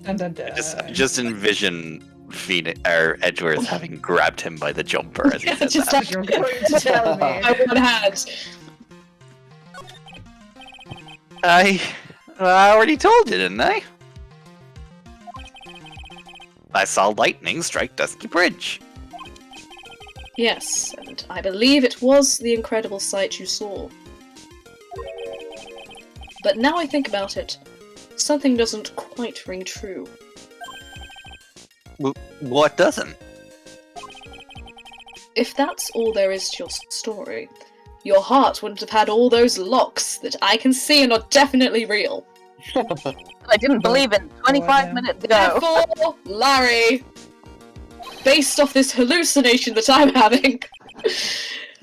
Dun, dun, dun. Just envision Edgeworth having grabbed him by the jumper as he said Just that. like, You're going to tell me. I one hand. I already told you, didn't I? I saw lightning strike Dusky Bridge. Yes, and I believe it was the incredible sight you saw. But now I think about it, something doesn't quite ring true. What doesn't? If that's all there is to your story, your heart wouldn't have had all those locks that I can see and are definitely real. I didn't believe in 25 minutes ago. Therefore, Larry, based off this hallucination that I'm having,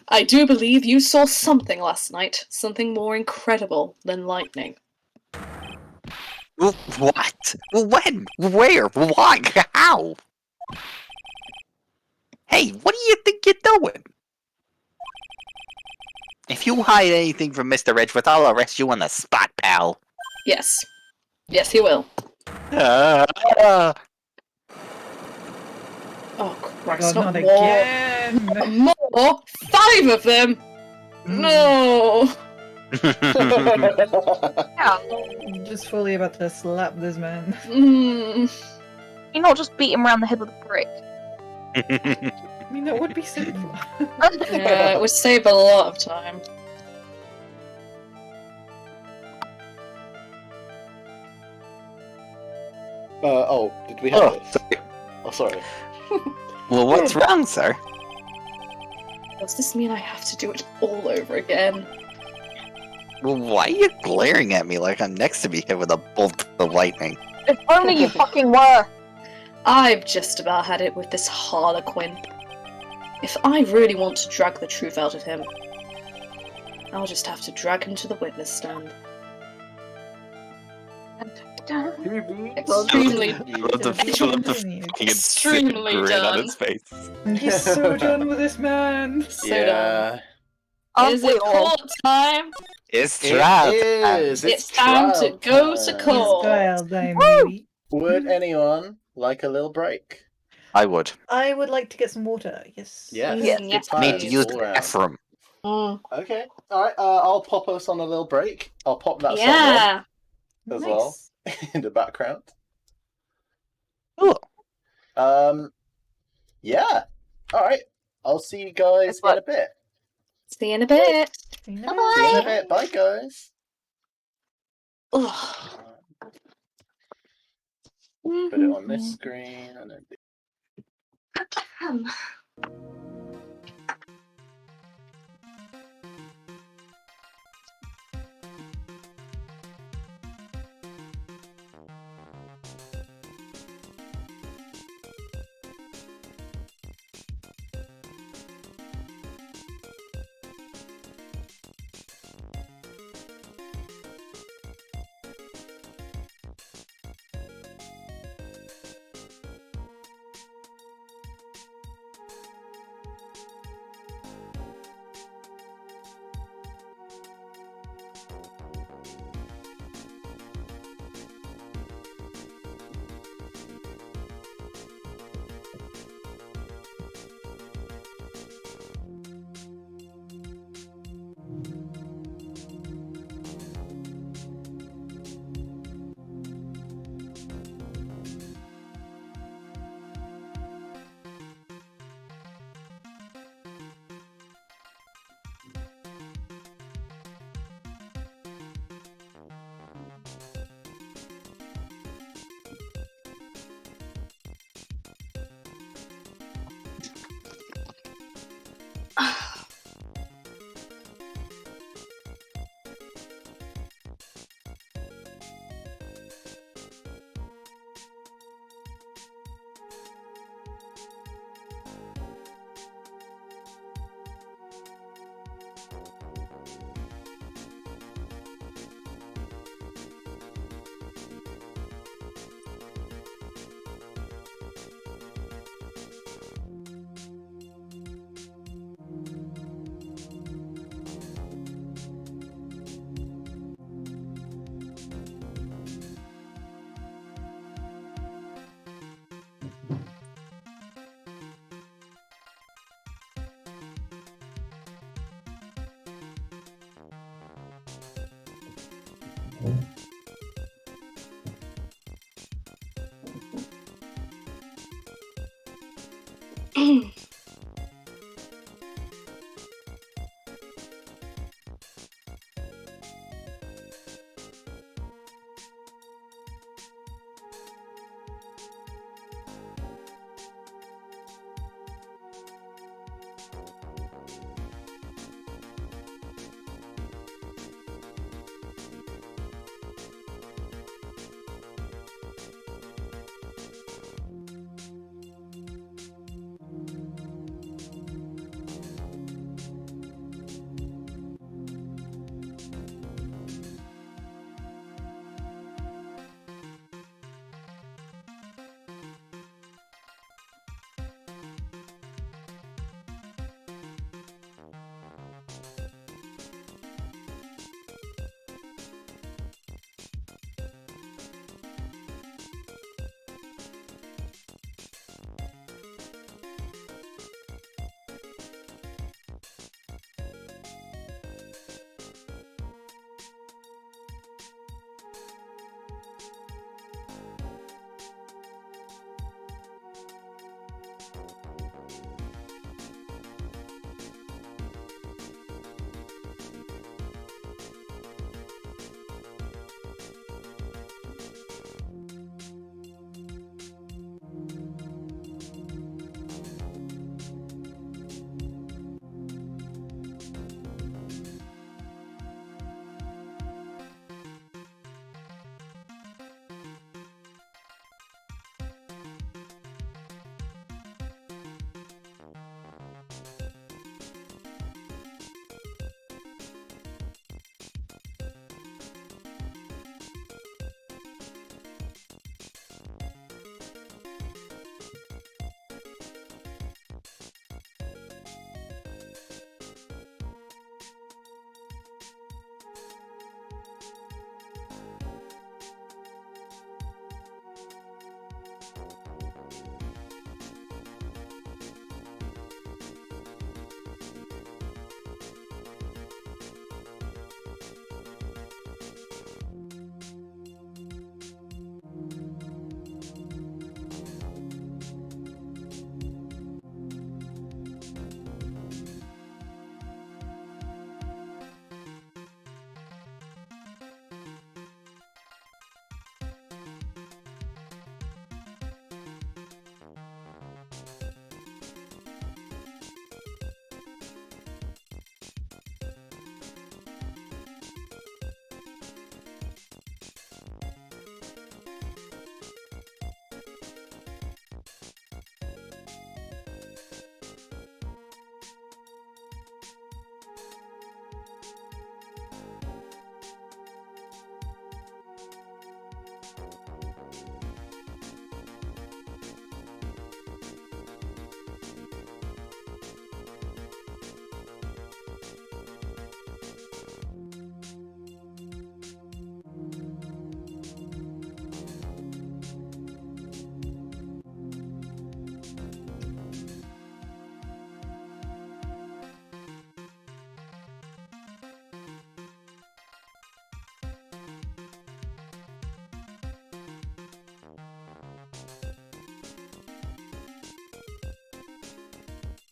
I do believe you saw something last night, something more incredible than lightning. What? When? Where? Why? How? Hey, what do you think you're doing? If you hide anything from Mr. Edgeworth, I'll arrest you on the spot, pal. Yes. Yes, he will. Uh, Oh, God, Christ, not not more. again! More? 5 of them? No! Yeah. I'm just fully about to slap this man. You not just beat him around the head with a brick. I mean, that would be simple. Yeah, it would save a lot of time. Oh, did we have Oh, this? sorry. Oh, sorry. Well, what's wrong, sir? Does this mean I have to do it all over again? Well, why are you glaring at me like I'm next to be hit with a bolt of lightning? If only you fucking were. I've just about had it with this Harlequin. If I really want to drag the truth out of him, I'll just have to drag him to the witness stand. Extremely, Extremely grin done. on his face. He's so done with this man. so done. Aren't Is we it all? court time? It's It trial. is. It's time to trial go to time. court. Style time, Woo! baby. Would anyone like a little break? I would. I would like to get some water, yes. Yes. Yes. good Yes, I need to times use all the round. bathroom. Okay. Alright, I'll pop us on a little break. I'll pop that Yeah. song on as well in the background. Cool. Yeah. Alright. I'll see you guys in a bit. See you in a bit. See you in a bit. Bye, guys. Ugh. Put it on this screen and then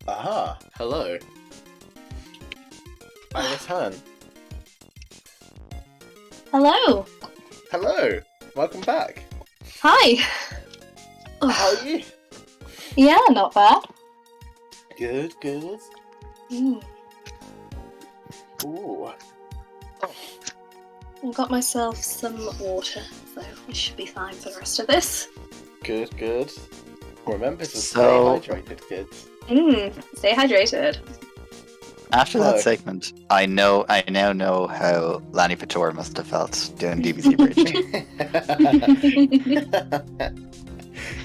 Aha! Hello. I return. Hello. Hello! Welcome back. Hi. How are you? Yeah, not bad. Good, good. Mm. Ooh. I got myself some water, so I should be fine for the rest of this. Good, good. Remember to So- stay hydrated, kids. Stay hydrated. After Hello. that segment, I now know how Lanny Pator must have felt doing DBZ Bridge.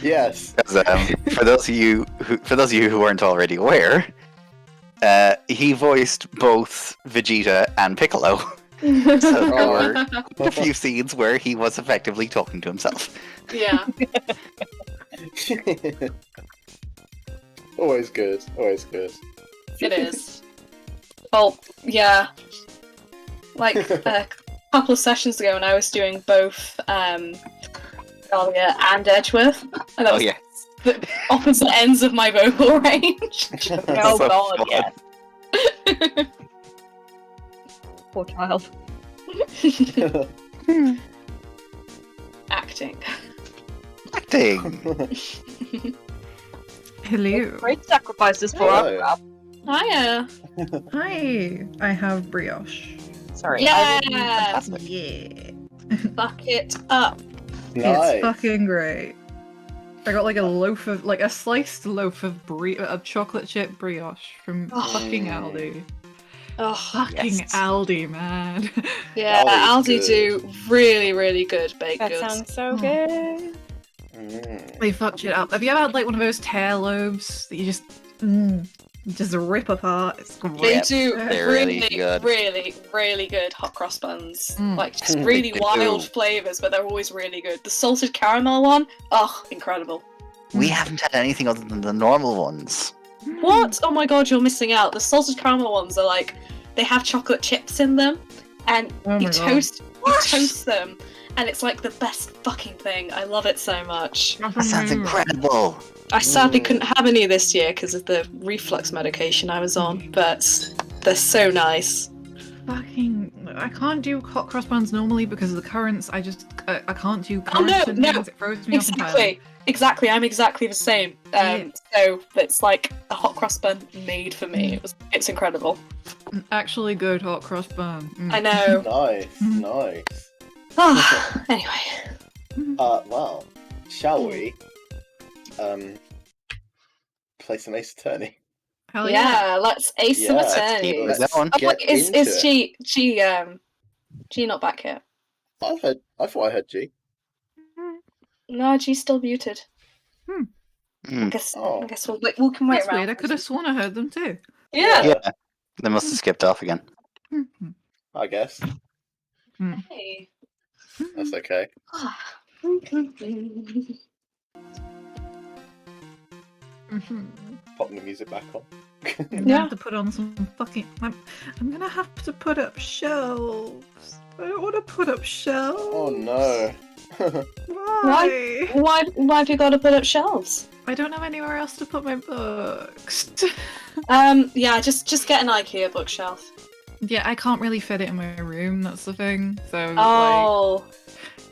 Yes. 'Cause, for those of you who weren't already aware, he voiced both Vegeta and Piccolo. So there were a few scenes where he was effectively talking to himself. Yeah. Always good. Always good. It is. Oh, yeah. Like, couple of sessions ago when I was doing both Dahlia and Edgeworth, and that was the opposite ends of my vocal range. Oh So god, fun. yeah. Poor child. Acting. Acting. Hello. Great sacrifices for Hello. our Hiya. Hi. I have brioche. Sorry. Yeah. Yeah. Fuck it up. Nice. It's fucking great. I got like a sliced loaf of chocolate chip brioche from Oh. fucking Aldi. Oh, Fucking yes. Aldi, man. yeah, Aldi's Aldi do really, really good baked That goods. sounds so Mm. good. They fucked it up. Have you ever had like one of those tear loaves that you just rip apart? It's great. They Yep, do they're really, really good. really, really good hot cross buns. Mm. Like just really They wild do. flavors, but they're always really good. The salted caramel one, oh, incredible. We haven't had anything other than the normal ones. What? Oh my god, you're missing out. The salted caramel ones are like they have chocolate chips in them, and Oh you my God. toast them, and it's like the best fucking thing. I love it so much. That sounds incredible. I sadly couldn't have any this year because of the reflux medication I was on, but they're so nice. I can't do hot cross buns normally because of the currents. I can't do Oh, no, currents and no. things. It throws me off entirely. Exactly. I'm exactly the same. So it's like a hot cross bun made for me. It's incredible. An actually good hot cross bun. Mm. I know. Nice, nice. Anyway. Well, shall we? Play some Ace Attorney. Hell yeah. Yeah, let's ace some Yeah, let's attorneys. keep Let's going. Oh, get wait, is into it. G not back yet? I thought I heard G. No, G's still muted. I Mm. guess Oh. we can wait That's around. weird. I could have sworn I heard them too. Yeah. Yeah, they must have skipped off again. Mhm. I guess. Hey. That's okay. Mhm. Pop the music back on. I'm gonna Yeah. have to put on some fucking. I'm gonna have to put up shelves. I don't want to put up shelves. Oh no. Why? Why have you got to put up shelves? I don't have anywhere else to put my books. Yeah, just get an IKEA bookshelf. Yeah, I can't really fit it in my room. That's the thing. So like, Oh.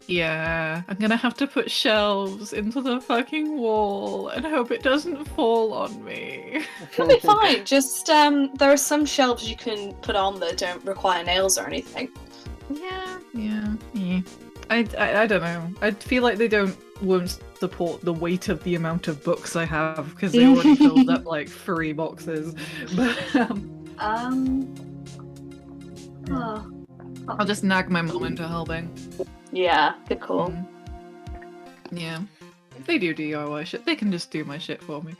yeah, I'm gonna have to put shelves into the fucking wall and hope it doesn't fall on me. It'll be fine. Just there are some shelves you can put on that don't require nails or anything. Yeah. I don't know. I feel like they won't support the weight of the amount of books I have because they already filled up like 3 boxes. But Oh. I'll just nag my mum into helping. Yeah, good call. Yeah. If they do DIY shit, they can just do my shit for me.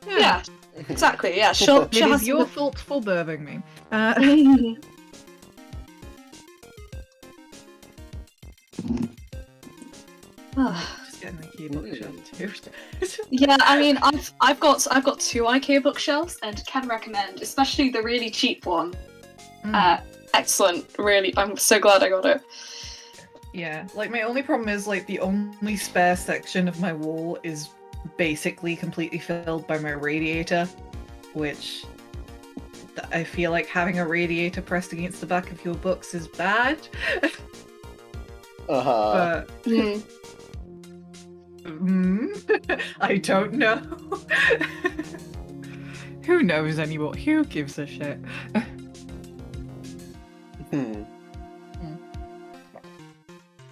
Yeah, exactly. Yeah, she'll It is has your fault for birthing me. Just getting the keyboard too. Yeah, I mean, I've got 2 IKEA bookshelves and can recommend, especially the really cheap one. Excellent, really. I'm so glad I got it. Yeah, like my only problem is like the only spare section of my wall is basically completely filled by my radiator, which I feel like having a radiator pressed against the back of your books is bad. Uh-huh. But I don't know. Who knows anymore? Who gives a shit?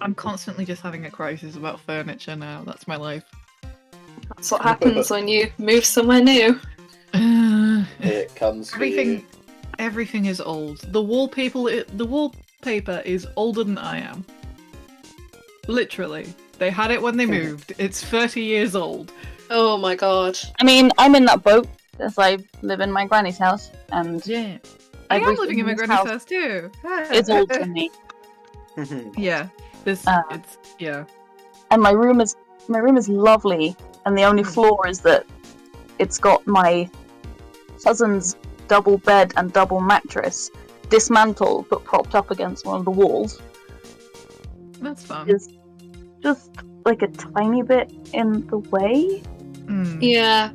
I'm constantly just having a crisis about furniture now. That's my life. That's what happens when you move somewhere new. It comes for you. Everything is old. The wallpaper is older than I am. Literally. They had it when they moved. It's 30 years old. Oh my god. I mean, I'm in that boat as I live in my granny's house, and Yeah. I am living in my everything's granny's house too. It's old to me. Yeah. It's yeah. And my room is lovely, and the only flaw is that it's got my cousin's double bed and double mattress dismantled but propped up against one of the walls. That's fun. Just like a tiny bit in the way. Yeah.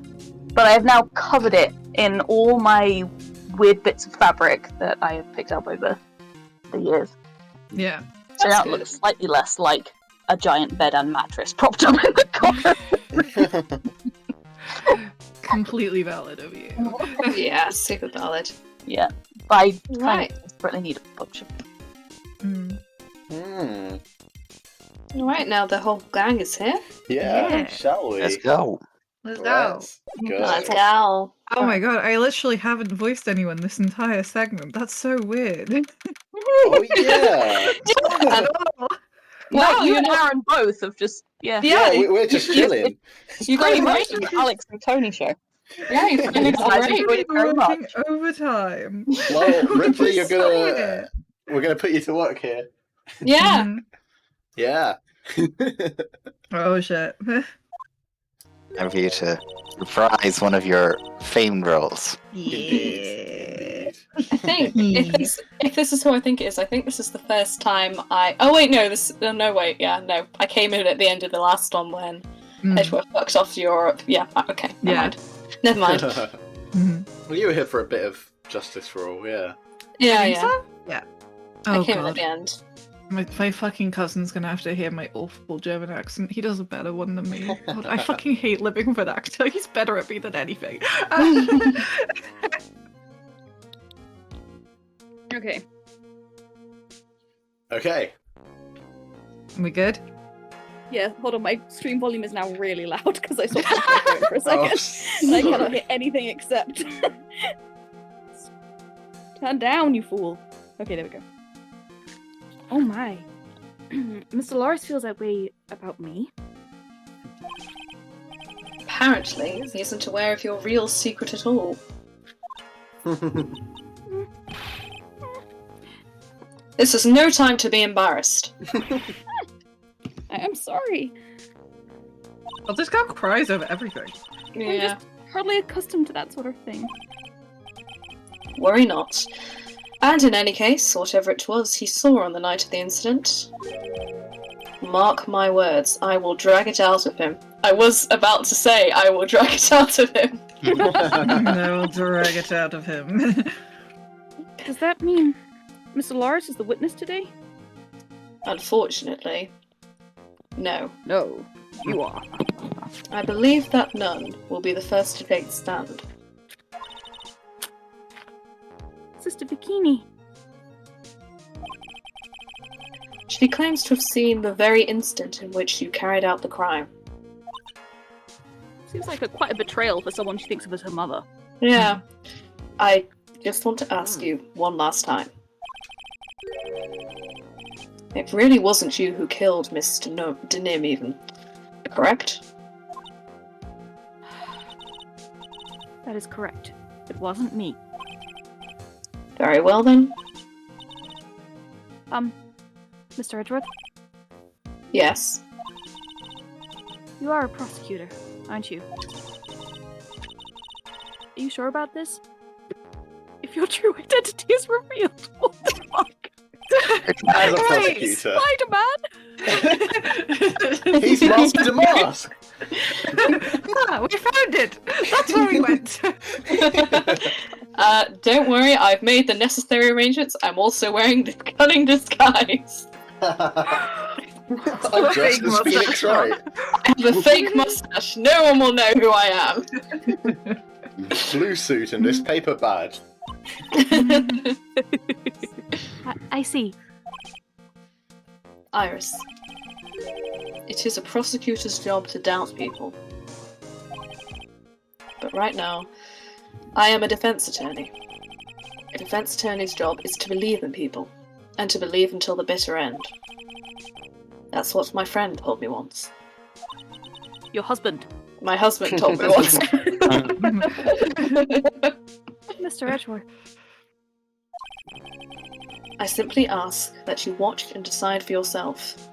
But I have now covered it in all my weird bits of fabric that I have picked up over the years. Yeah. So now it good. looks slightly less like a giant bed and mattress propped up in the corner. Completely valid of you. Yeah, super valid. Yeah, but I kind Right. of desperately need a bunch of Mm. Alright, now the whole gang is here. Yeah, Yeah. shall we? Let's go. Let's go. Let's go. go. Oh my god, I literally haven't voiced anyone this entire segment. That's so weird. Oh yeah. At all. Wow, Wow, you you're and not- Aaron both have just Yeah, We're just chilling. you got pretty it much right. the Alex and Tony show. Yeah, you finally got Guys, it right. enjoyed it very Working much. overtime. Well, Ripley, you're Excited. we're gonna put you to work here. Yeah. Mhm. Yeah. Oh shit. Time for you to reprise one of your famed roles. Indeed. I think if this is who I think it is, I think this is the first time I. Oh wait, no, no wait, yeah, no, I came in at the end of the last one when Mm. Edward fucked off to Europe. Yeah, okay, Yeah. never mind. Mhm. Well, you were here for a bit of justice for all, yeah. Yeah, Think yeah. so? Yeah. I Oh came in at god. the end. My fucking cousin's gonna have to hear my awful German accent. He does a better one than me. God, I fucking hate living with an actor. He's better at me than anything. Okay. Okay. We good? Yeah, hold on. My stream volume is now really loud because I saw my phone for a Oh, second. And I cannot sorry. hear anything except. Turn down, you fool. Okay, there we go. Oh my. Mr. Lars feels that way about me. Apparently, he isn't aware of your real secret at all. This is no time to be embarrassed. I am sorry. Well, this girl cries over everything. I'm Yeah. just hardly accustomed to that sort of thing. Worry not. And in any case, whatever it was he saw on the night of the incident, mark my words, I will drag it out of him. I was about to say, I will drag it out of him. No, we'll drag it out of him. Does that mean Mr. Lars is the witness today? Unfortunately, no. No, you are. I believe that none will be the first to take the stand. Sister Bikini. She claims to have seen the very instant in which you carried out the crime. Seems like quite a betrayal for someone she thinks of as her mother. Yeah. I just want to ask you one last time. It really wasn't you who killed Miss Denim even, correct? That is correct. It wasn't me. Very well then. Mr. Edgeworth, Yes. you are a prosecutor, aren't you? Are you sure about this? If your true identity is revealed, what the fuck? As a Right. prosecutor. Spider-Man? He's mastered a mask! Ah, we found it! That's where we went! Don't worry, I've made the necessary arrangements. I'm also wearing the cunning disguise. I'm dressed as Phoenix Wright. I have a fake mustache. No one will know who I am. Blue suit and this paper badge. I see. Iris. It is a prosecutor's job to doubt people. But right now, I am a defense attorney. A defense attorney's job is to believe in people, and to believe until the bitter end. That's what my friend told me once. Your husband, My husband told me once. Mr. Edgeworth. I simply ask that you watch and decide for yourself.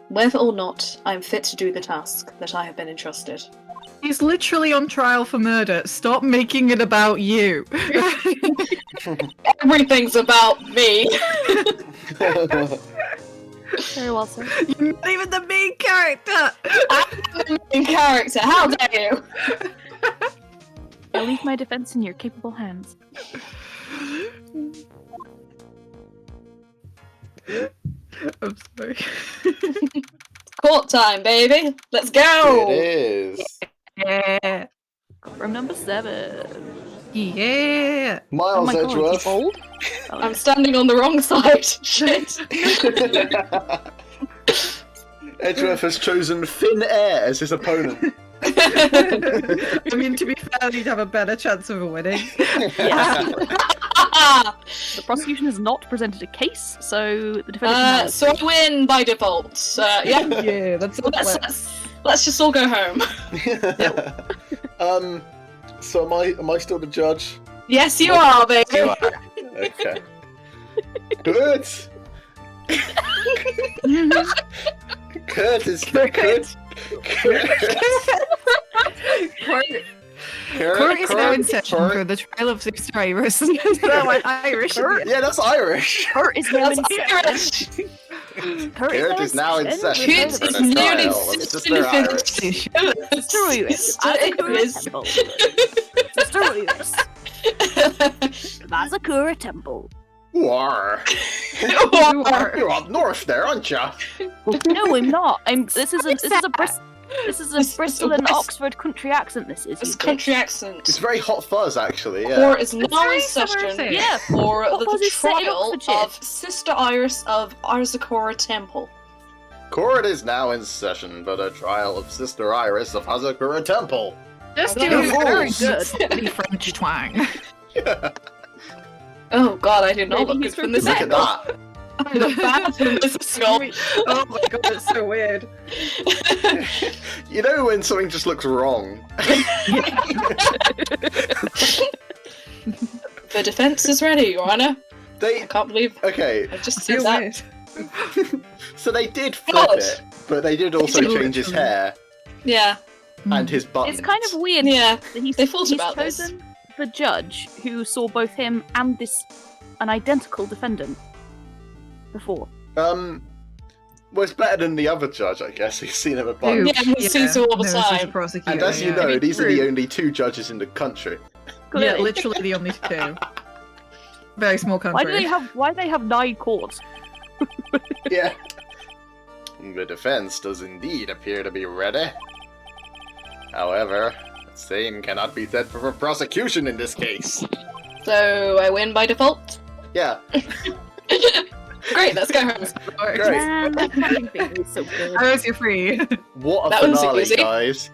Whether or not I am fit to do the task that I have been entrusted. He's literally on trial for murder. Stop making it about you. Everything's about me. Very well, sir. You're not even the main character. I'm the main character. How dare you? I'll leave my defense in your capable hands. I'm sorry. Court time, baby. Let's go. It is. Yeah. From number 7. Yeah. Oh Miles my god, Edgeworth. he's bold? Oh, I'm standing on the wrong side. Shit. Edgeworth has chosen Thin Air as his opponent. I mean, to be fair, he'd have a better chance of winning. The prosecution has not presented a case, so the defendant So I win by default. Yeah. Yeah, that's all. Let's just all go home. So am I still the judge? Yes, you are, baby. You are. Okay. Good. Curtis. Court is now in session for the trial of Sister Iris. That went Irish. Yeah, that's Irish. Kurt is now in That's session. Irish. Kurt is now in session Kurt for is the nearly trial of Sister Iris. Sister Iris. Sister Iris. That's a Kura temple. War. You are. You're up north there, aren't you? No, I'm not. This is a Bristol and Brist- Oxford country accent. This is. It's you country accent. It's very hot fuzz, actually. Yeah. Court is now very in summer session thing. Yeah. for What was the it set in trial Oxfordshire? of Sister Iris of Arzakora Temple. Court is now in session for the trial of Sister Iris of Hazakura Temple. Just You're do a very fools. good steady French twang. Oh god, I did not Maybe look he's good from this Look at angle. that. I look bad from this angle. Oh my god, it's so weird. You know when something just looks wrong? The defense is ready, Your Honor. They I can't believe okay. I just So said that. weird. So they did flip God. it, but they did also did change his hair Yeah, and his buttons. It's kind of weird. yeah. that he's, They thought he's about this. chosen the judge who saw both him and an identical defendant before. Well, it's better than the other judge, I guess. He's seen him a bunch. Who- Yeah, he sees all the knows he's a time. prosecutor, And as you yeah. know, these are the True. only 2 judges in the country. Yeah, Clearly. literally the only 2. Very small country. Why do they have 9 courts? Yeah. The defense does indeed appear to be ready. However, the same cannot be said for prosecution in this case. So I win by default. Yeah. Great, let's go home. Great. Man, that fucking thing is so good. How is you free? What a That was finale, easy. guys.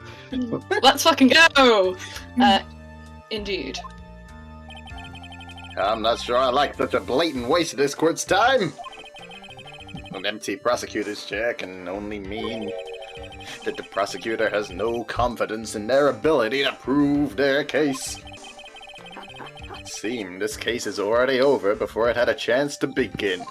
Let's fucking go! Indeed. I'm not sure I like such a blatant waste of this court's time. An empty prosecutor's chair can only mean that the prosecutor has no confidence in their ability to prove their case. It seemed this case is already over before it had a chance to begin.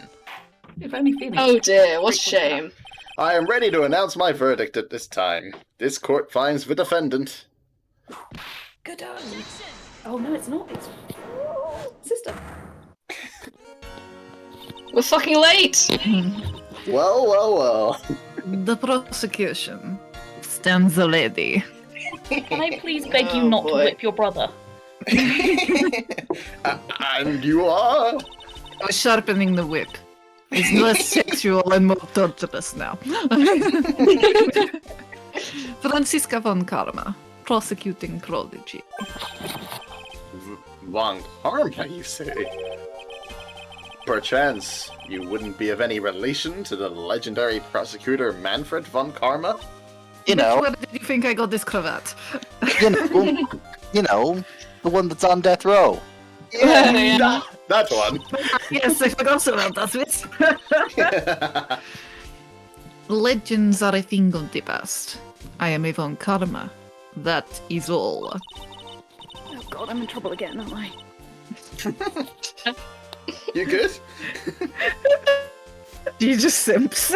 If only Phoenix. Oh dear, what a shame. I am ready to announce my verdict at this time. This court finds the defendant. Good on. Oh no, it's not. It's sister. We're fucking late! Well, well, well. The prosecution stands the lady. Can I please beg you Oh, not to boy. whip your brother? And you are? Sharpening the whip is less sexual and more torturous now. Franziska von Karma, prosecuting prodigy. Von Karma, you say? Perchance, you wouldn't be of any relation to the legendary prosecutor Manfred von Karma? You know, Where did you think I got this cravat? you know, the one that's on death row. Yeah. That one. Yes, I forgot about that bit. Legends are a thing of the past. I am a von Karma. That is all. Oh god, I'm in trouble again, aren't I? You good? You just simps.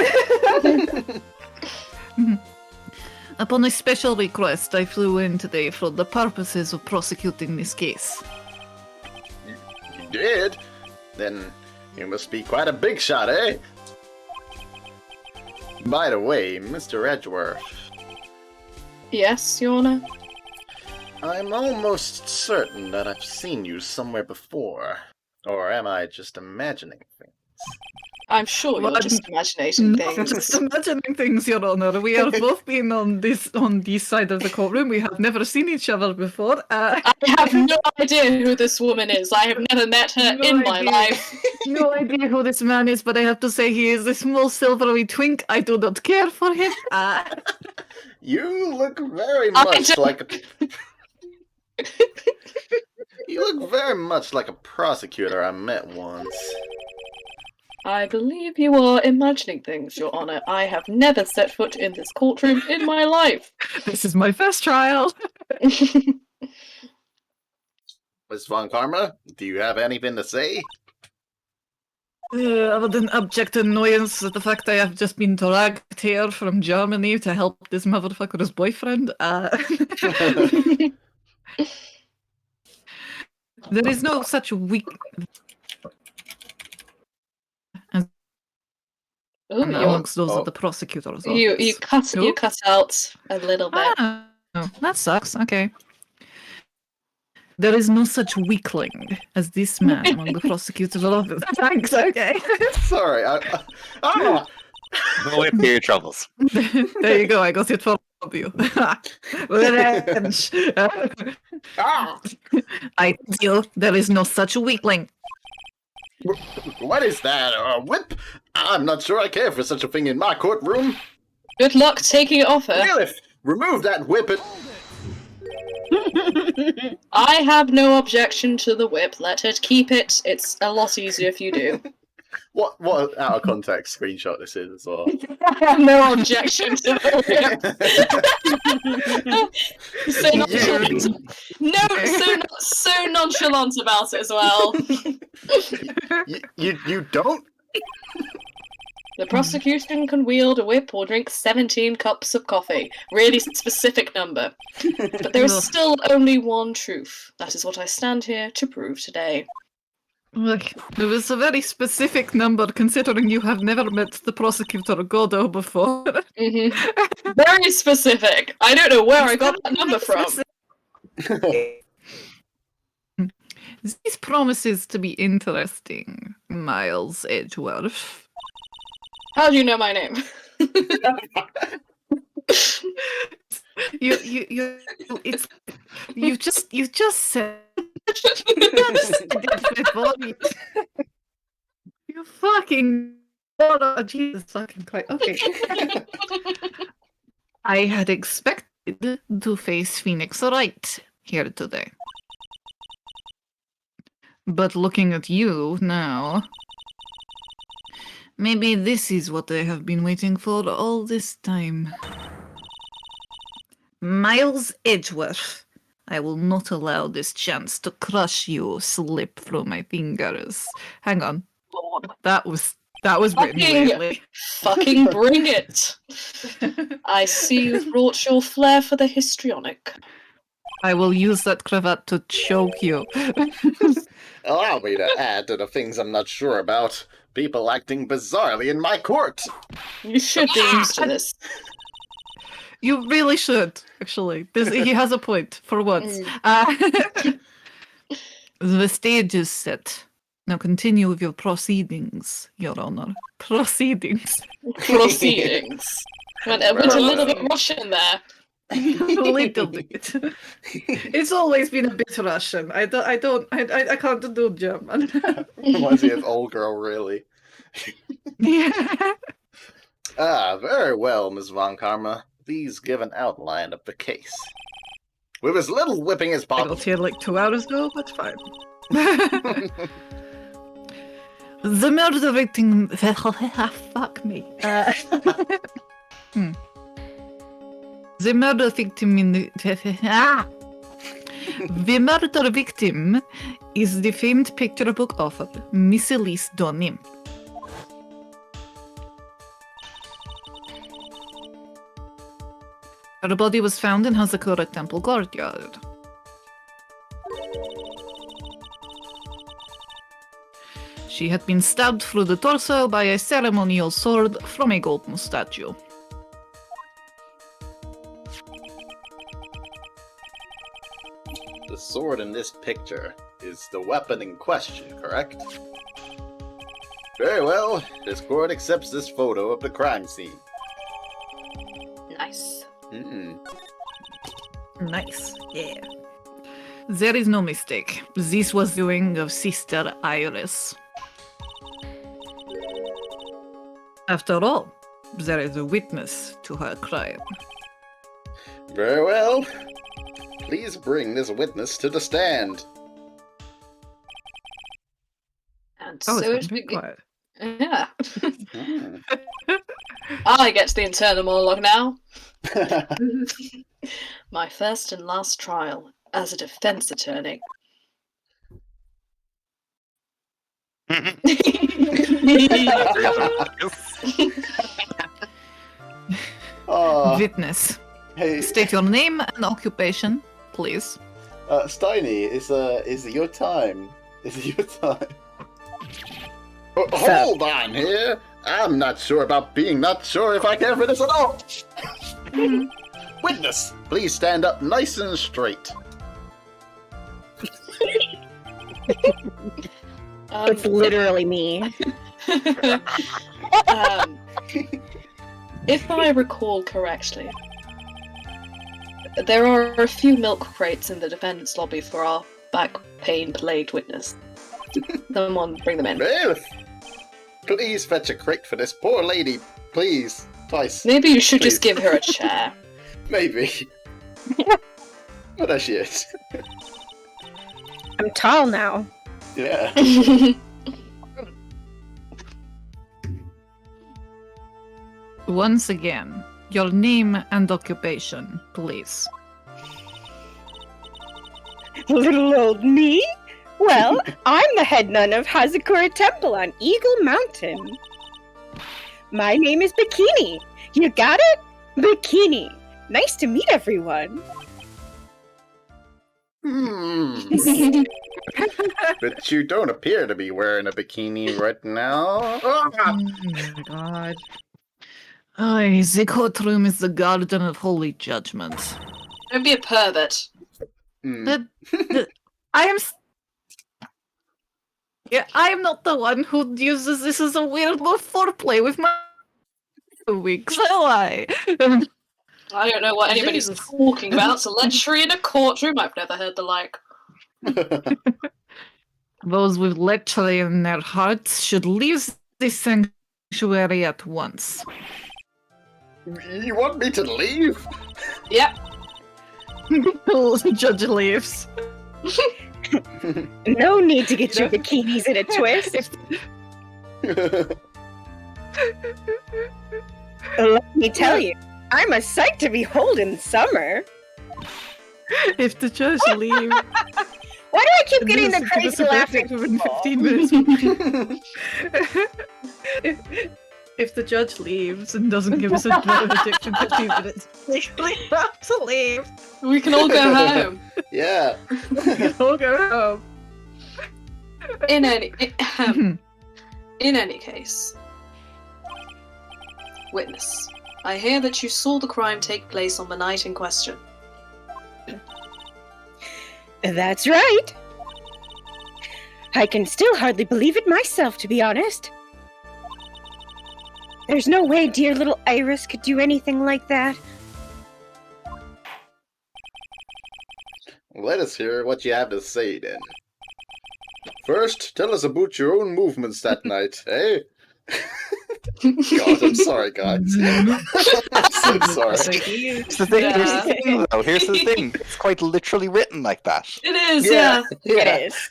Upon a special request, I flew in today for the purposes of prosecuting this case. You did? Then you must be quite a big shot, eh? By the way, Mr. Edgeworth, Yes, Your Honor? I'm almost certain that I've seen you somewhere before. Or am I just imagining things? I'm sure Well, you're just imagining Not things. just imagining things, Your Honor. We have both been on this side of the courtroom. We have never seen each other before. I have no idea who this woman is. I have never met her No in my idea. life. No idea who this man is, but I have to say he is a small silvery twink. I do not care for him. You look very I much don't- like You look very much like a prosecutor I met once. I believe you are imagining things, Your Honor. I have never set foot in this courtroom in my life. This is my first trial. Miss Von Karma, do you have anything to say? Other than abject annoyance at the fact I have just been dragged here from Germany to help this motherfucker's boyfriend. There is no such weak Ooh, amongst those oh. of the prosecutor's you office. you cut out a little bit. Oh, that sucks. Okay. There is no such weakling as this man among the prosecutor's office. Thanks. Okay. Sorry, ah! The whip to your troubles. There you go. I got it for you. Revenge. Ah! I tell you, there is no such weakling. What is that? A whip? I'm not sure I care for such a thing in my courtroom. Good luck taking it off her. Bailiff, remove that whip. I have no objection to the whip. Let her keep it. It's a lot easier if you do. What out of context screenshot this is as well. I have no objection to the whip. So nonchalant. So nonchalant about it as well. You don't? The prosecution can wield a whip or drink 17 cups of coffee. Really specific number. But there is still only one truth. That is what I stand here to prove today. Look, it was a very specific number considering you have never met the prosecutor Godot before. Mm-hmm. Very specific. I don't know where I got that number from. This promises to be interesting, Miles Edgeworth. How do you know my name? You just said you fucking Jesus fucking Christ. Okay. I had expected to face Phoenix Wright here today. But looking at you now, maybe this is what I have been waiting for all this time. Miles Edgeworth, I will not allow this chance to crush you slip through my fingers. Hang on. That was written weirdly. Fucking bring it! I see you've brought your flair for the histrionic. I will use that cravat to choke you. Allow me to add to the things I'm not sure about. People acting bizarrely in my court. You should be used to this. You really should, actually. He has a point, for once. The stage is set. Now continue with your proceedings, Your Honor. Proceedings. Proceedings. Went a little bit Russian there. A little bit. It's always been a bit Russian. I can't do German. Reminds me of Old Girl, really. Yeah. Very well, Ms. Von Karma. Please give an outline of the case. With as little whipping as I possible. got here like 2 hours ago, but fine. The murder victim... Fuck me. The murder victim in the... The murder victim is the famed picture book author, Miss Elise Donim. Her body was found in Hazakura Temple courtyard. She had been stabbed through the torso by a ceremonial sword from a golden statue. The sword in this picture is the weapon in question, correct? Very well. This court accepts this photo of the crime scene. Nice. Nice, yeah. There is no mistake. This was the doing of Sister Iris. After all, there is a witness to her crime. Very well. Please bring this witness to the stand. And Oh, so it's it been quiet. Yeah. Hmm. I get to the internal monologue now. My first and last trial as a defense attorney. Witness, Hey, state your name and occupation, please. Steiny, is it your time? Is it your time? Oh, hold on here. I'm not sure about being not sure if I care for this at all. Witness, please stand up nice and straight. It's literally me. If I recall correctly, there are a few milk crates in the defendant's lobby for our back pain plagued witness. Someone bring them in. Well, please fetch a crate for this poor lady, please. Twice. Maybe you should just Please. give her a chair. Maybe. But there she is. I'm tall now. Yeah. Once again, your name and occupation, please. Little old me? Well, I'm the head nun of Hazakura Temple on Eagle Mountain. My name is Bikini. You got it? Bikini. Nice to meet everyone. But you don't appear to be wearing a bikini right now. Oh my god. Aye, the courtroom is the garden of holy judgment. Don't be a pervert. I am. Yeah, I am not the one who uses this as a weird little foreplay with my weeks, am I? I don't know what anybody's Jesus. talking about. It's a lechery in a courtroom. I've never heard the like. Those with lechery in their hearts should leave this sanctuary at once. You want me to leave? Yep. The judge leaves. No need to get your bikinis in a twist. Let me tell you, I'm a sight to behold in summer. If the judge leaves, Why do I keep getting the crazy laughing? within 15 minutes. If the judge leaves and doesn't give us a verdict in 15 minutes, we have to leave. We can all go home. Yeah. We'll go home. In any case, witness, I hear that you saw the crime take place on the night in question. That's right. I can still hardly believe it myself, to be honest. There's no way dear little Iris could do anything like that. Let us hear what you have to say then. First, tell us about your own movements that night, eh? God, I'm sorry, guys. I'm so sorry. Here's the thing, here's the thing, though. Here's the thing. It's quite literally written like that. It is, yeah. It is.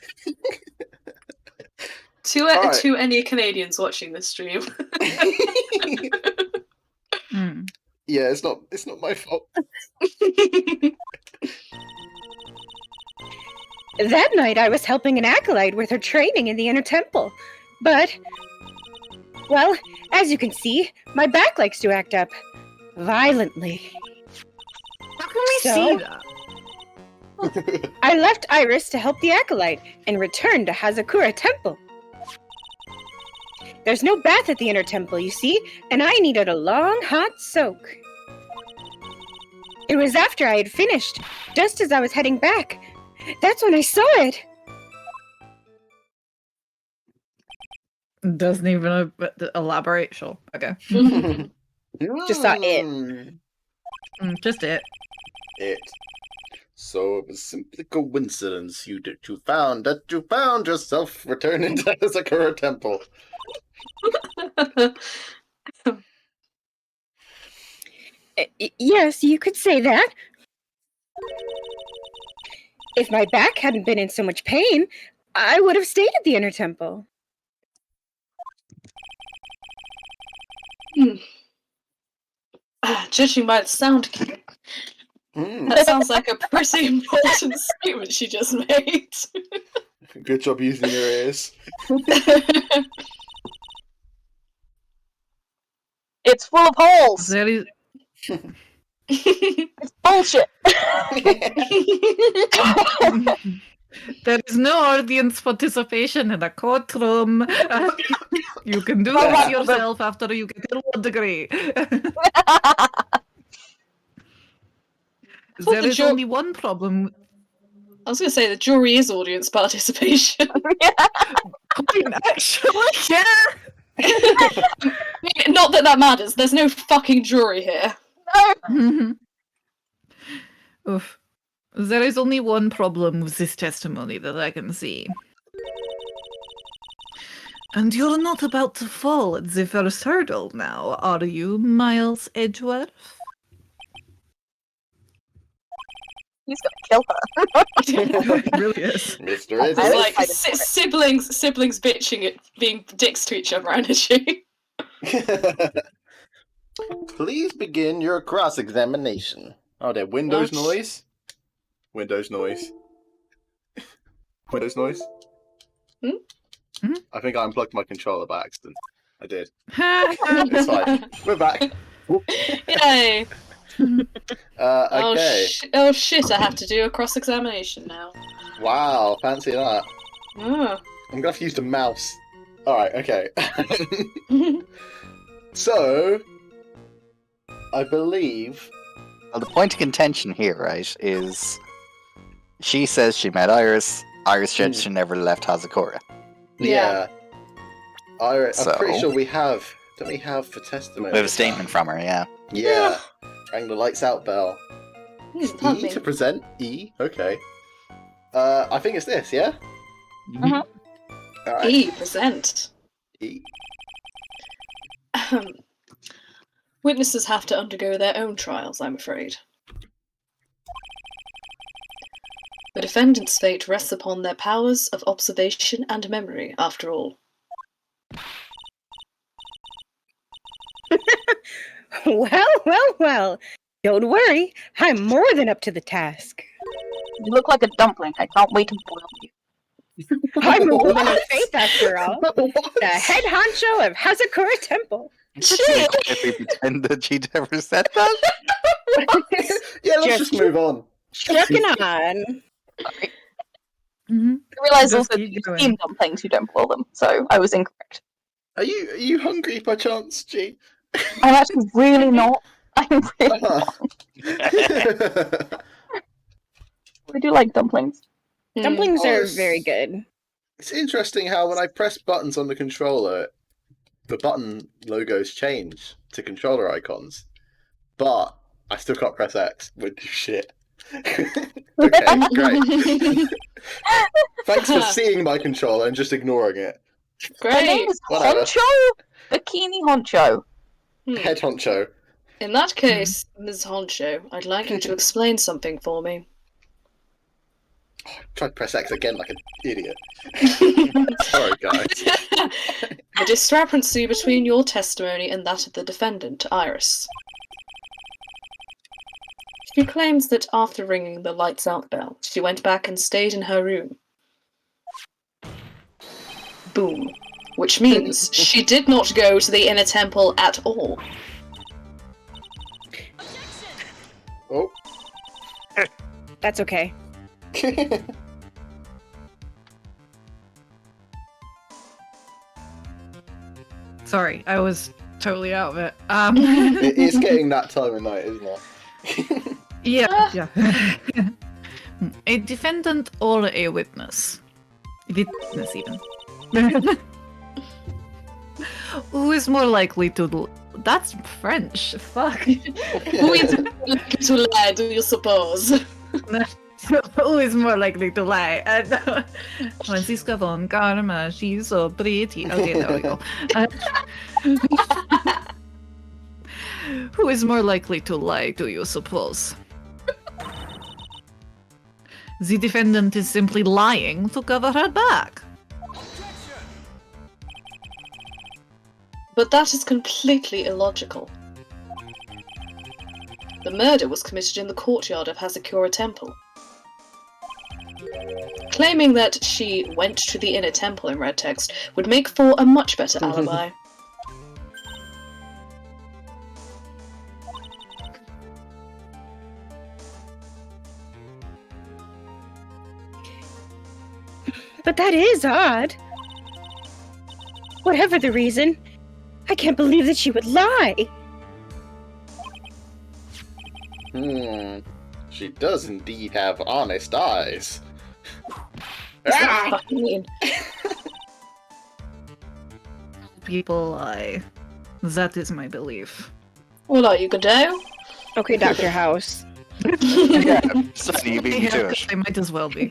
Alright. To any Canadians watching this stream. Yeah, it's not my fault. That night I was helping an acolyte with her training in the inner temple. But, well, as you can see, my back likes to act up. Violently. How can we So? see that? I left Iris to help the Acolyte and returned to Hazakura Temple. There's no bath at the inner temple, you see, and I needed a long, hot soak. It was after I had finished, just as I was heading back. That's when I saw it. Doesn't even elaborate. Sure. Okay. Just saw it. Just it. It. So it was simply coincidence you found yourself returning to the Sakura Temple. Yes, you could say that. If my back hadn't been in so much pain, I would have stayed at the inner temple. Judging by the sound cue, that sounds like a pretty important statement she just made. Good job using your ears. It's full of holes. There is. It's bullshit. There is no audience participation in a courtroom. You can do this yourself after you get your law degree. There is only one problem. I was going to say the jury is audience participation. Actually, yeah. Not that that matters. There's no fucking jury here. Oof. There is only one problem with this testimony that I can see. And you're not about to fall at the first hurdle now, are you, Miles Edgeworth? He's gonna kill her. It really is. Mr. I It's was like fighting for it. siblings bitching at being dicks to each other, energy. Please begin your cross-examination. Oh, there. Windows What? noise? Windows noise. Windows noise? I think I unplugged my controller by accident. I did. It's fine. We're back. Yay! Okay. Oh shit! I have to do a cross-examination now. Wow, fancy that. Oh. I'm gonna have to use the mouse. Alright, okay. So, I believe... Well, the point of contention here, right, is she says she met Iris. Iris said she never left Hazakura. Yeah. I'm So- pretty sure we have... Don't we have for testimony? We have a statement from her, yeah. Yeah. Rang the lights out bell. Pardon E me. to present? E? Okay. I think it's this, yeah? Uh-huh. Alright. E, present. E. Witnesses have to undergo their own trials, I'm afraid. The defendant's fate rests upon their powers of observation and memory, after all. Well. Don't worry, I'm more than up to the task. You look like a dumpling. I can't wait to boil you. I'm a woman of faith, after all. The head honcho of Hazakura Temple. If we pretend that she'd ever said that? Yeah, let's just move on. Trucking on. Mhm. I realised Just also keep you going. steam dumplings, you don't boil them, so I was incorrect. Are you hungry by chance, G? I'm actually really not. I'm really I do like dumplings. Dumplings Oh, are it's- very good. It's interesting how when I press buttons on the controller, the button logos change to controller icons, but I still can't press X. Would do shit. Okay, great. Thanks for seeing my controller and just ignoring it. Her name Great! is Whatever. Honcho? Bikini Honcho. Head honcho. In that case, Ms. Honcho, I'd like you to explain something for me. Tried to press X again like an idiot. Sorry, guys. The discrepancy between your testimony and that of the defendant, Iris. She claims that after ringing the lights out bell, she went back and stayed in her room. Boom. Which means she did not go to the inner temple at all. Oh, That's okay. Sorry, I was totally out of it. It's getting that time of night, isn't it? Yeah. A defendant or a witness? Witness, even. Who is more likely to... That's French. Fuck. Who is likely to lie, do you suppose? Who is more likely to lie? Francisca von Karma, she's so pretty. Okay, there we go. Who is more likely to lie, do you suppose? The defendant is simply lying to cover her back. But that is completely illogical. The murder was committed in the courtyard of Hazakura Temple. Claiming that she went to the inner temple in red text would make for a much better alibi. But that is odd. Whatever the reason, I can't believe that she would lie. She does indeed have honest eyes. What's that fucking mean? People lie. That is my belief. What are you, Godot? Okay, Dr. House. Yeah, Sonny, you beat me to Yeah, it. they might as well be.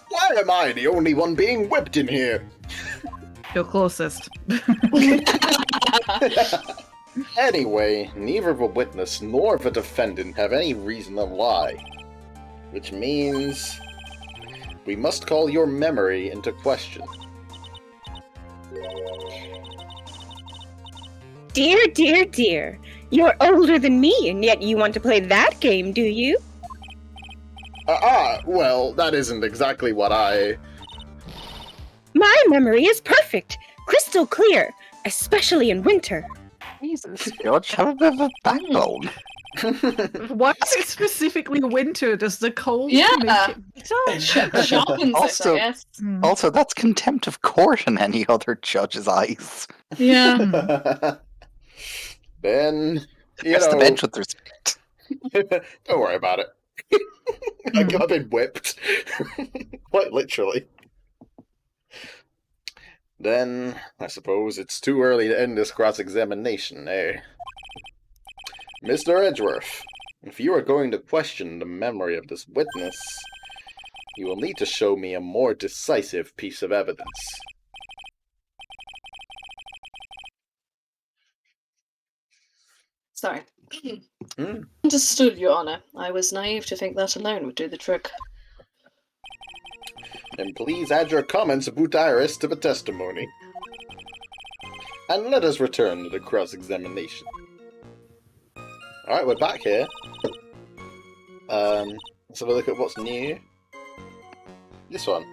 Why am I the only one being whipped in here? You're closest. Anyway, neither the witness nor the defendant have any reason to lie. Which means... we must call your memory into question. Dear, dear, dear. You're older than me, and yet you want to play that game, do you? Well, that isn't exactly what I... My memory is perfect, crystal clear, especially in winter. Jesus, George, have a bit of a backbone. Why is it specifically winter? Does the cold Yeah. make it better? Sharpens Also- it, I guess. Also, that's contempt of court in any other judge's eyes. Yeah. Then, you Yes, the know... bench with respect. Don't worry about it. I've been whipped. Quite literally. Then, I suppose it's too early to end this cross-examination, eh? Mr. Edgeworth, if you are going to question the memory of this witness, you will need to show me a more decisive piece of evidence. Sorry. Hmm. Understood, Your Honor. I was naive to think that alone would do the trick. And please add your comments about Iris to the testimony. And let us return to the cross-examination. Alright, we're back here. Let's have a look at what's new. This one.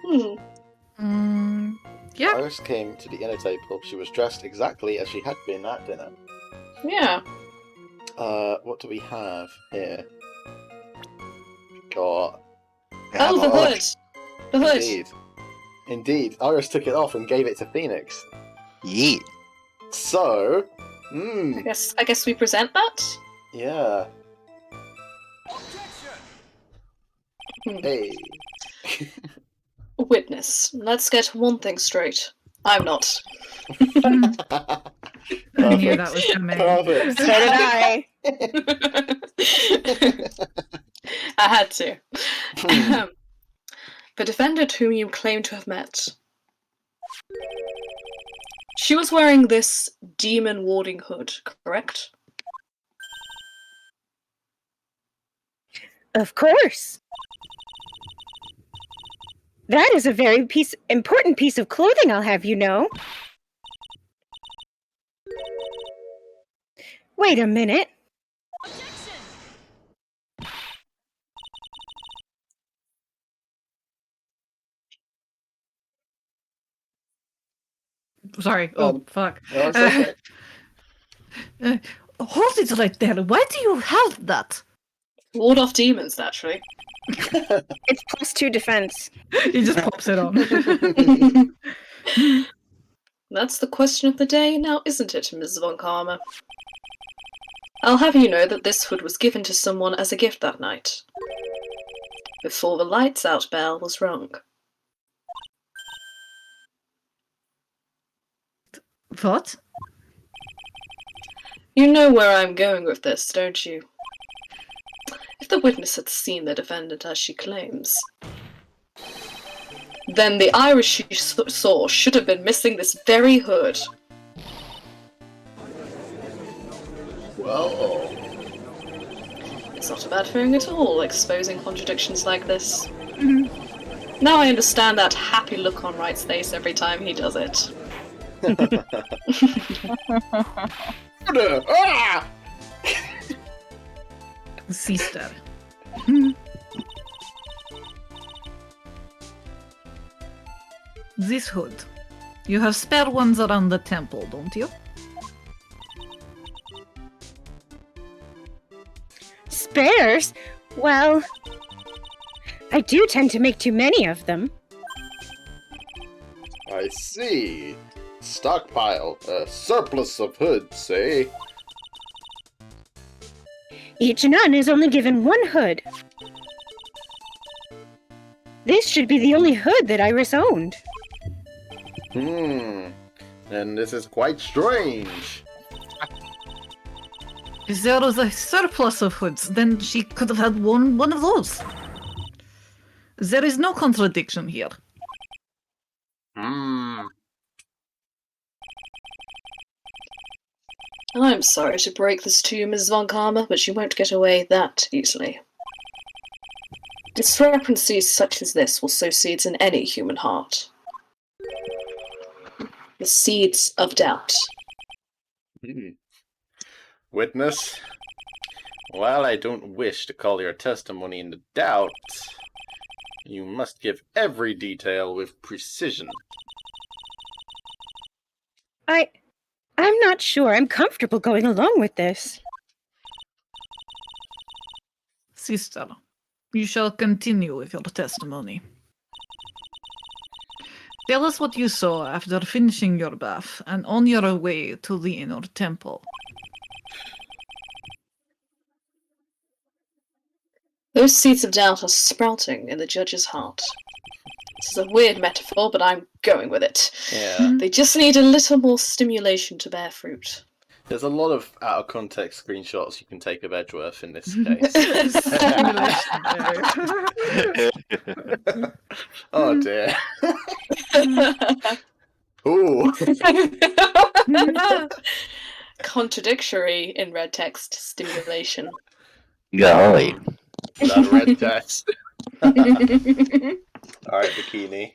Yeah. Iris came to the inner table. She was dressed exactly as she had been at dinner. Yeah. What do we have here? Got... Oh, the hood! The hood! Indeed. Indeed. Iris took it off and gave it to Phoenix. Yeet. So... I guess we present that? Yeah. Hey. Witness. Let's get one thing straight. I'm not. I knew that was coming. Perfect. So did I. I had to. The defendant whom you claim to have met. She was wearing this demon warding hood, correct? Of course. That is a very important piece of clothing, I'll have you know. Wait a minute. Sorry. Oh, fuck. No, it's okay. Hold it right there. Why do you have that? Ward off demons, naturally. It's +2 defense. He just pops it on. That's the question of the day now, isn't it, Ms. Von Karma? I'll have you know that this hood was given to someone as a gift that night. Before the lights out bell was rung. What? You know where I'm going with this, don't you? If the witness had seen the defendant as she claims, then the iris she saw should have been missing this very hood. Whoa. It's not a bad feeling at all, exposing contradictions like this. Now I understand that happy look on Wright's face every time he does it. Ah! Sister. This hood. You have spare ones around the temple, don't you? Spares? Well, I do tend to make too many of them. I see. Stockpile. A surplus of hoods, eh? Each nun is only given one hood. This should be the only hood that Iris owned. And this is quite strange. If there was a surplus of hoods, then she could have had one of those. There is no contradiction here. I'm sorry to break this to you, Ms. Von Karma, but you won't get away that easily. Discrepancies such as this will sow seeds in any human heart. The seeds of doubt. Witness, while I don't wish to call your testimony into doubt, you must give every detail with precision. I'm not sure I'm comfortable going along with this. Sister, you shall continue with your testimony. Tell us what you saw after finishing your bath and on your way to the inner temple. Those seeds of doubt are sprouting in the judge's heart. This is a weird metaphor, but I'm going with it. Yeah. They just need a little more stimulation to bear fruit. There's a lot of out of context screenshots you can take of Edgeworth in this case. Oh dear. Ooh. Contradictory in red text stimulation. Golly. That red text. Alright, bikini.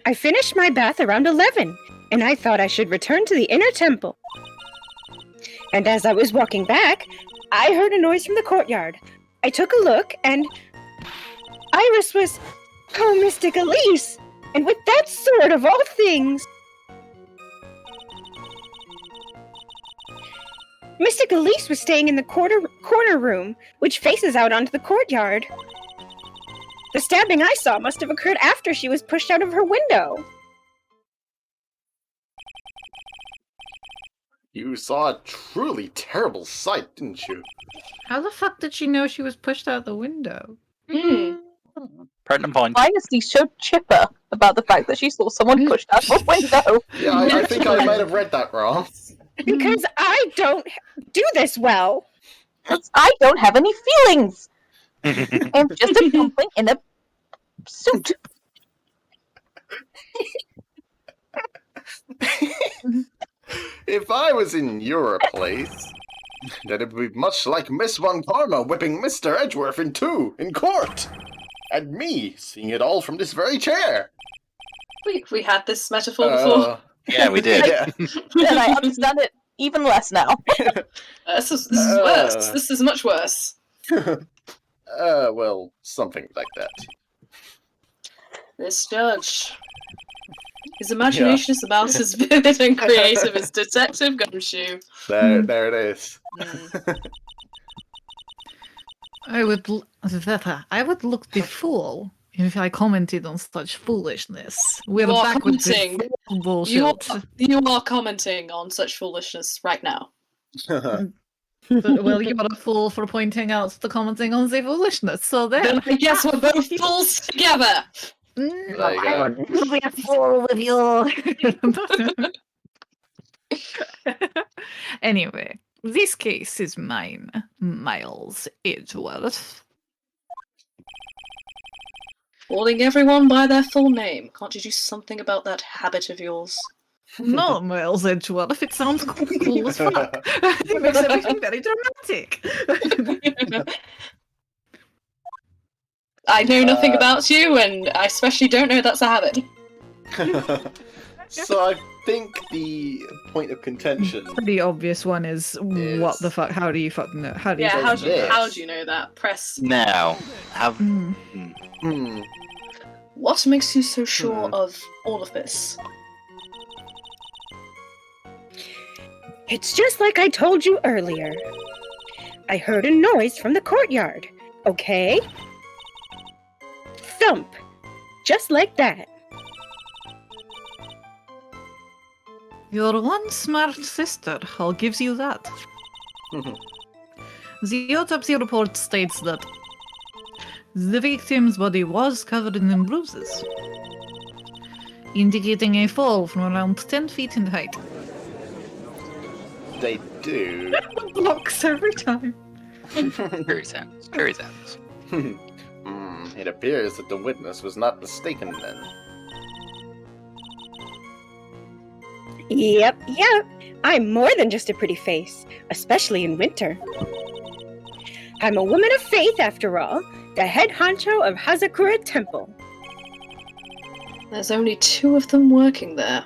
I finished my bath around 11, and I thought I should return to the inner temple. And as I was walking back, I heard a noise from the courtyard. I took a look, and Iris was... Oh, Mystic Elise! And with that sword of all things! Mystic Elise was staying in the corner room, which faces out onto the courtyard. The stabbing I saw must have occurred after she was pushed out of her window. You saw a truly terrible sight, didn't you? How the fuck did she know she was pushed out the window? Pertinent point. Dynasty showed Chipper about the fact that she saw someone pushed out a window. Yeah, I think I might have read that wrong. Because I don't do this well. I don't have any feelings. I'm just a dumpling in a suit. If I was in your place, then it would be much like Miss Von Karma whipping Mr. Edgeworth in two in court, and me seeing it all from this very chair. We had this metaphor before. Yeah, we did. Yeah. And I understand it even less now. This is worse. This is much worse. Well, something like that. This judge. His imagination is about as vivid and creative as Detective Gumshoe. There it is. I would look the fool if I commented on such foolishness. We're You are back with this commenting. fool bullshit. You are commenting on such foolishness right now. Well, you're a fool for pointing out the commenting on the foolishness. So there. Then I guess we're both fools together. There you go. I would be a fool with you. Anyway, this case is mine, Miles Edgeworth. Calling everyone by their full name. Can't you do something about that habit of yours? No, Miles Edgeworth. It sounds cool as fuck. It makes everything very dramatic. I know nothing about you, and I especially don't know that's a habit. So I think the point of contention. The obvious one is what the fuck? How do you fucking know? How do you? Yeah, fucking know? how do you know that? Press. Now, have Hmm. What makes you so sure of all of this? It's just like I told you earlier. I heard a noise from the courtyard, okay? Thump. Just like that. You're one smart sister. I'll give you that. The autopsy report states that the victim's body was covered in bruises, indicating a fall from around 10 feet in height. They do. Blocks every time. very sense. Very sense. It appears that the witness was not mistaken then. Yep. I'm more than just a pretty face, especially in winter. I'm a woman of faith, after all, the head honcho of Hazakura Temple. There's only 2 of them working there.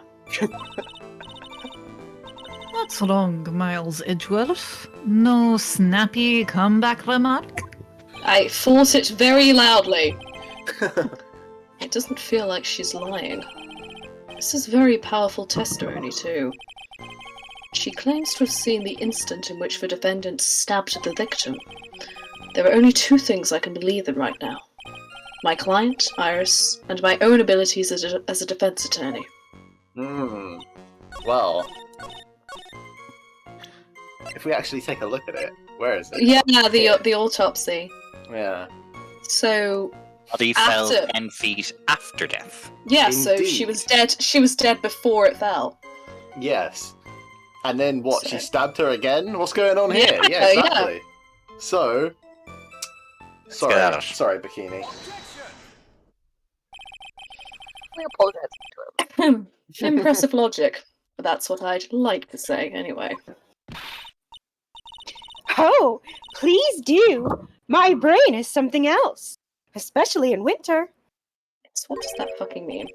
What's wrong, Miles Edgeworth? No snappy comeback remark? I fought it very loudly. It doesn't feel like she's lying. This is very powerful testimony, too. She claims to have seen the instant in which the defendant stabbed the victim. There are only 2 things I can believe in right now. My client, Iris, and my own abilities as a defense attorney. Well, if we actually take a look at it, where is it? Yeah, the autopsy. Yeah. So, Body fell 10 feet after death. yeah, so she was dead. She was dead before it fell. Yes. And then what? So- She stabbed her again? What's going on here? Yeah, Yeah, exactly. So, get at it. sorry, Bikini. We apologize. Impressive logic. That's what I'd like to say, anyway. Oh, please do. My brain is something else, especially in winter. So what does that fucking mean?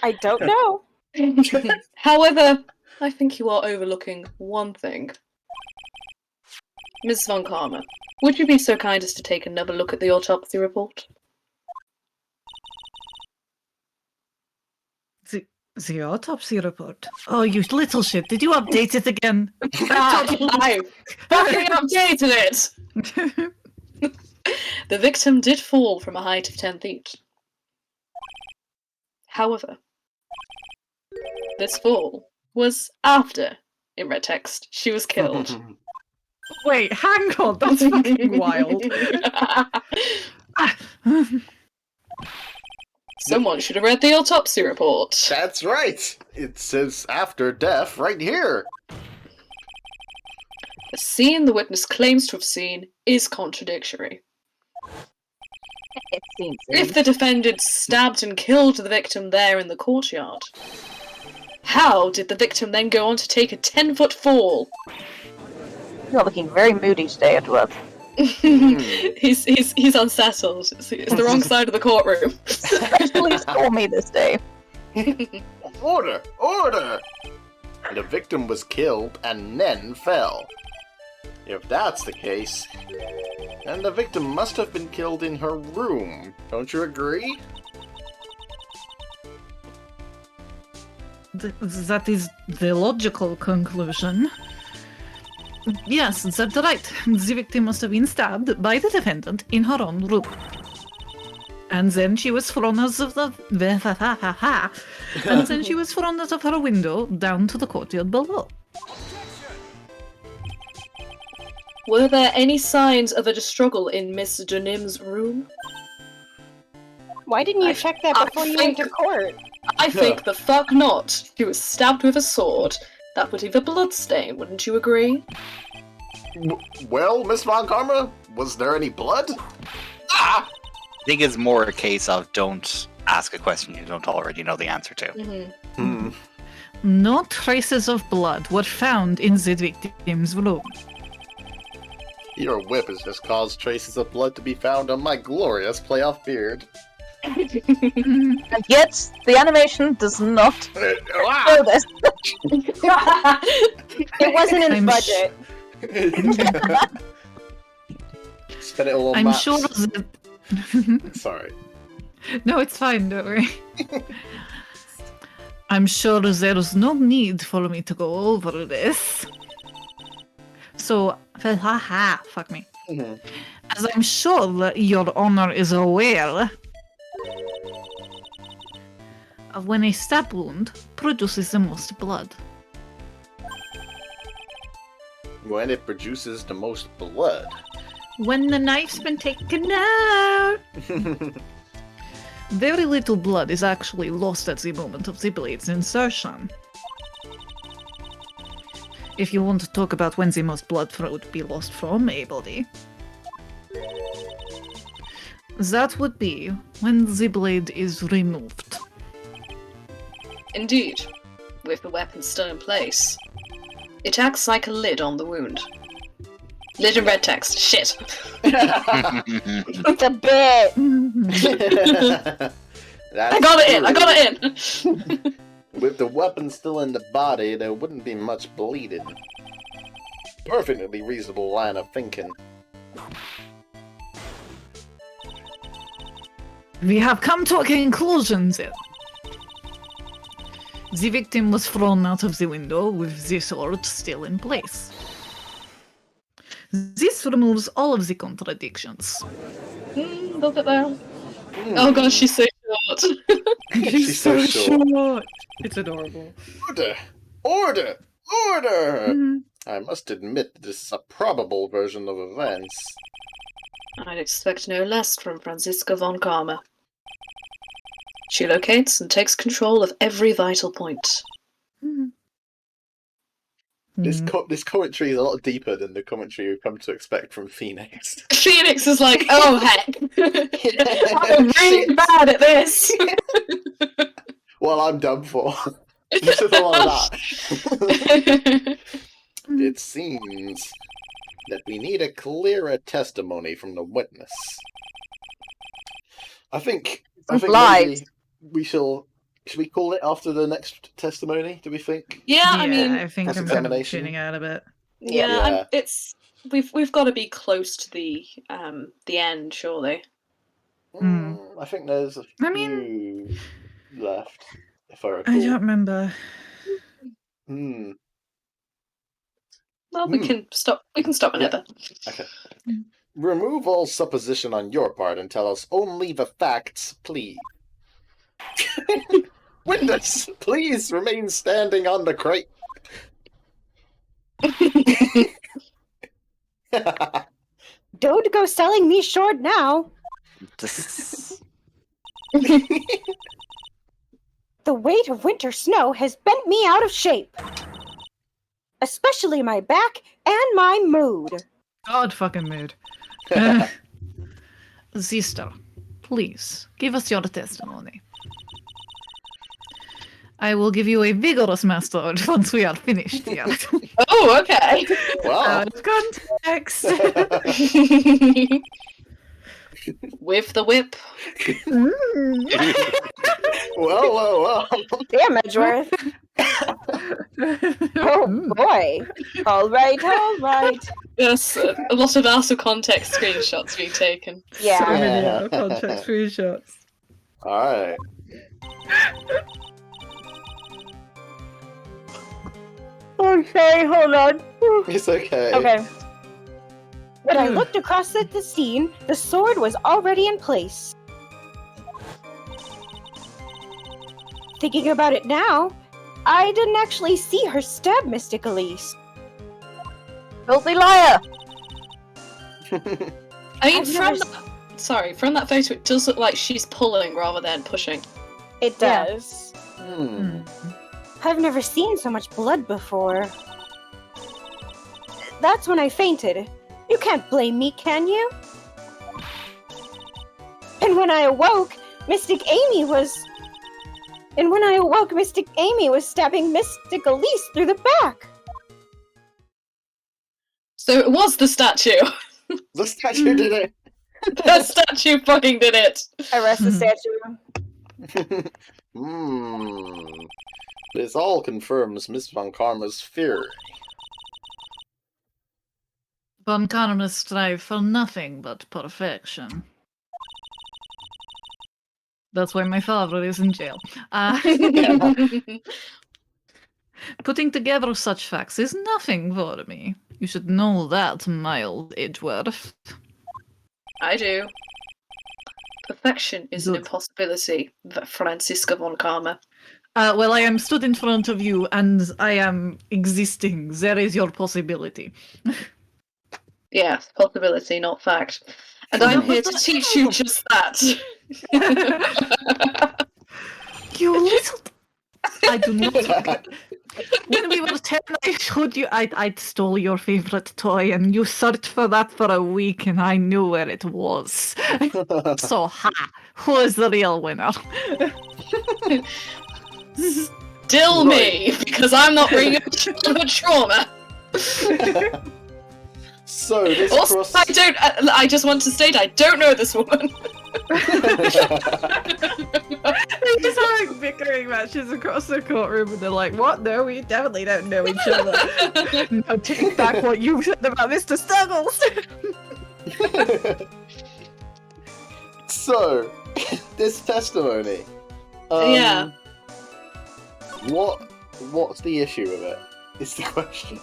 I don't know. However, I think you are overlooking one thing. Ms. Von Karma, would you be so kind as to take another look at the autopsy report? The autopsy report? Oh, you little shit. Did you update it again? I fucking updated it! The victim did fall from a height of 10 feet. However, this fall was after, in red text, she was killed. Wait, hang on. That's fucking wild. Someone should have read the autopsy report. That's right! It says after death right here! The scene the witness claims to have seen is contradictory. It seems. If the defendant stabbed and killed the victim there in the courtyard, how did the victim then go on to take a 10-foot fall? You're looking very moody today, Edward. He's unsettled. It's the wrong side of the courtroom. Please call me this day. Order! Order! The victim was killed and then fell. If that's the case, then the victim must have been killed in her room. Don't you agree? that is the logical conclusion. Yes, that's right. The victim must have been stabbed by the defendant in her own room. And then she was thrown out of the... and then she was thrown out of her window down to the courtyard below. Were there any signs of a struggle in Miss Denim's room? Why didn't you check that I before you went to think- court? I think the fuck not. She was stabbed with a sword. That would leave a blood stain, wouldn't you agree? Well, Miss Von Karma, was there any blood? Ah! I think it's more a case of don't ask a question you don't already know the answer to. Mm-hmm. No traces of blood were found in the victim's room. Your whip has just caused traces of blood to be found on my glorious playoff beard. And yet, the animation does not show this. It wasn't in the I'm budget. Spin it all on I'm maps. sure that... Sorry. No, it's fine, don't worry. I'm sure there's no need for me to go over this. So, fuck me. Mhm. As I'm sure that your honor is aware, of when a stab wound produces the most blood. When it produces the most blood. When the knife's been taken out! Very little blood is actually lost at the moment of the blade's insertion. If you want to talk about when the most blood would be lost from a body, that would be when the blade is removed. Indeed. With the weapon still in place. It acts like a lid on the wound. Lid in red text. Shit. It's a bit. I got it in! I got it in! With the weapon still in the body, there wouldn't be much bleeding. Perfectly reasonable line of thinking. We have come to a conclusion then. The victim was thrown out of the window with the sword still in place. This removes all of the contradictions. Look at that. Oh gosh, she's so short. She's so short. It's adorable. Order! Order! Order! Mhm. I must admit this is a probable version of events. I'd expect no less from Franziska von Karma. She locates and takes control of every vital point. Mhm. This Mm. this commentary is a lot deeper than the commentary we've come to expect from Phoenix. Phoenix is like, oh heck. I'm really bad at this. Well, I'm done for. Just with all of that. It seems that we need a clearer testimony from the witness. I think Implied. maybe we shall. Should we call it after the next testimony? Do we think? Yeah, I mean, I think I'm kind of cross-examination. tuning out a bit. yeah, Yeah. it's we've got to be close to the end, surely. I think there's a I mean- few left, if I recall. I don't remember. Hmm. Well, we can stop. We can stop whenever. Okay. Remove all supposition on your part and tell us only the facts, please. Witness, please remain standing on the crate. Don't go selling me short now. This- The weight of winter snow has bent me out of shape. Especially my back and my mood. God fucking mood. Sister, please, give us your testimony. I will give you a vigorous massage once we are finished here. Oh, okay. Wow. Out of context. With the whip. Whoa. Damn, Edgeworth. Oh boy. All right. Yes, a lot of out of context screenshots being taken. So Yeah. many out of context screenshots. Alright. Oh, sorry, hold on. It's okay. Okay. When I looked across at the scene, the sword was already in place. Thinking about it now, I didn't actually see her stab Mystic Elise. Filthy liar! I mean, I've never from that photo, it does look like she's pulling rather than pushing. It Yeah. does. Hmm. I've never seen so much blood before. That's when I fainted. You can't blame me, can you? And when I awoke, Mystic Amy was stabbing Mystic Elise through the back. So it was the statue. The statue did it. The statue fucking did it. Arrest the statue. This all confirms Miss Von Karma's fear. Von Karma strive for nothing but perfection. That's why my father is in jail. Putting together such facts is nothing for me. You should know that, Miles Edgeworth. I do. Perfection is an Good. impossibility, Franziska von Karma. Well, I am stood in front of you, and I am existing. There is your possibility. Yeah, possibility, not fact. And I'm here to teach you just that. You little... I do not... When we were 10, I showed you... I stole your favorite toy, and you searched for that for a week, and I knew where it was. So, who is the real winner? Still me, because I'm not bringing up the trauma. So this Also, cross. I just want to state I don't know this woman. They just have like bickering matches across the courtroom, and they're like, "What? No, we definitely don't know each other." No, take back what you said about Mr. Stuggles. So, this testimony. Yeah. What's the issue with it? Is the question.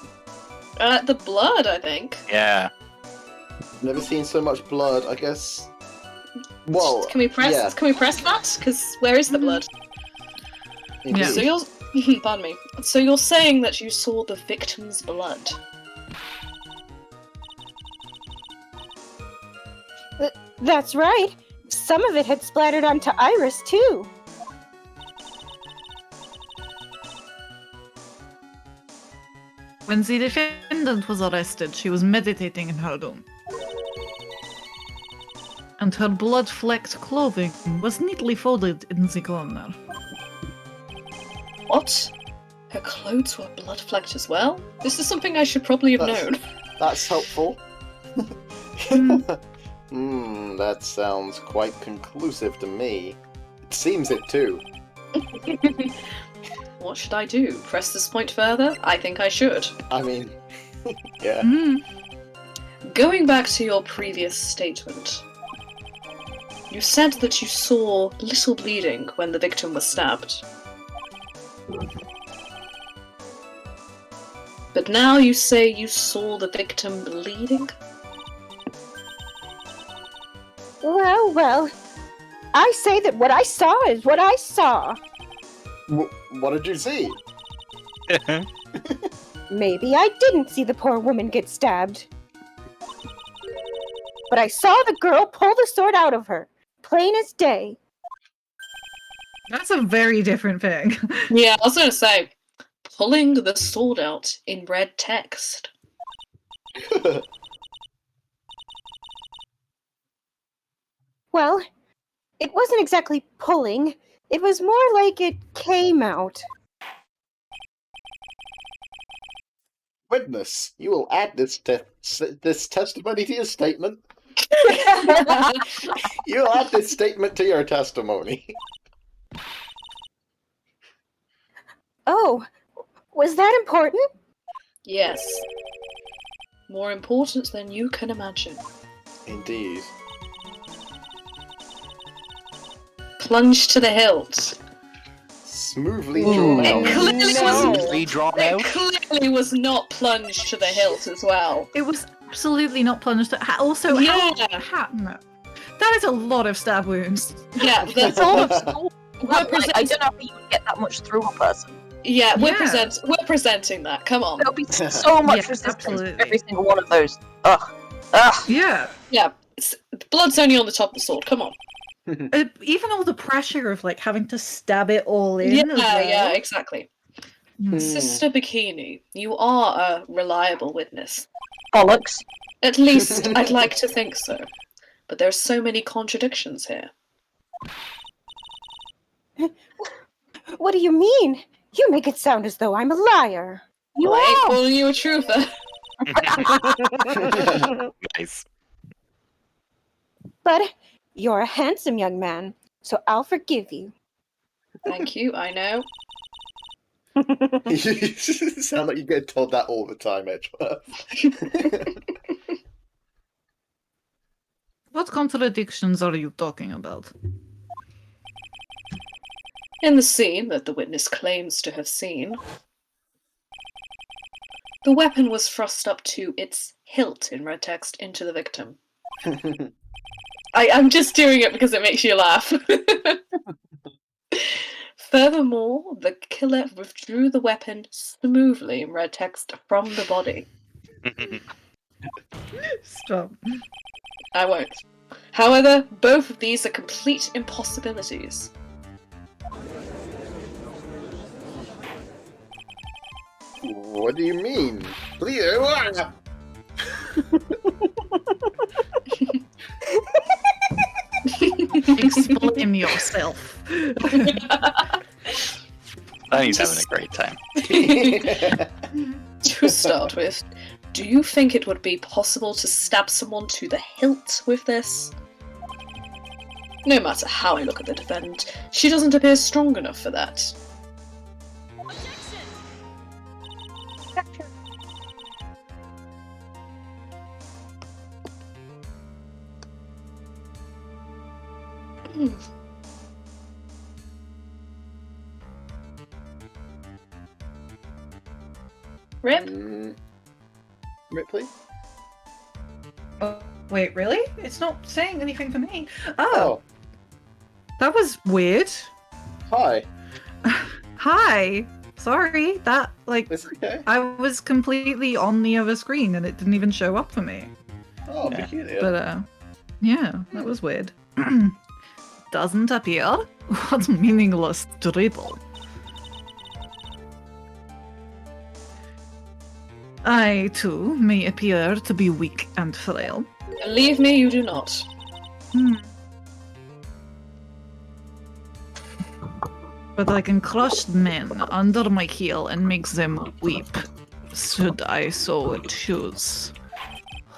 The blood, I think. Yeah. Never seen so much blood. I guess. Well, Can we press? yeah. Can we press that? Because where is the blood? indeed. Yeah. So you're, pardon me. So you're saying that you saw the victim's blood? That's right. Some of it had splattered onto Iris, too. When the defendant was arrested, she was meditating in her room. And her blood-flecked clothing was neatly folded in the corner. What? Her clothes were blood-flecked as well? This is something I should probably have known. That's helpful. That sounds quite conclusive to me. It seems it too. What should I do? Press this point further? I think I should. I mean, yeah. Going back to your previous statement, you said that you saw little bleeding when the victim was stabbed. But now you say you saw the victim bleeding? Well. I say that what I saw is what I saw. What did you see? Maybe I didn't see the poor woman get stabbed. But I saw the girl pull the sword out of her. Plain as day. That's a very different thing. Yeah, I was gonna say, pulling the sword out in red text. Well, it wasn't exactly pulling. It was more like it came out. Witness, you will add this testimony to your statement. You'll add this statement to your testimony. Oh, was that important? Yes. More important than you can imagine. Indeed. Plunge to the hilt. smoothly Ooh. drawn It out. clearly No. wasn't. Pre-drawn It out. clearly was not plunged to the hilt as well. It was absolutely not plunged. Also, Yeah. no. That is a lot of stab wounds. Yeah, It's a lot of school. we're Like, I present- don't know how you would get that much through a person. yeah, we're Yeah. we're presenting that. Come on. There'll be so much Yeah, resistance absolutely. to every single one of those. Ugh. Ugh. Yeah. Yeah, blood's only on the top of the sword. Come on. Even all the pressure of like having to stab it all in. Yeah, as well. yeah, exactly. Hmm. Sister Bikini, you are a reliable witness. Bollocks. At least I'd like to think so. But there's so many contradictions here. What do you mean? You make it sound as though I'm a liar. You I ain't are. calling you a truther. Nice. But you're a handsome young man, so I'll forgive you. Thank you, I know. You sound like you get told that all the time, Edgeworth. What contradictions are you talking about? In the scene that the witness claims to have seen, the weapon was thrust up to its hilt in red text into the victim. I'm just doing it because it makes you laugh. Furthermore, the killer withdrew the weapon smoothly in red text from the body. Stop. I won't. However, both of these are complete impossibilities. What do you mean? Please. Explain yourself. He's having a great time. To start with, do you think it would be possible to stab someone to the hilt with this? No matter how I look at the defendant, she doesn't appear strong enough for that. Hmm. Rip? Ripley? Oh, wait, really? It's not saying anything for me. Oh, Oh, that was weird. hi. Hi. Sorry, that, like, It's okay. I was completely on the other screen and it didn't even show up for me. Oh, Yeah. peculiar. But, yeah, that was weird. Doesn't appear. What meaningless dribble. I, too, may appear to be weak and frail. Believe me, you do not. Hmm. But I can crush men under my heel and make them weep, should I so choose.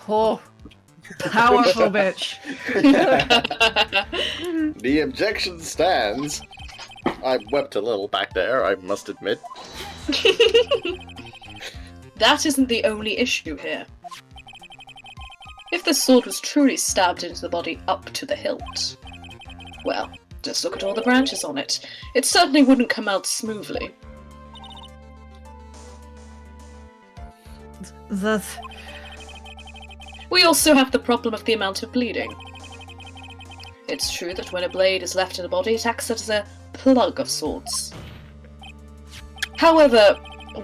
Oh, powerful bitch. The objection stands. I wept a little back there, I must admit. That isn't the only issue here. If the sword was truly stabbed into the body up to the hilt, well, just look at all the branches on it. It certainly wouldn't come out smoothly. That We also have the problem of the amount of bleeding. It's true that when a blade is left in the body, it acts as a plug of sorts. However,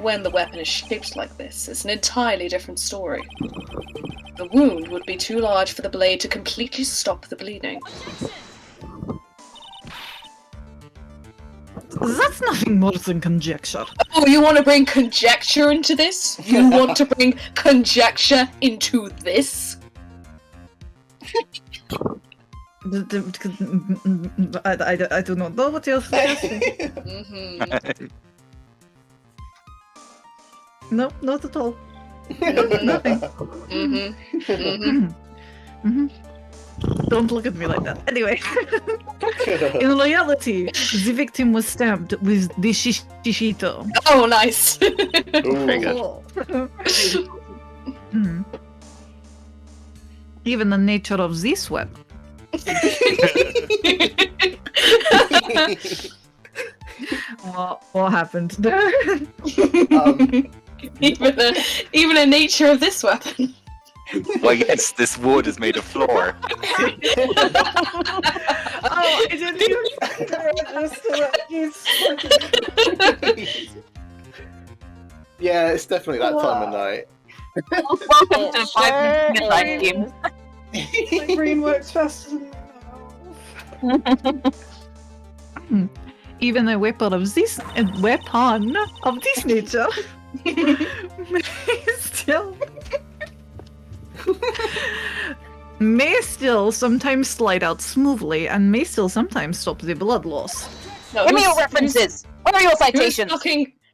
when the weapon is shaped like this, it's an entirely different story. The wound would be too large for the blade to completely stop the bleeding. that's nothing more than conjecture. Oh, you want to bring conjecture into this? You want to bring conjecture into this? I do not know what you're suggesting. Mm-hmm. No, not at all. Nothing. Don't look at me like that. Anyway, in reality, the victim was stabbed with the shishito. Oh, nice. Very good. Hmm. Even the nature of this weapon. What happened? Even the nature of this weapon. Well, yes, this wood is made of floor. I didn't even Yeah, it's definitely that time of night. Welcome to 5 minute night game. My brain works faster than my mouth. Even a weapon of this nature may still sometimes slide out smoothly and may still sometimes stop the blood loss. No, Give me your references. What are your citations?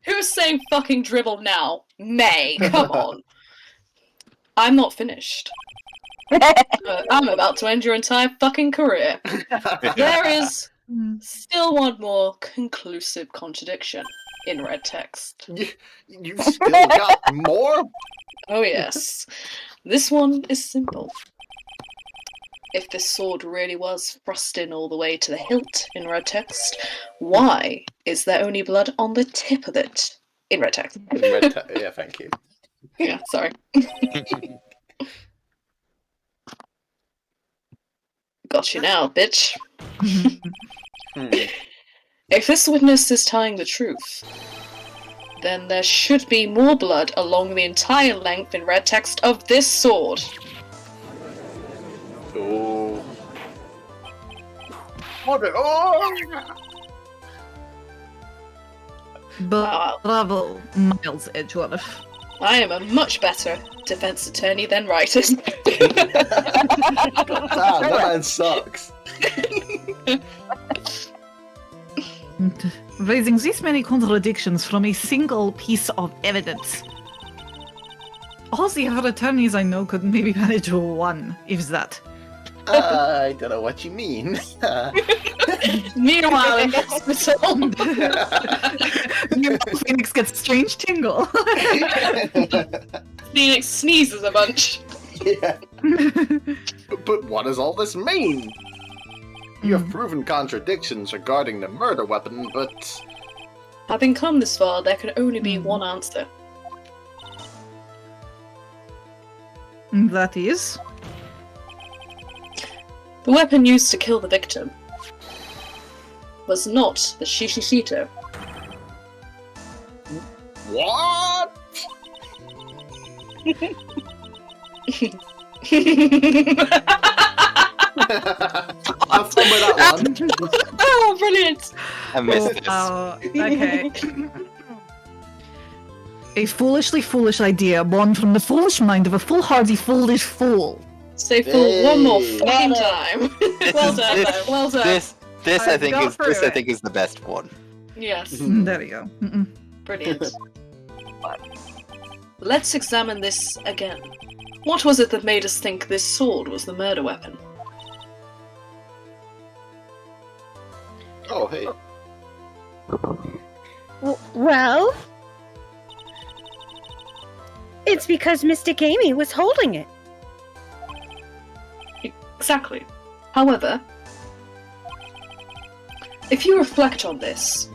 Who's saying fucking dribble now? May, come on. I'm not finished. I'm about to end your entire fucking career. There is still one more conclusive contradiction in red text. You still got more? Oh yes. This one is simple. If this sword really was thrust in all the way to the hilt in red text, why is there only blood on the tip of it in red text? Yeah, thank you. Yeah, sorry. Got you now, bitch. If this witness is telling the truth, then there should be more blood along the entire length in red text of this sword. Oh. Oh! Bravo, Miles Edgeworth. I am a much better defense attorney than writers. That man sucks. Raising this many contradictions from a single piece of evidence. All the other attorneys I know could maybe manage one, if that. I don't know what you mean. Meanwhile, in hospital. Phoenix gets a strange tingle. Phoenix sneezes a bunch. Yeah. But what does all this mean? You have proven contradictions regarding the murder weapon, but... Having come this far, there can only be one answer. That is? The weapon used to kill the victim was not the Shishishito. What? Have fun with that one. Oh, brilliant! I missed this. Okay. A foolishly foolish idea born from the foolish mind of a foolhardy foolish fool. Say fool one more fucking time. Well done, though. Well done. This I think is the best one. Yes, There you go. brilliant. Let's examine this again. What was it that made us think this sword was the murder weapon? Oh, hey. Well, it's because Mystic Amy was holding it. Exactly. However, if you reflect on this,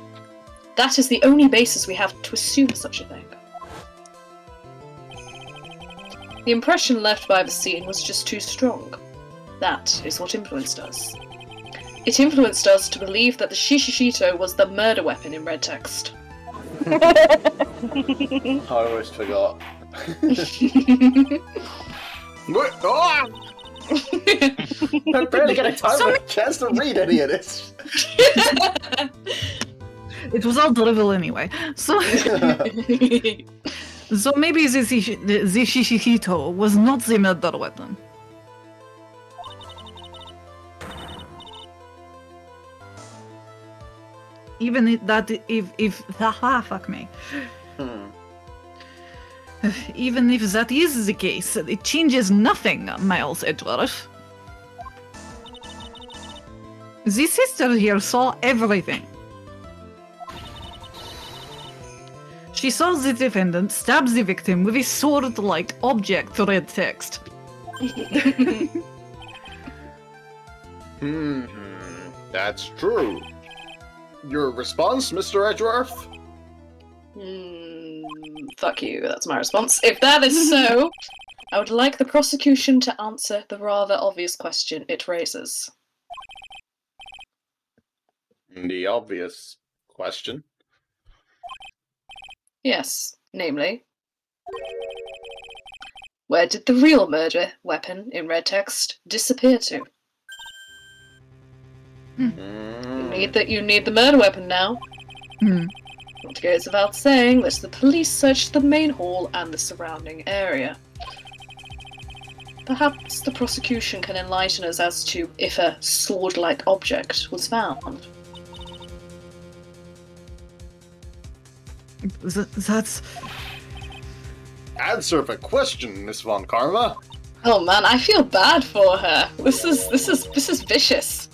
that is the only basis we have to assume such a thing. The impression left by the scene was just too strong. That is what influenced us. It influenced us to believe that the Shishishito was the murder weapon in red text. I almost forgot. What? Oh! I'm barely getting a chance to read any of this. It was all drivel anyway. So maybe the Shishihito was not the murder weapon. Even if fuck me. Even if that is the case, it changes nothing, Miles Edgeworth. The sister here saw everything. She saw the defendant stab the victim with a sword-like object, red text. That's true. your response, Mr. Edgeworth? Fuck you, that's my response. If that is so, I would like the prosecution to answer the rather obvious question it raises. The obvious question. Yes, namely, where did the real murder weapon in red text disappear to? You need the murder weapon now. It goes without saying that the police searched the main hall and the surrounding area. Perhaps the prosecution can enlighten us as to if a sword-like object was found. That's... Answer the question, Miss Von Karma. Oh man, I feel bad for her. This is vicious.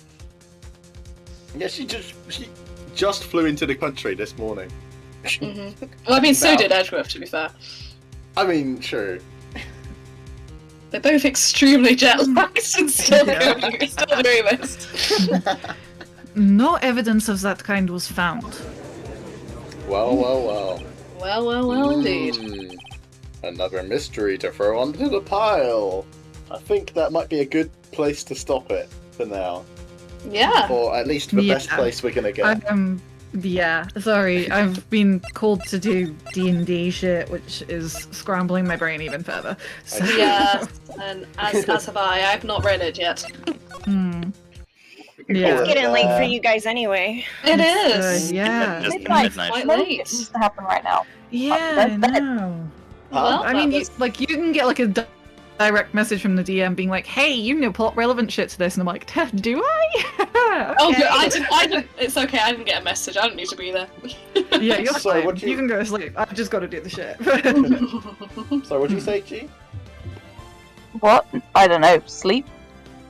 Yeah, she just flew into the country this morning. Well, I mean, so Now- did Edgeworth, to be fair. I mean, sure. They're both extremely jet-lagged and still doing this. No evidence of that kind was found. Well, well, well. Well, indeed. Another mystery to throw onto the pile. I think that might be a good place to stop it for now. Yeah. Or at least the best place we're gonna get. Yeah, sorry, I've been called to do D&D shit, which is scrambling my brain even further. So... Yes, and as have I. I've not read it yet. Yeah. It's getting late for you guys anyway. It is. Yeah. Just Midnight. midnight. Quite No, late. this needs to happen right now. Yeah, I know. Well, I mean, that you, was- like, you can get like a direct message from the DM being like, "Hey, you know plot relevant shit to this," and I'm like, "Do I?" Oh, Okay. good. I didn't. It's okay. I didn't get a message. I don't need to be there. Yeah, you're So fine. what You... you- can go to sleep. I've just got to do the shit. So what'd you say, G? What? I don't know. Sleep?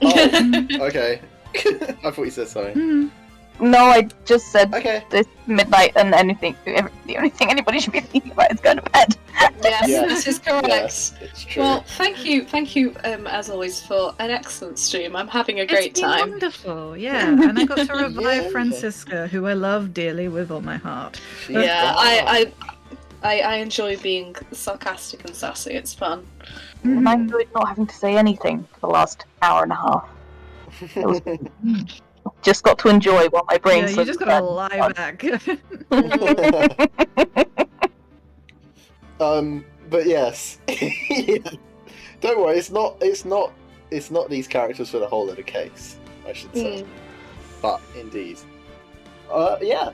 Oh, okay. I thought you said something. No, I just said Okay. this midnight and the only thing anybody should be thinking about is going to bed. Yes, Yeah. this is correct. Yes, it's true. Well, thank you, as always, for an excellent stream. I'm having a great It's been time. wonderful, yeah. And I got to revive Yeah. Francisca, who I love dearly with all my heart. She's Yeah, gone. I enjoy being sarcastic and sassy. It's fun. And I enjoyed not having to say anything for the last hour and a half. Just got to enjoy what my brain Yeah, you just gotta lie back. But yes. Yeah. Don't worry, it's not these characters for the whole of the case, I should say. But indeed. Yeah.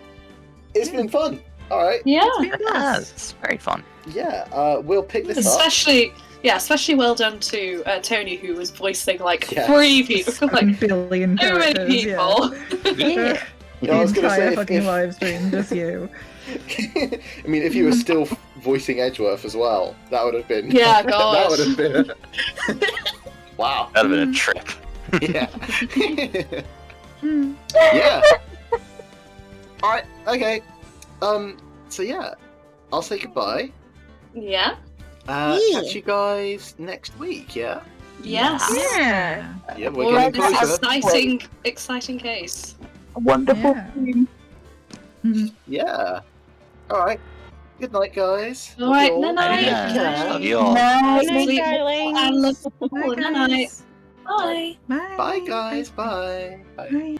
It's been fun. Alright. Yeah, Yeah, it's very fun. Yeah, we'll pick this up. especially well done to Tony, who was voicing like Yes. 3 people, like A billion so many characters, people. Yeah. Yeah, I was The gonna say entire if- fucking if- live stream, just you. I mean, if you were still voicing Edgeworth as well, that would have been. Yeah, that gosh. would have been. Wow. That'd have been a trip. Yeah. Hmm. Yeah. All right. Okay. So yeah, I'll say goodbye. Yeah. Catch you guys next week. Yeah. Yes. Yeah. Yeah, we're Or getting this closer. exciting case. A wonderful Yeah. dream. Yeah. All right. Good night, guys. All right, Love you all. night-night. Yeah, love you all. Good Sleep night, well darlings. and love Bye, all. Good night. guys. Bye. Bye. Bye, guys. Bye. Bye. Bye.